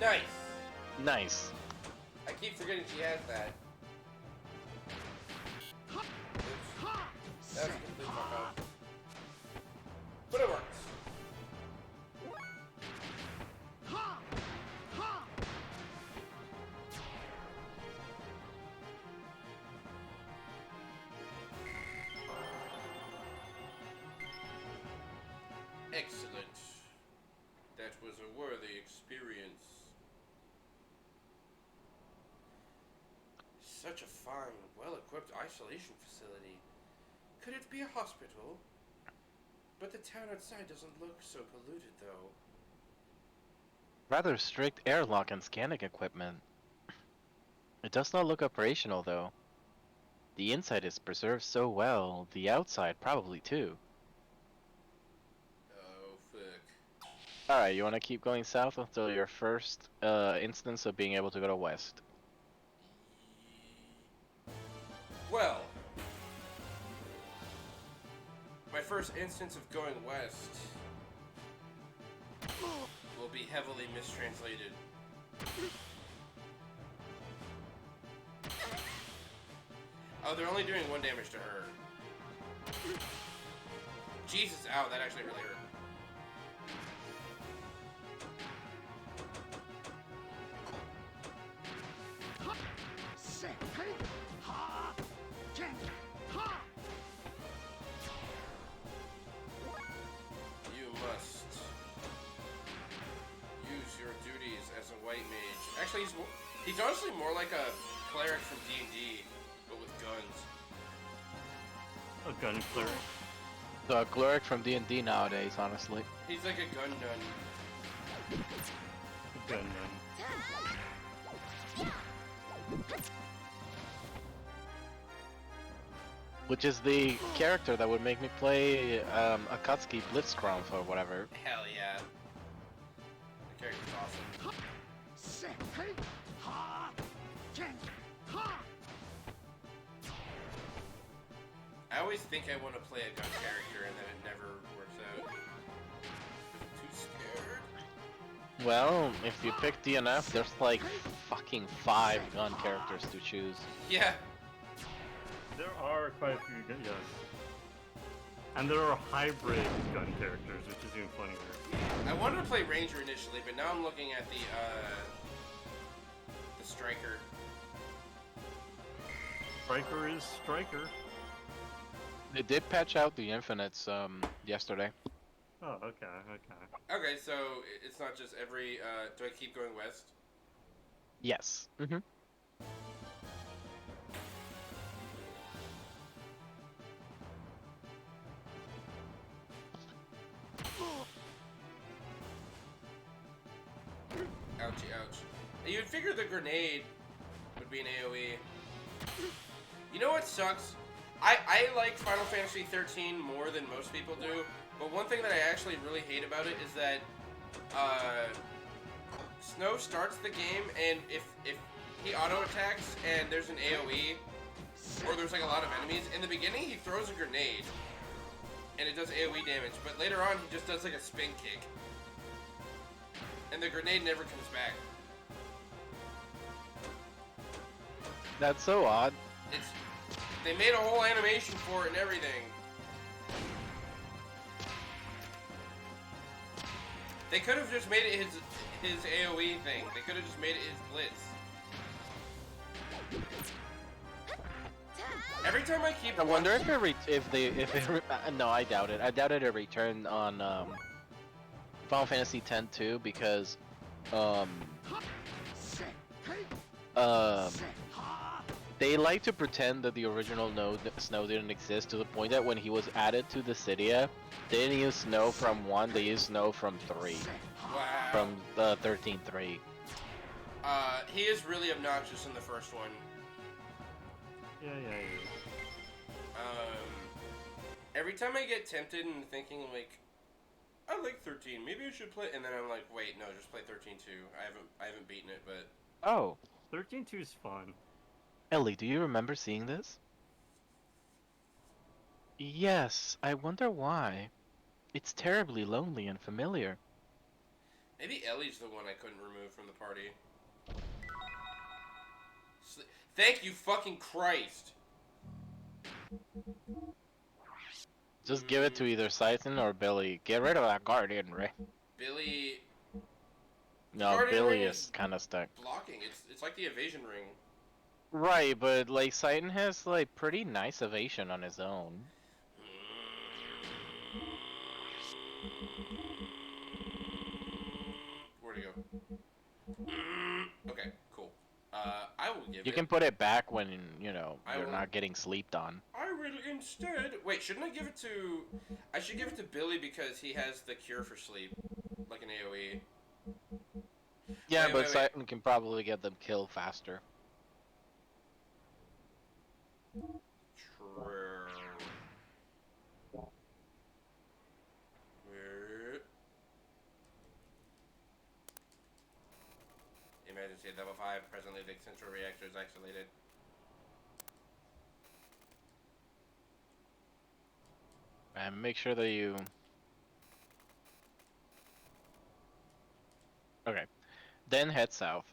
S2: Nice!
S1: Nice.
S2: I keep forgetting she has that. Oops. That's a complete fuck up. But it works. Excellent. That was a worthy experience. Such a fine, well-equipped isolation facility. Could it be a hospital? But the town outside doesn't look so polluted, though.
S1: Rather strict airlock and scanning equipment. It does not look operational, though. The inside is preserved so well, the outside probably too.
S2: Oh, fuck.
S1: Alright, you want to keep going south until your first instance of being able to go to west.
S2: Well, my first instance of going west will be heavily mistranslated. Oh, they're only doing 1 damage to her. Jesus, ow, that actually really hurt. You must use your duties as a white mage. Actually, he's honestly more like a cleric from D&D, but with guns.
S3: A gun cleric.
S1: The cleric from D&D nowadays, honestly.
S2: He's like a gun nun.
S3: A gun nun.
S1: Which is the character that would make me play Akatsuki Blitzcrank or whatever.
S2: Hell yeah. The character's awesome. I always think I want to play a gun character and then it never works out. I'm too scared.
S1: Well, if you pick DNF, there's like fucking 5 gun characters to choose.
S2: Yeah.
S3: There are quite a few gun, yes. And there are hybrid gun characters, which is even funnier.
S2: I wanted to play Ranger initially, but now I'm looking at the Striker.
S3: Striker is Striker.
S1: They did patch out the Infinites yesterday.
S3: Oh, okay, okay.
S2: Okay, so it's not just every, do I keep going west?
S1: Yes. Mm-hmm.
S2: Ouchie, ouch. You'd figure the grenade would be an AoE. You know what sucks? I like Final Fantasy 13 more than most people do, but one thing that I actually really hate about it is that Snow starts the game, and if he auto attacks and there's an AoE, or there's like a lot of enemies, in the beginning he throws a grenade, and it does AoE damage, but later on he just does like a spin kick. And the grenade never comes back.
S1: That's so odd.
S2: They made a whole animation for it and everything. They could have just made it his AoE thing. They could have just made it his blitz. Every time I keep.
S1: I wonder if no, I doubt it. I doubt it return on Final Fantasy X too, because um they like to pretend that the original Snow didn't exist, to the point that when he was added to the Cydia, they didn't use Snow from 1, they used Snow from 3.
S2: Wow.
S1: From 13.3.
S2: He is really obnoxious in the first one.
S3: Yeah.
S2: Every time I get tempted and thinking like, I like 13, maybe I should play, and then I'm like, wait, no, just play 13 too. I haven't beaten it, but.
S1: Oh.
S3: 13.2 is fun.
S1: Ellie, do you remember seeing this? Yes, I wonder why. It's terribly lonely and familiar.
S2: Maybe Ellie's the one I couldn't remove from the party. Thank you, fucking Christ!
S1: Just give it to either Scythen or Billy. Get rid of that Guardian Ray.
S2: Billy.
S1: No,
S2: Guardian
S1: Billy
S2: Ring
S1: is kind of stuck.
S2: Blocking. It's like the evasion ring.
S1: Right, but like Scythen has like pretty nice evasion on his own.
S2: Where'd he go? Okay, cool. I will give it.
S1: You can put it back when, you know,
S2: I
S1: you're
S2: will-
S1: not getting sleeped on.
S2: I will instead. Wait, shouldn't I give it to? I should give it to Billy because he has the cure for sleep, like an AOE.
S1: Yeah,
S2: Wait,
S1: but
S2: wait.
S1: Scythen can probably get them killed faster.
S2: True. Emergency at level 5. Presently, the central reactor is isolated.
S1: And make sure that you... Okay. Then head south.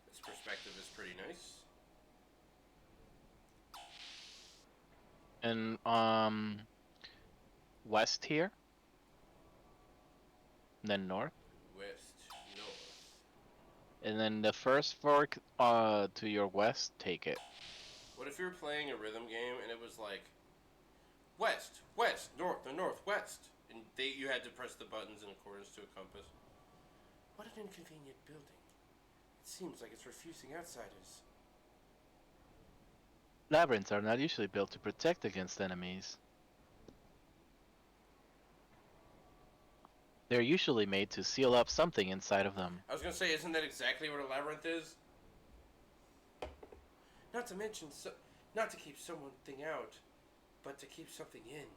S2: This perspective is pretty nice.
S1: And, west here. Then north.
S2: West, north.
S1: And then the first fork, to your west, take it.
S2: What if you were playing a rhythm game and it was like west, west, north, or northwest, and you had to press the buttons in accordance to a compass? What an inconvenient building. It seems like it's refusing outsiders.
S1: Labyrinths are not usually built to protect against enemies. They're usually made to seal up something inside of them.
S2: I was gonna say, isn't that exactly what a labyrinth is? Not to mention, not to keep something out, but to keep something in.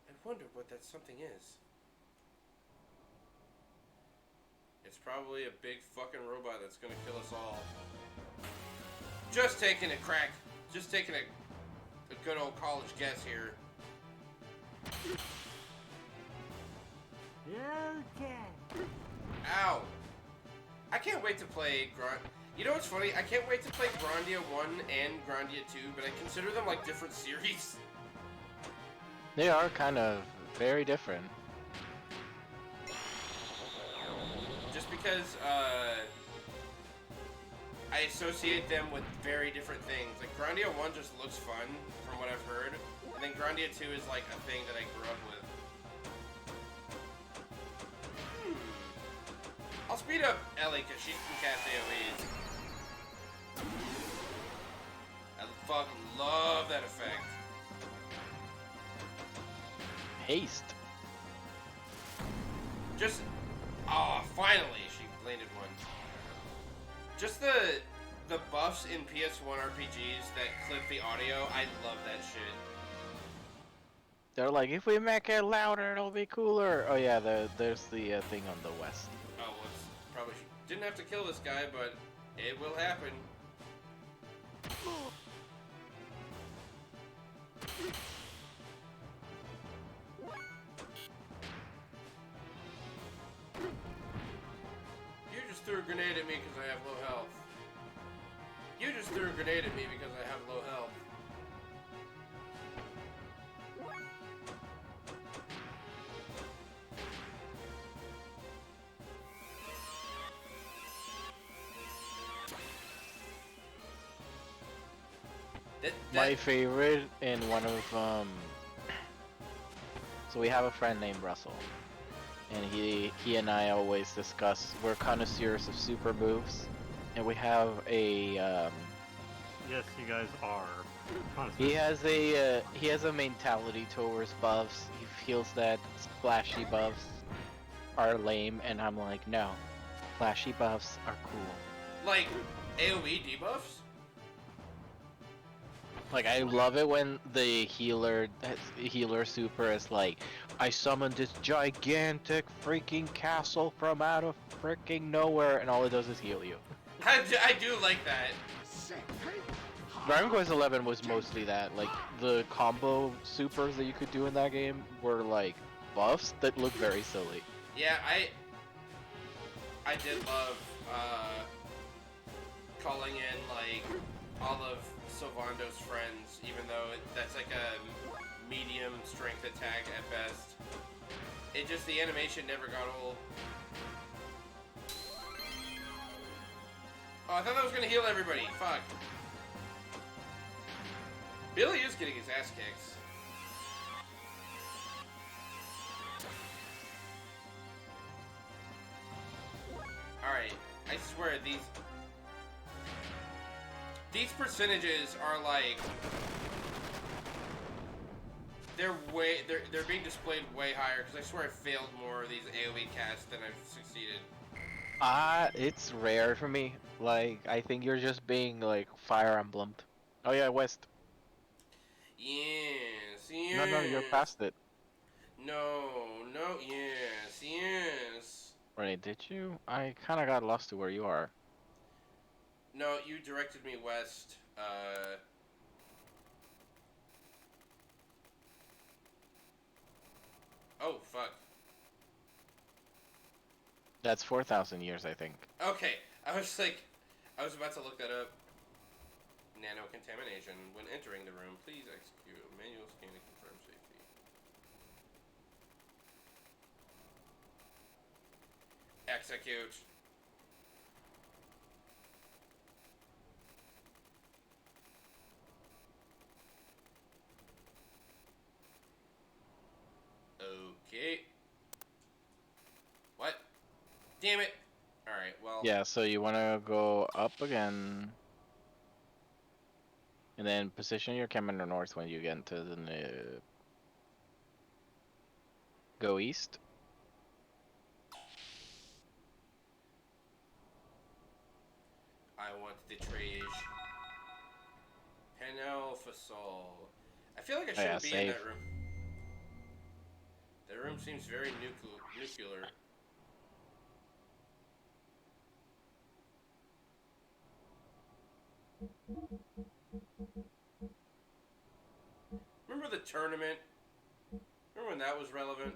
S2: I wonder what that something is. It's probably a big fucking robot that's gonna kill us all. Just taking a crack. Just taking a good old college guess here.
S3: Okay.
S2: Ow! I can't wait to play You know what's funny? I can't wait to play Grandia 1 and Grandia 2, but I consider them like different series.
S1: They are kind of very different.
S2: Just because, I associate them with very different things. Like, Grandia 1 just looks fun, from what I've heard. And then Grandia 2 is like a thing that I grew up with. I'll speed up Ellie, because she can cast AoEs. I fucking love that effect.
S1: Haste.
S2: Just, finally she landed one. Just the buffs in PS1 RPGs that clip the audio, I love that shit.
S1: They're like, if we make it louder, it'll be cooler. Oh yeah, there's the thing on the west.
S2: Oh, well, probably didn't have to kill this guy, but it will happen. You just threw a grenade at me because I have low health. You just threw a grenade at me because I have low health.
S1: My favorite in one of so we have a friend named Russell, and he and I always discuss, we're connoisseurs of super moves, and we have a
S3: Yes, you guys are.
S1: he has a mentality towards buffs. He feels that splashy buffs are lame, and I'm like, no, flashy buffs are cool.
S2: Like AoE debuffs?
S1: Like, I love it when the healer super is like, I summoned this gigantic freaking castle from out of freaking nowhere, and all it does is heal you.
S2: I do like that.
S1: Dragon Quest XI was mostly that. Like, the combo supers that you could do in that game were like buffs that looked very silly.
S2: Yeah, I did love calling in like all of Sylvando's friends, even though that's like a medium strength attack at best. It just, the animation never got old. Oh, I thought that was gonna heal everybody. Fuck. Billy is getting his ass kicked. Alright, I swear these percentages are like, they're being displayed way higher, because I swear I failed more of these AoE casts than I've succeeded.
S1: It's rare for me. Like, I think you're just being like Fire Emblemed. Oh yeah, West.
S2: Yes, yes.
S1: No, you're past it.
S2: No, yes.
S1: Wait, did you? I kind of got lost to where you are.
S2: No, you directed me west. Oh, fuck.
S1: That's 4,000 years, I think.
S2: Okay, I was about to look that up. Nano-contamination. When entering the room, please execute a manual scan to confirm safety. Execute. Okay. What? Damn it! Alright, well...
S1: Yeah, so you want to go up again. And then position your camera north when you get into the... Go east.
S2: I want the trade. Penel Fasol. I feel like I shouldn't be in that room. That room seems very nuclear. Remember the tournament? Remember when that was relevant?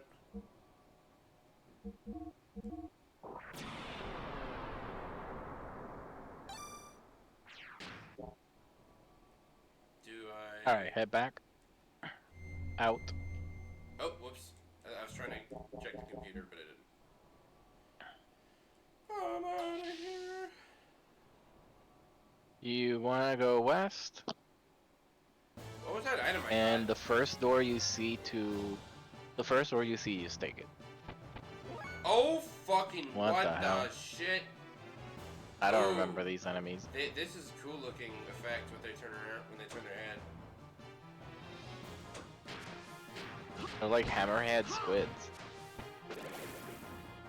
S1: Alright, head back. Out.
S2: Oh, whoops. I was trying to check the computer, but it didn't. I'm out of here.
S1: You want to go west.
S2: What was that item I
S1: And
S2: got?
S1: the first door you see, you just take it.
S2: Oh, fucking
S1: What the hell?
S2: shit?
S1: I don't remember these enemies.
S2: This is a cool looking effect when they turn around, when they turn their head.
S1: They're like hammerhead squids.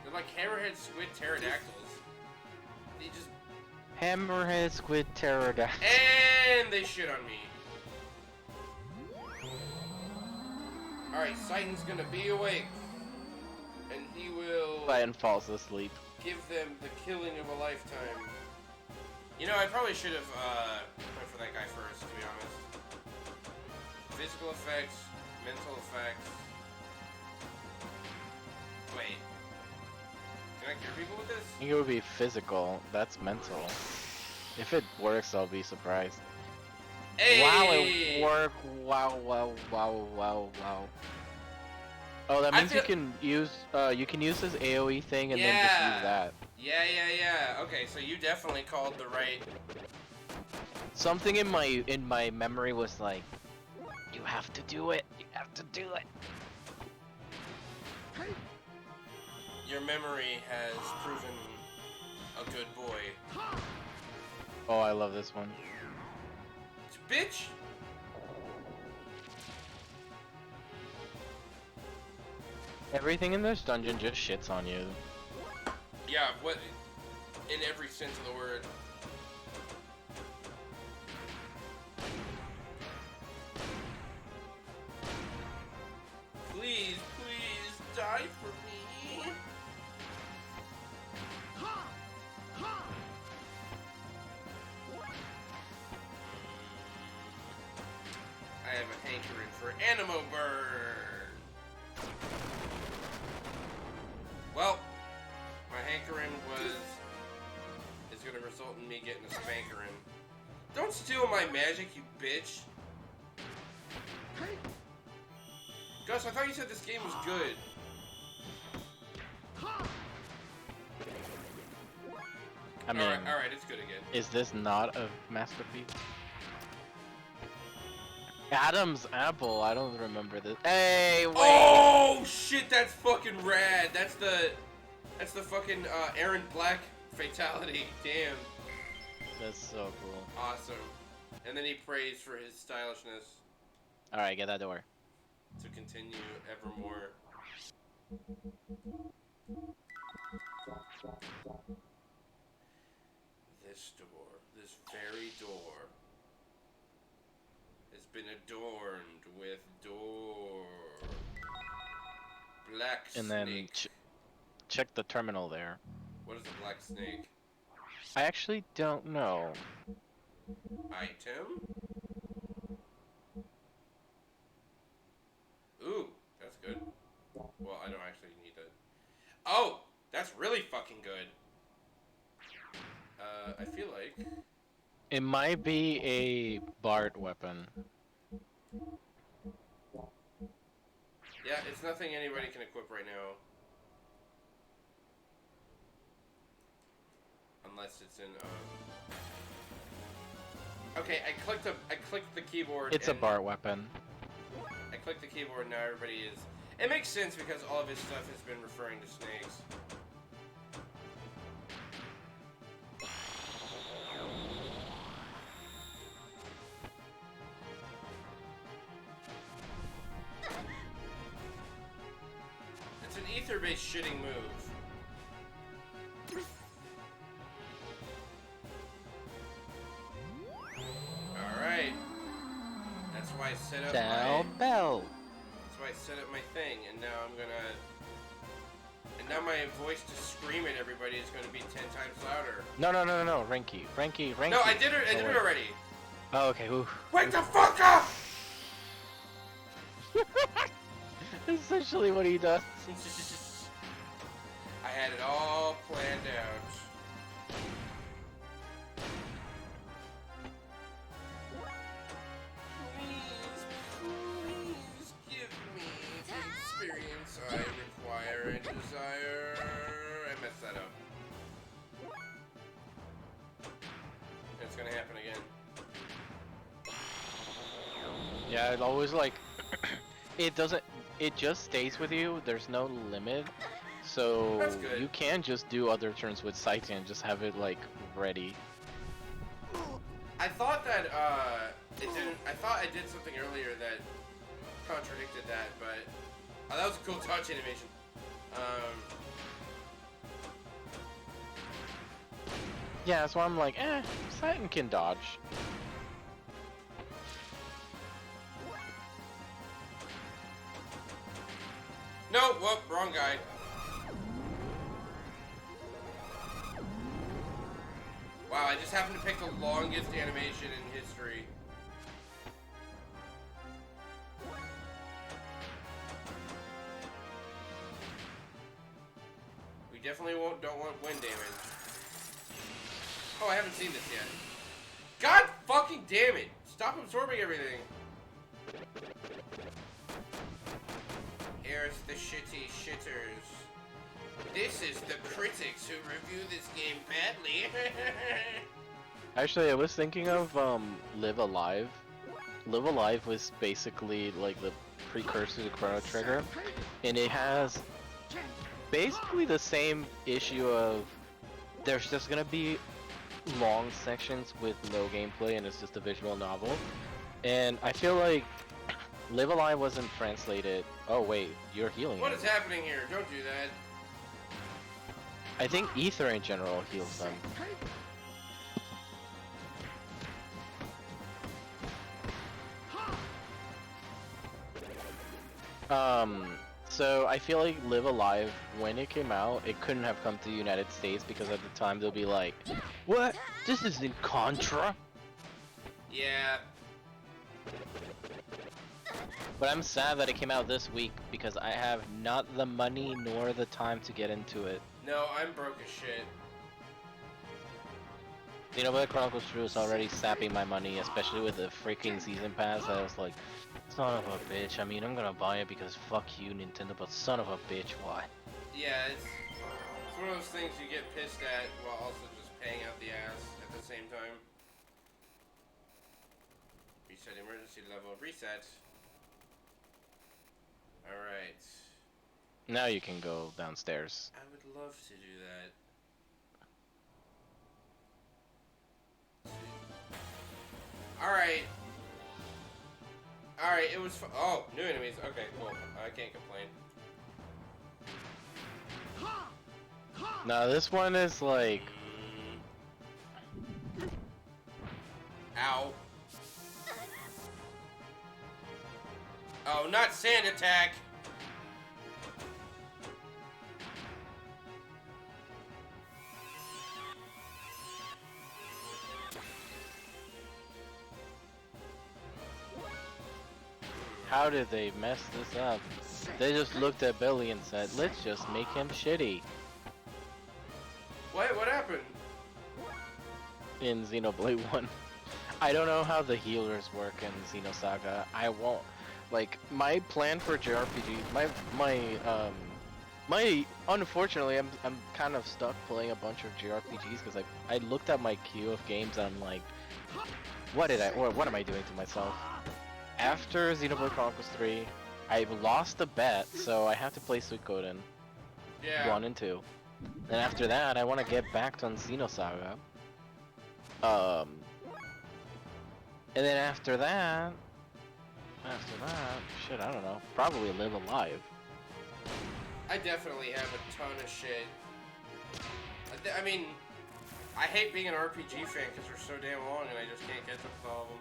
S2: They're like hammerhead squid pterodactyls. They just...
S1: Hammerhead squid pterodactyl.
S2: And they shit on me. Alright, Titan's gonna be awake. And he will...
S1: Titan falls asleep.
S2: give them the killing of a lifetime. You know, I probably should have went for that guy first, to be honest. Physical effects, mental effects. Wait. Can I cure people with this?
S1: I think it would be physical. That's mental. If it works, I'll be surprised.
S2: Hey!
S1: Wow, it worked. Wow, wow, wow, wow, wow. Oh, that
S2: I
S1: means
S2: feel-
S1: you can use this AoE thing and then just
S2: Yeah.
S1: use that.
S2: Yeah. Okay, so you definitely called the right.
S1: Something in my memory was like, you have to do it. You have to do it.
S2: Your memory has proven a good boy.
S1: Oh, I love this one.
S2: Bitch!
S1: Everything in this dungeon just shits on you.
S2: Yeah, what? In every sense of the word. Please, die for me. I have a hankering for Animo Burn. Well, my hankering is gonna result in me getting a spankerin'. Don't steal my magic, you bitch. Gus, I thought you said this game was good.
S1: I mean,
S2: alright, it's good again.
S1: is this not a masterpiece? Adam's apple. I don't remember this. Hey, wait.
S2: Oh shit, that's fucking rad. That's the fucking Aaron Black fatality. Damn.
S1: That's so cool.
S2: Awesome. And then he prays for his stylishness
S1: All right, get that door.
S2: to continue evermore. This door, this very door, has been adorned with door. Black
S1: And then
S2: snake.
S1: check the terminal there.
S2: What is a black snake?
S1: I actually don't know.
S2: Item? Ooh, that's good. Well, I don't actually need that. Oh, that's really fucking good. I feel like...
S1: It might be a Bart weapon.
S2: Yeah, it's nothing anybody can equip right now. Unless it's in, Okay, I clicked the keyboard.
S1: It's a Bart weapon.
S2: I clicked the keyboard and now everybody is... It makes sense because all of his stuff has been referring to snakes. It's an ether-based shitting move. Alright. That's why I set up
S1: Bell.
S2: That's why I set up my thing, and now I'm gonna... And now my voice to scream at everybody is gonna be 10 times louder.
S1: No, Ranky.
S2: No, I did it already.
S1: Oh, okay. Ooh.
S2: Wake the fuck up!
S1: Essentially what he does.
S2: I had it all planned out. Please give me the experience I require and desire. I messed that up. It's gonna happen again.
S1: Yeah, it always like it doesn't. It just stays with you. There's no limit, so
S2: That's good.
S1: you can just do other turns with Saiti and just have it like ready.
S2: I thought that it didn't. I thought I did something earlier that contradicted that, but that was a cool touch animation.
S1: Yeah, so I'm like, Satin can dodge.
S2: No, whoop, wrong guy. Wow, I just happened to pick the longest animation in history. We definitely don't want wind damage. Oh, I haven't seen this yet. God fucking damn it! Stop absorbing everything. Here's the shitty shitters. This is the critics who review this game badly.
S1: Actually, I was thinking of Live Alive. Live Alive was basically like the precursor to Chrono Trigger, and it has basically the same issue of there's just gonna be long sections with no gameplay and it's just a visual novel. And I feel like Live Alive wasn't translated. Oh wait, you're healing.
S2: What is happening here? Don't do that.
S1: I think Ether in general heals them. So I feel like Live Alive, when it came out, it couldn't have come to the United States because at the time they'll be like, what? This isn't Contra?
S2: Yeah.
S1: But I'm sad that it came out this week because I have not the money nor the time to get into it.
S2: No, I'm broke as shit.
S1: Xenoblade Chronicles 2 is already sapping my money, especially with the freaking season pass. I was like, son of a bitch. I mean, I'm gonna buy it because fuck you, Nintendo, but son of a bitch, why?
S2: Yeah, it's one of those things you get pissed at while also just paying out the ass at the same time. Reset emergency level. Reset. Alright.
S1: Now you can go downstairs.
S2: I would love to do that. Alright. Alright, it was oh, new enemies. Okay, cool. I can't complain.
S1: Now this one is like...
S2: Ow. Oh, not sand attack!
S1: How did they mess this up? They just looked at Billy and said, let's just make him shitty.
S2: What happened?
S1: In Xenoblade 1. I don't know how the healers work in Xenosaga. I won't... Like, my plan for JRPG... Unfortunately, I'm kind of stuck playing a bunch of JRPGs because I looked at my queue of games and I'm like... What am I doing to myself? After Xenoblade Chronicles 3, I've lost a bet, so I have to play Suikoden 1 and 2. And after that, I want to get back on Xenosaga. And then after that, shit, I don't know, probably Live Alive.
S2: I definitely have a ton of shit. I mean, I hate being an RPG fan because they're so damn long and I just can't catch up with all of them.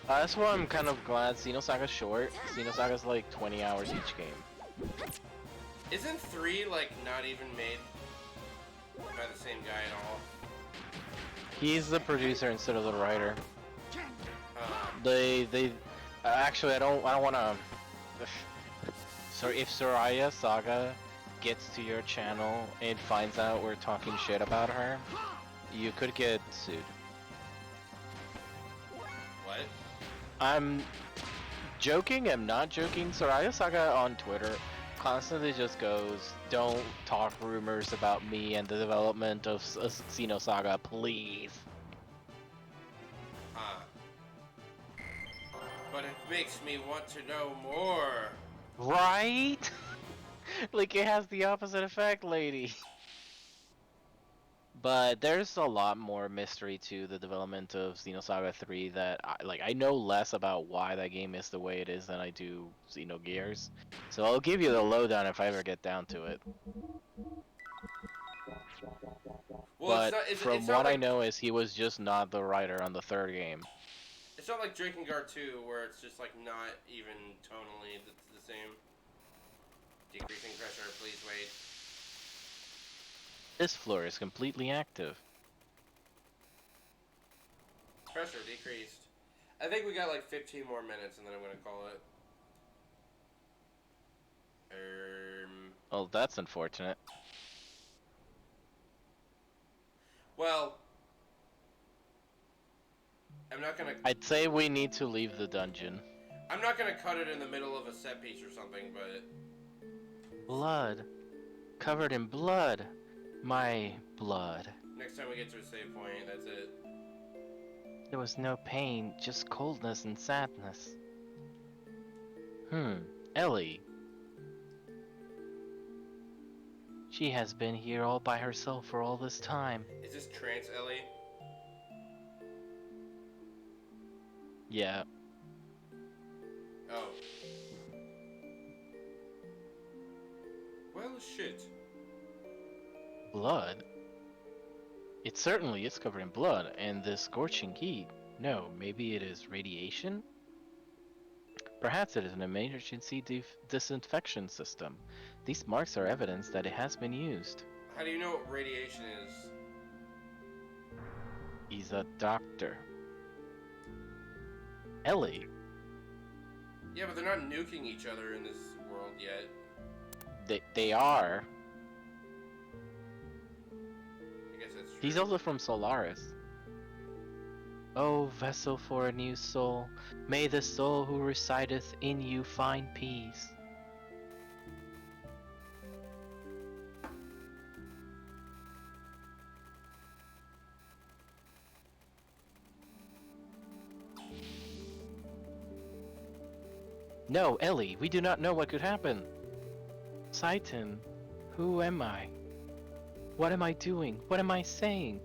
S1: That's why I'm kind of glad Xenosaga's short. Xenosaga's like 20 hours each game.
S2: Isn't 3 like not even made by the same guy at all?
S1: He's the producer instead of the writer. Actually, I don't want to. So if Soraya Saga gets to your channel and finds out we're talking shit about her, you could get sued.
S2: What?
S1: I'm joking, I'm not joking. Soraya Saga on Twitter constantly just goes, don't talk rumors about me and the development of Xenosaga, please.
S2: But it makes me want to know more.
S1: Right? Like it has the opposite effect, lady. But there's a lot more mystery to the development of Xenosaga 3 that I know less about why that game is the way it is than I do Xenogears. So I'll give you the lowdown if I ever get down to it.
S2: Well,
S1: But from what I know is he was just not the writer on the third game.
S2: It's not like Xenogears 2 where it's just like not even tonally the same. Decreasing pressure, please wait.
S1: This floor is completely active.
S2: Pressure decreased. I think we got like 15 more minutes and then I'm gonna call it.
S1: Well, that's unfortunate.
S2: Well, I'm not gonna.
S1: I'd say we need to leave the dungeon.
S2: I'm not gonna cut it in the middle of a set piece or something, but
S1: Blood. Covered in blood. My blood.
S2: next time we get to a save point, that's it.
S1: There was no pain, just coldness and sadness. Ellie. She has been here all by herself for all this time.
S2: Is this trance Ellie?
S1: Yeah.
S2: Oh. Well, shit.
S1: Blood? It certainly is covered in blood, and this scorching heat. No, maybe it is radiation? Perhaps it is an emergency disinfection system. These marks are evidence that it has been used.
S2: How do you know what radiation is?
S1: He's a doctor. Ellie,
S2: Yeah, but they're not nuking each other in this world yet.
S1: they are.
S2: I guess that's true.
S1: He's also from Solaris. O vessel for a new soul, may the soul who resideth in you find peace. No, Ellie, we do not know what could happen. Saitan, who am I? What am I doing? What am I saying?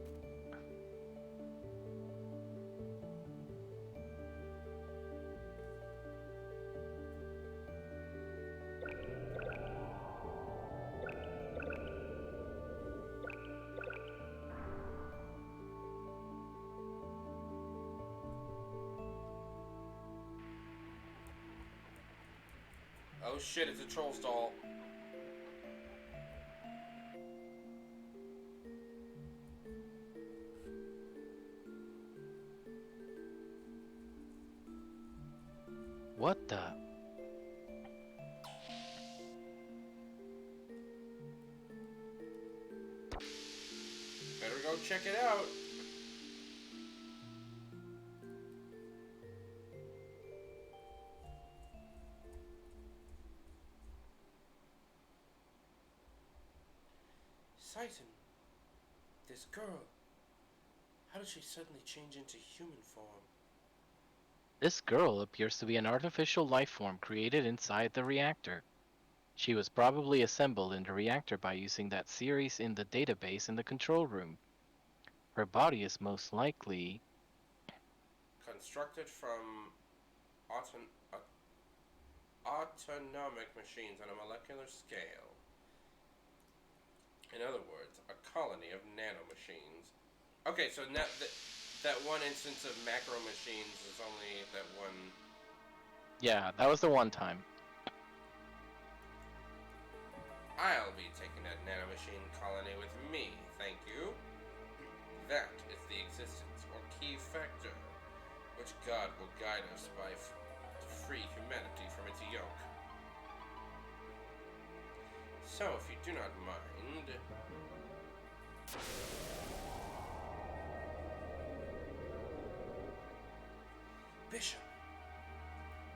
S2: Oh shit, it's a troll stall.
S1: What the?
S2: Better go check it out. Saitan, this girl. How did she suddenly change into human form?
S1: This girl appears to be an artificial life form created inside the reactor. She was probably assembled in the reactor by using that series in the database in the control room. Her body is most likely...
S2: Constructed from autonomic machines on a molecular scale. In other words, a colony of nanomachines. Okay, so now that one instance of macro machines is only that one.
S1: Yeah, that was the one time.
S2: I'll be taking that nanomachine colony with me, thank you. That is the existence or key factor, which God will guide us by to free humanity from its yoke. So, if you do not mind... Bishop!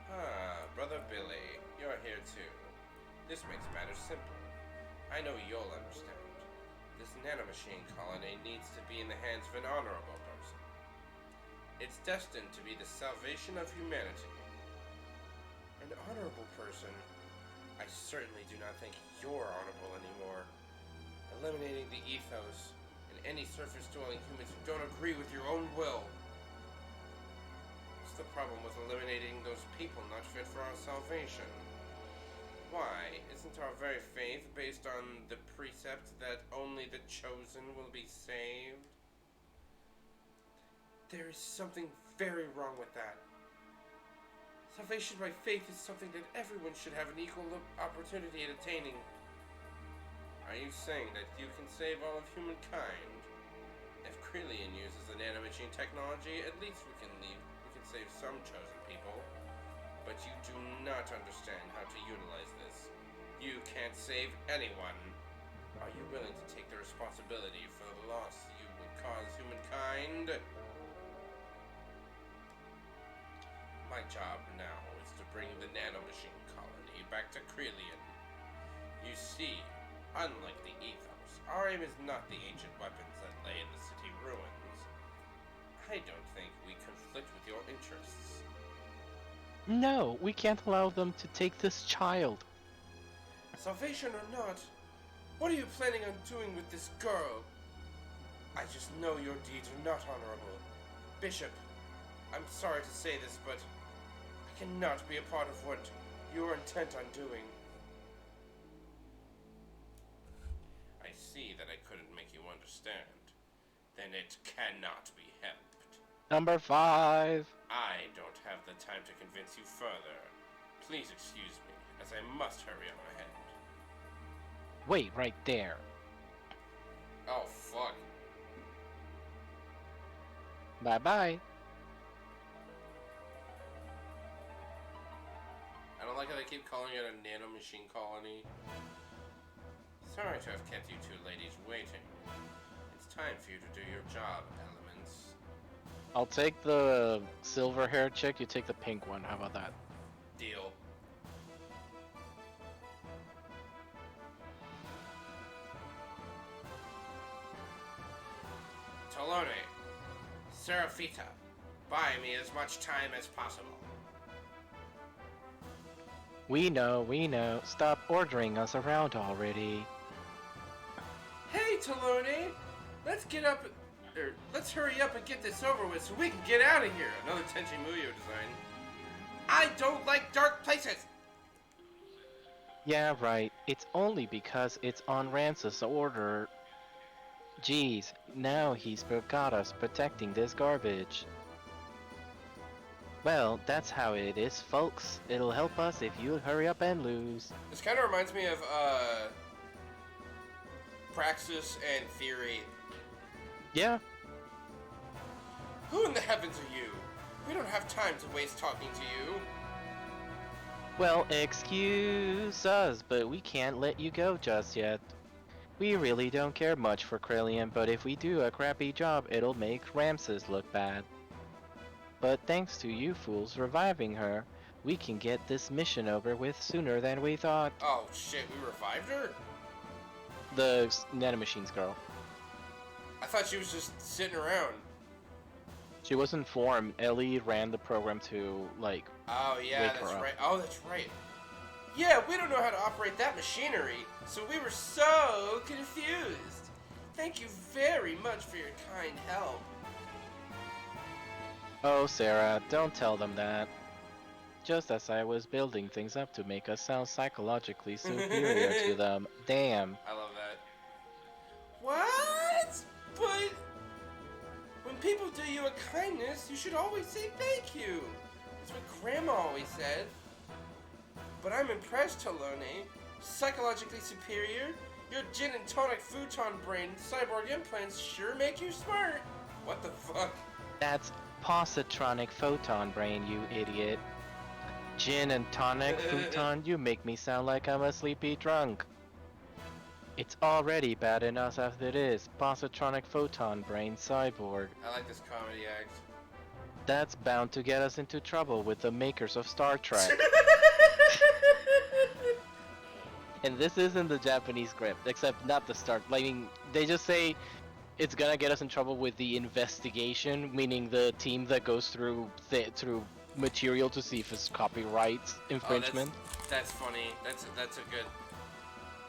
S2: Ah, Brother Billy, you're here too. This makes matters simple. I know you'll understand. This nanomachine colony needs to be in the hands of an honorable person. It's destined to be the salvation of humanity. An honorable person? I certainly do not think you're honorable anymore. Eliminating the ethos and any surface-dwelling humans who don't agree with your own will. What's the problem with eliminating those people not fit for our salvation? Why, isn't our very faith based on the precept that only the chosen will be saved? There is something very wrong with that. Salvation by faith is something that everyone should have an equal opportunity at attaining. Are you saying that you can save all of humankind? If Krelian uses the nanomachine technology, at least we can save some chosen people. But you do not understand how to utilize this. You can't save anyone. Are you willing to take the responsibility for the loss you will cause humankind? My job now is to bring the nanomachine colony back to Krelian. You see, unlike the Ethos, our aim is not the ancient weapons that lay in the city ruins. I don't think we conflict with your interests.
S1: No, we can't allow them to take this child.
S2: Salvation or not, what are you planning on doing with this girl? I just know your deeds are not honorable. Bishop, I'm sorry to say this, but I cannot be a part of what you're intent on doing. I see that I couldn't make you understand. Then it cannot be helped.
S1: Number 5.
S2: I don't have the time to convince you further. Please excuse me, as I must hurry on ahead.
S1: Wait right there.
S2: Oh, fuck.
S1: Bye-bye.
S2: I don't like how they keep calling it a nanomachine colony. Sorry to have kept you two ladies waiting. It's time for you to do your job, Elements.
S1: I'll take the silver-haired chick, you take the pink one. How about that?
S2: Deal. Tolone, Seraphita, buy me as much time as possible.
S1: We know. Stop ordering us around already.
S2: Hey, Tolone, let's hurry up and get this over with so we can get out of here. Another Tenchi Muyo design. I don't like dark places.
S1: Yeah, right. It's only because it's on Rance's order. Geez, now he's forgot us protecting this garbage. Well, that's how it is, folks. It'll help us if you hurry up and lose.
S2: This kind of reminds me of Praxis and Theory.
S1: Yeah.
S2: Who in the heavens are you? We don't have time to waste talking to you.
S1: Well, excuse us, but we can't let you go just yet. We really don't care much for Krelian, but if we do a crappy job, it'll make Ramses look bad. But thanks to you fools reviving her, we can get this mission over with sooner than we thought.
S2: Oh shit, we revived her?
S1: The nanomachines girl.
S2: I thought she was just sitting around.
S1: She was informed. Ellie ran the program to, like,
S2: oh yeah,
S1: wake
S2: that's
S1: her up.
S2: right. Oh, that's right. Yeah, we don't know how to operate that machinery, so we were so confused. Thank you very much for your kind help.
S1: Oh, Sarah, don't tell them that. Just as I was building things up to make us sound psychologically superior to them. Damn.
S2: I love that. What? But when people do you a kindness, you should always say thank you. That's what Grandma always said. But I'm impressed, Tolone. Psychologically superior? Your gin and tonic futon brain cyborg implants sure make you smart. What the fuck?
S1: That's positronic photon brain, you idiot. Gin and tonic futon, you make me sound like I'm a sleepy drunk. It's already bad enough as it is. Positronic photon brain cyborg.
S2: I like this comedy act.
S1: That's bound to get us into trouble with the makers of Star Trek. And this isn't the Japanese script, except not the start. I mean, they just say it's gonna get us in trouble with the investigation, meaning the team that goes through through material to see if it's copyright infringement.
S2: Oh, that's funny. That's a good.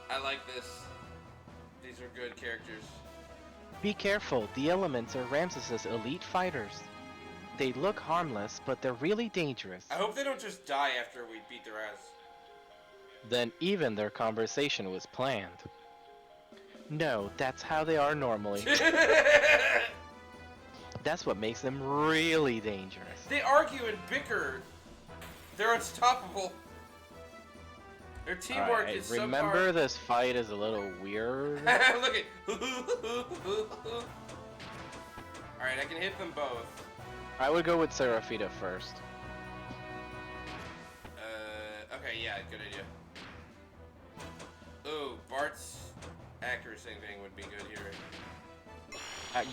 S2: I like this. These are good characters.
S1: Be careful, the Elements are Ramses's elite fighters. They look harmless, but they're really dangerous.
S2: I hope they don't just die after we beat their ass.
S1: Then even their conversation was planned. No, that's how they are normally. That's what makes them really dangerous.
S2: They argue and bicker. They're unstoppable. Their teamwork is so
S1: remember this fight is a little weird.
S2: Look at. Alright, I can hit them both.
S1: I would go with Seraphita first.
S2: Okay, yeah, good idea. Ooh, Bart's accuracy thing would be good here.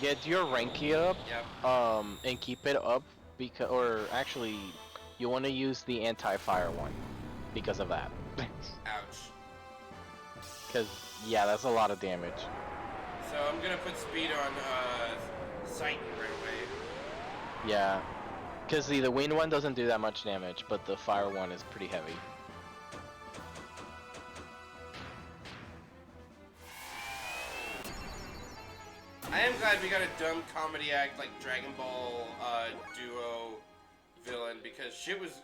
S1: Get your Ranky up.
S2: Yep.
S1: And keep it up or actually, you want to use the anti-fire one because of that.
S2: Ouch.
S1: Because yeah, that's a lot of damage.
S2: So I'm gonna put speed on sight right away.
S1: Yeah, because the wind one doesn't do that much damage, but the fire one is pretty heavy.
S2: I am glad we got a dumb comedy act like Dragon Ball duo villain because it was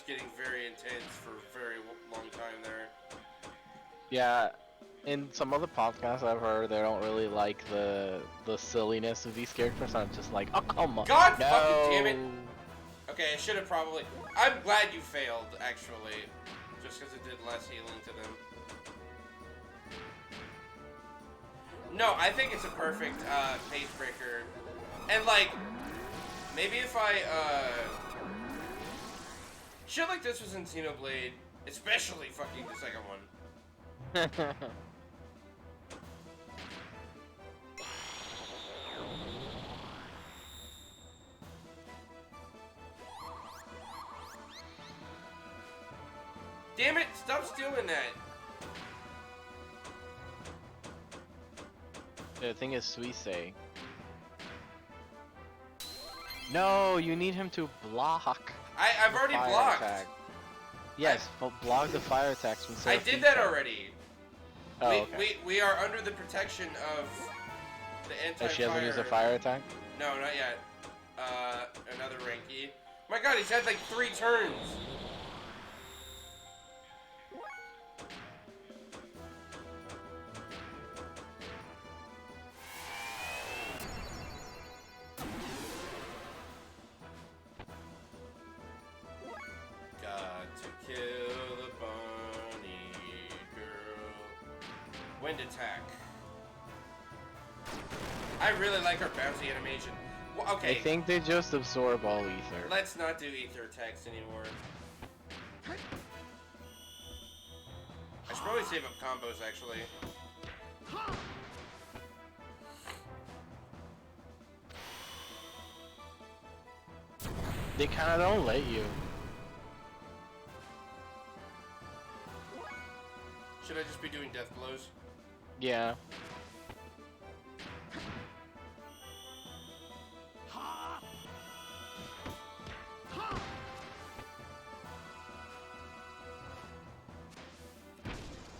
S2: getting very intense for a very long time there.
S1: Yeah, in some other podcasts I've heard, they don't really like the silliness of these characters. I'm just like, oh come on,
S2: God
S1: no.
S2: fucking damn it! Okay, I should have probably. I'm glad you failed actually, just because it did less healing to them. No, I think it's a perfect pace breaker, and like maybe if I shit like this was in Xenoblade, especially fucking the second one. Damn it! Stop stealing that.
S1: The thing is Suisei. No, you need him to block.
S2: I've already
S1: fire
S2: blocked.
S1: Attack. Yes, block the fire attacks from
S2: I did that already.
S1: Oh, okay.
S2: We are under the protection of the anti-fire.
S1: Oh, she hasn't used a fire attack?
S2: No, not yet. Another Ranky. My god, he's had like 3 turns. Got to kill the bunny girl. Wind attack. I really like her bouncy animation. Well, okay.
S1: I think they just absorb all ether.
S2: Let's not do ether attacks anymore. I should probably save up combos actually.
S1: They kind of don't let you.
S2: Should I just be doing death blows?
S1: Yeah.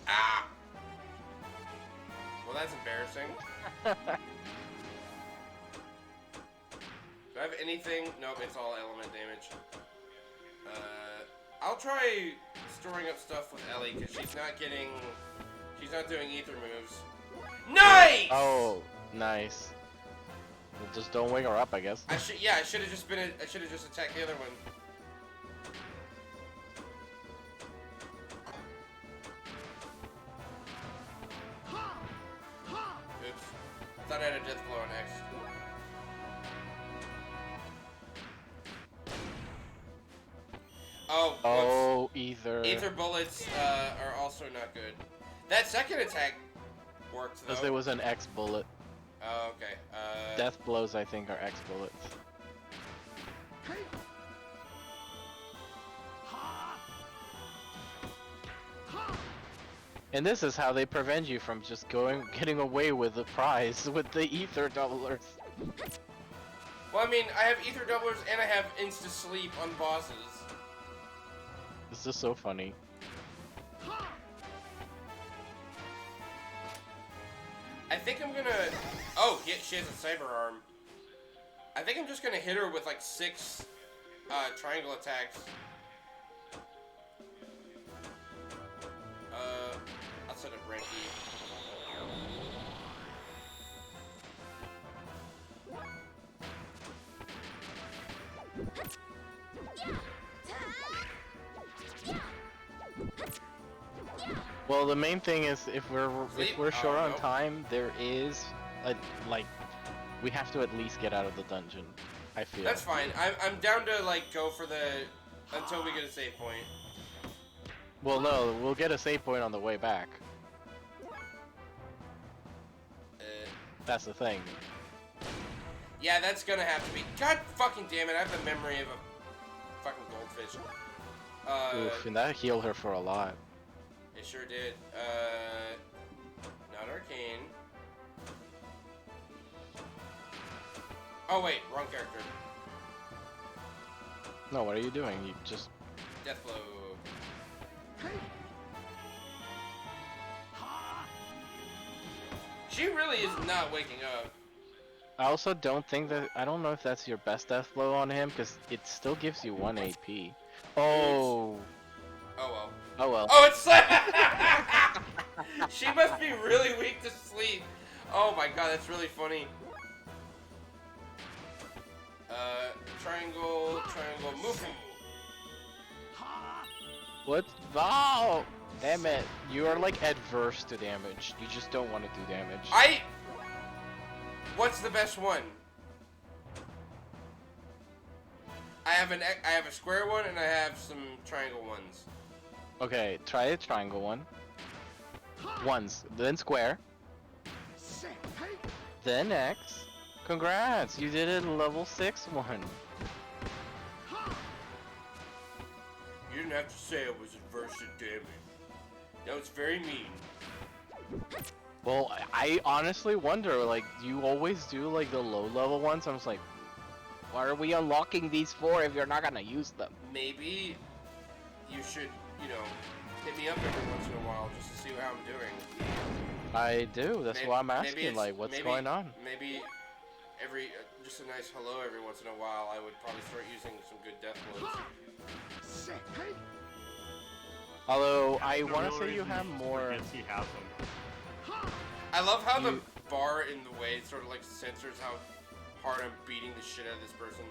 S2: Ah! Well, that's embarrassing. Do I have anything? Nope, it's all element damage. I'll try storing up stuff with Ellie because she's not doing ether moves. Nice!
S1: Oh, nice. Well, just don't wake her up, I guess.
S2: I should have just attacked the other one. Oops. Thought I had a death blow on X. Oh, whoops.
S1: Oh, ether.
S2: Ether bullets are also not good. That second attack worked though.
S1: Because there was an X bullet.
S2: Oh, okay.
S1: Death blows, I think, are X bullets. And this is how they prevent you from just getting away with the prize with the ether doublers.
S2: Well, I mean, I have ether doublers and I have insta sleep on bosses.
S1: This is so funny.
S2: I think I'm gonna. Oh, yeah, she has a cyber arm. I think I'm just gonna hit her with like 6 triangle attacks. I'll set up Ranky.
S1: Well, the main thing is if we're short on
S2: nope.
S1: time, there is like we have to at least get out of the dungeon. I feel.
S2: That's fine. I'm down to like go for the until we get a save point.
S1: Well, no, we'll get a save point on the way back. That's the thing.
S2: Yeah, that's gonna have to be. God fucking damn it! I have the memory of a fucking goldfish. fish.
S1: Oof, and that healed her for a lot.
S2: It sure did. Not arcane. Oh wait, wrong character.
S1: No, what are you doing? You just...
S2: Deathblow. She really is not waking up.
S1: I also don't think that... I don't know if that's your best death blow on him, because it still gives you 1 AP. Oh...
S2: Oh well.
S1: Oh well.
S2: Oh, it's She must be really weak to sleep. Oh my god, that's really funny. Triangle, move.
S1: What? Oh! Damn it. You are like adverse to damage. You just don't want to do damage.
S2: What's the best one? I have a square one and I have some triangle ones.
S1: Okay, try a triangle one. Once, then square. Then X. Congrats, you did a level 6 one.
S2: You didn't have to say I was adverse to damage. That was very mean.
S1: Well, I honestly wonder, like, you always do like the low level ones. I'm just like, why are we unlocking these for if you're not gonna use them?
S2: Maybe you should, you know, hit me up every once in a while just to see how I'm doing.
S1: I do. That's why I'm asking, like, what's going on?
S2: Maybe just a nice hello every once in a while. I would probably start using some good death blows.
S1: Although I want to say you have more.
S3: He has them.
S2: I love how the bar in the way sort of like censors how hard I'm beating the shit out of this person.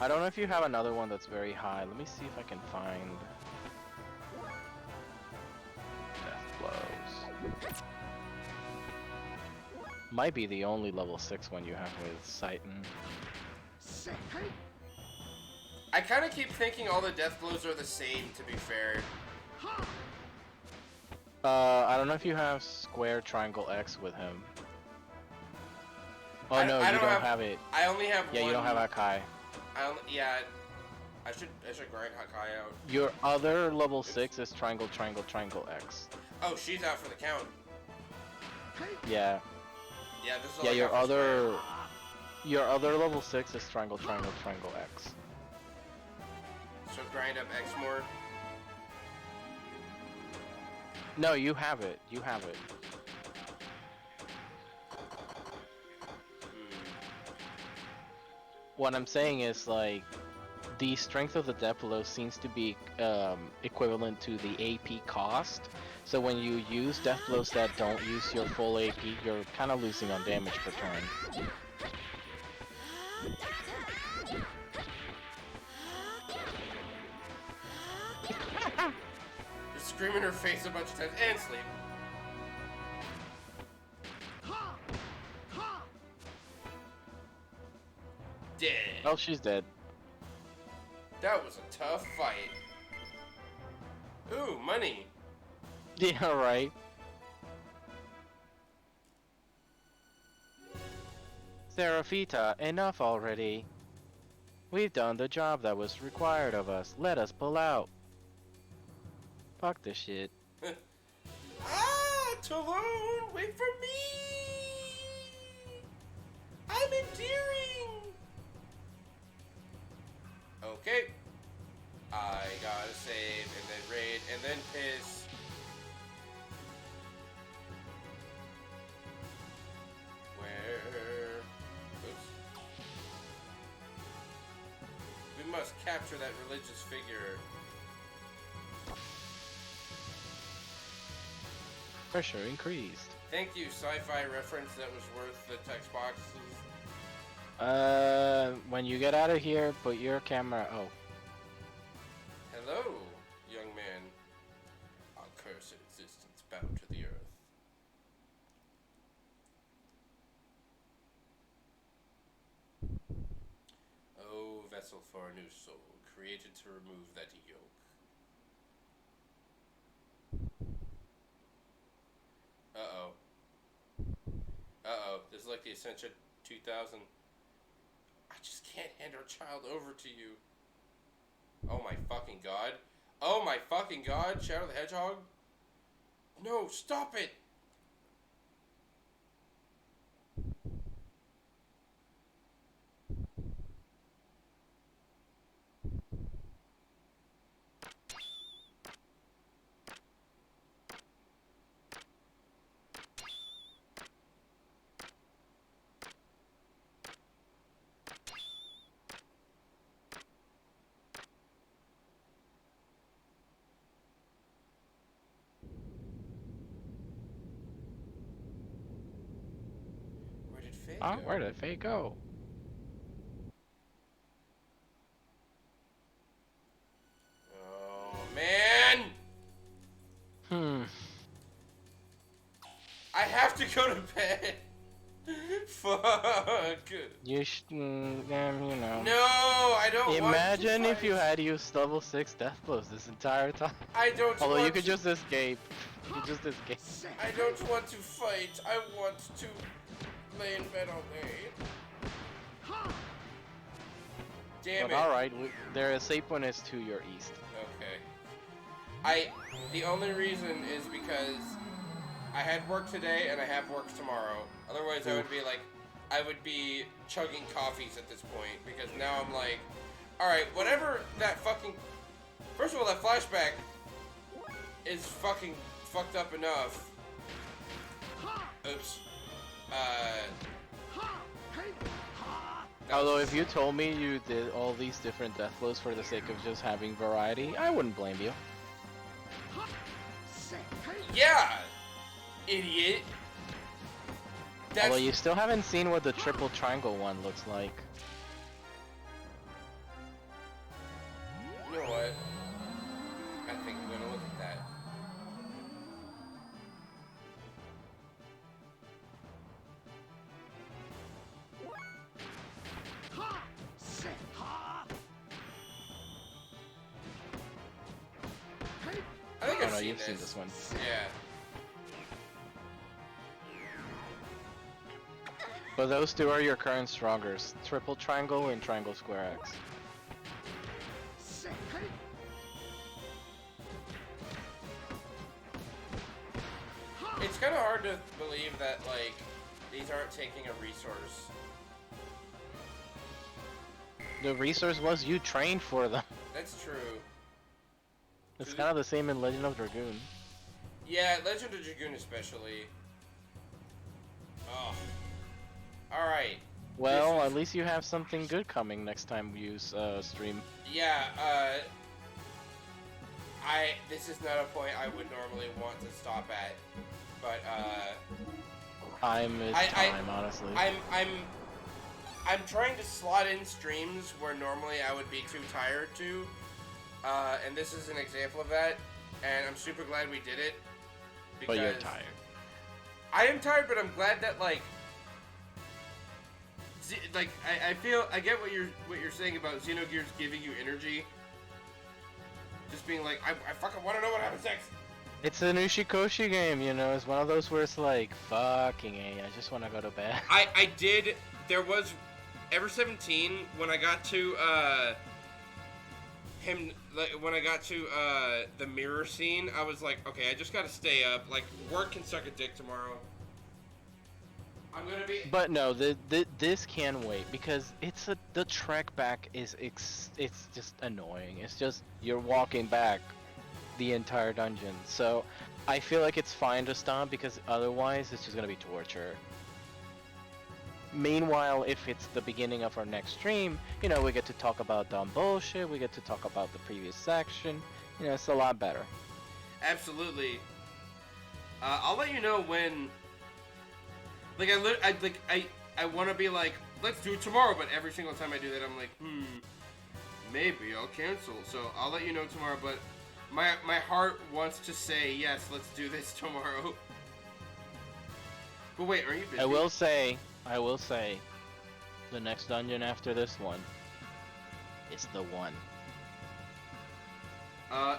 S1: I don't know if you have another one that's very high. Let me see if I can find death blows. Might be the only level 6 one you have with Satan.
S2: I kind of keep thinking all the death blows are the same, to be fair.
S1: I don't know if you have square, triangle, X with him. Oh no, you don't have it.
S2: I only have one.
S1: Yeah, you don't have Hakai.
S2: I should grind Hakai out.
S1: Your other level 6 is triangle, triangle, triangle, X.
S2: Oh, she's out for the count.
S1: Yeah.
S2: Yeah, this is all
S1: Yeah,
S2: I got for
S1: your other level 6 is triangle, triangle, triangle, X.
S2: So grind up X more.
S1: No, you have it. You have it. What I'm saying is, like, the strength of the death blow seems to be equivalent to the AP cost. So when you use death blows that don't use your full AP, you're kind of losing on damage per turn.
S2: Just scream in her face a bunch of times and sleep. Dead.
S1: Oh, she's dead.
S2: That was a tough fight. Ooh, money.
S1: Yeah, right. Seraphita, enough already. We've done the job that was required of us. Let us pull out. Fuck this shit.
S2: Talon, wait for me! I'm endearing! Okay. I gotta save, and then raid, and then piss. Where? Oops. We must capture that religious figure.
S1: Pressure increased.
S2: Thank you, sci-fi reference that was worth the text boxes.
S1: When you get out of here, put your camera. Oh.
S2: Hello, young man. Our cursed existence bound to the earth. Oh, vessel for a new soul, created to remove that yoke. Uh-oh. Uh-oh. This is like the Ascension 2000. I just can't hand our child over to you. fucking god. Oh my fucking god, Shadow the Hedgehog. No, stop it! Where did Faye go?
S1: Where did Faye go?
S2: Oh, man! I have to go to bed. Fuck.
S1: You know.
S2: No, I don't
S1: Imagine
S2: want to
S1: if you
S2: fight.
S1: had used level 6 death blows this entire time.
S2: I don't
S1: Although
S2: want
S1: you could
S2: to...
S1: just escape. You just escape.
S2: I don't want to fight. I want to lay in bed all day. Damn
S1: But
S2: it.
S1: alright, their save point is to your east.
S2: Okay. The only reason is because I had work today and I have work tomorrow. Otherwise, I would be chugging coffees at this point because now I'm like, all right, whatever that fucking. First of all, that flashback is fucking fucked up enough. Oops.
S1: Although if you told me you did all these different death blows for the sake of just having variety, I wouldn't blame you.
S2: Yeah, idiot.
S1: Although you still haven't seen what the triple triangle one looks like.
S2: You know what? I think I'm gonna look at that. I think
S1: Oh
S2: I've
S1: no,
S2: seen
S1: you've
S2: this.
S1: seen this one.
S2: Yeah.
S1: But those two are your current strongers. Triple triangle and triangle square X.
S2: It's kind of hard to believe that, like, these aren't taking a resource.
S1: The resource was you trained for them.
S2: That's true.
S1: It's kind of the same in Legend of Dragoon.
S2: Yeah, Legend of Dragoon especially. Oh. Alright.
S1: Well, at least you have something good coming next time we use stream.
S2: Yeah, this is not a point I would normally want to stop at. But,
S1: Time is time, honestly.
S2: I'm trying to slot in streams where normally I would be too tired to. And this is an example of that. And I'm super glad we did it.
S1: But you're tired.
S2: I am tired, but I'm glad that, like, I feel I get what you're saying about Xenogears giving you energy. Just being like, I fucking want to know what happens next.
S1: It's an Ushikoshi game, you know. It's one of those where it's like, fucking A, I just want to go to bed.
S2: I did. There was Ever 17 when I got to when I got to the mirror scene. I was like, okay, I just gotta stay up. Like, work can suck a dick tomorrow. I'm gonna be.
S1: But no, this can wait because the trek back is it's just annoying. It's just you're walking back the entire dungeon. So I feel like it's fine to stop because otherwise it's just gonna be torture. Meanwhile, if it's the beginning of our next stream, you know, we get to talk about dumb bullshit. We get to talk about the previous section. You know, it's a lot better.
S2: Absolutely. I'll let you know when. Like I want to be like, let's do it tomorrow, but every single time I do that, I'm like, maybe I'll cancel. So I'll let you know tomorrow. But my heart wants to say yes, let's do this tomorrow. But wait, are you busy?
S1: I will say, the next dungeon after this one is the one.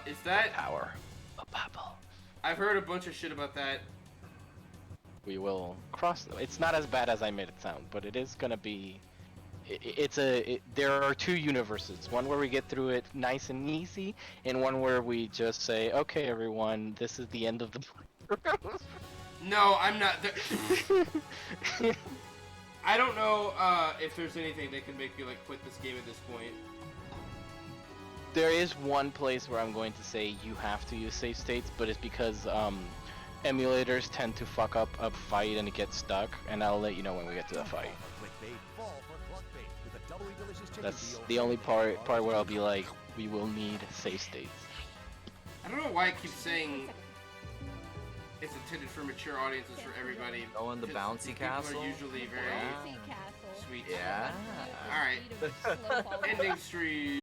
S2: Is that
S1: Tower of Babel?
S2: I've heard a bunch of shit about that.
S1: We will cross. It's not as bad as I made it sound, but it is gonna be there are two universes. One where we get through it nice and easy, and one where we just say, okay, everyone, this is the end of the.
S2: No, I'm not. I don't know if there's anything that can make you like quit this game at this point.
S1: There is one place where I'm going to say you have to use save states, but it's because emulators tend to fuck up a fight and it gets stuck, and I'll let you know when we get to the fight. That's the only part where I'll be like, we will need save states.
S2: I don't know why I keep saying it's intended for mature audiences for everybody.
S4: Oh, in the bouncy castle?
S2: People are usually very
S4: Yeah.
S2: sweet.
S4: Yeah.
S2: Alright. Ending stream.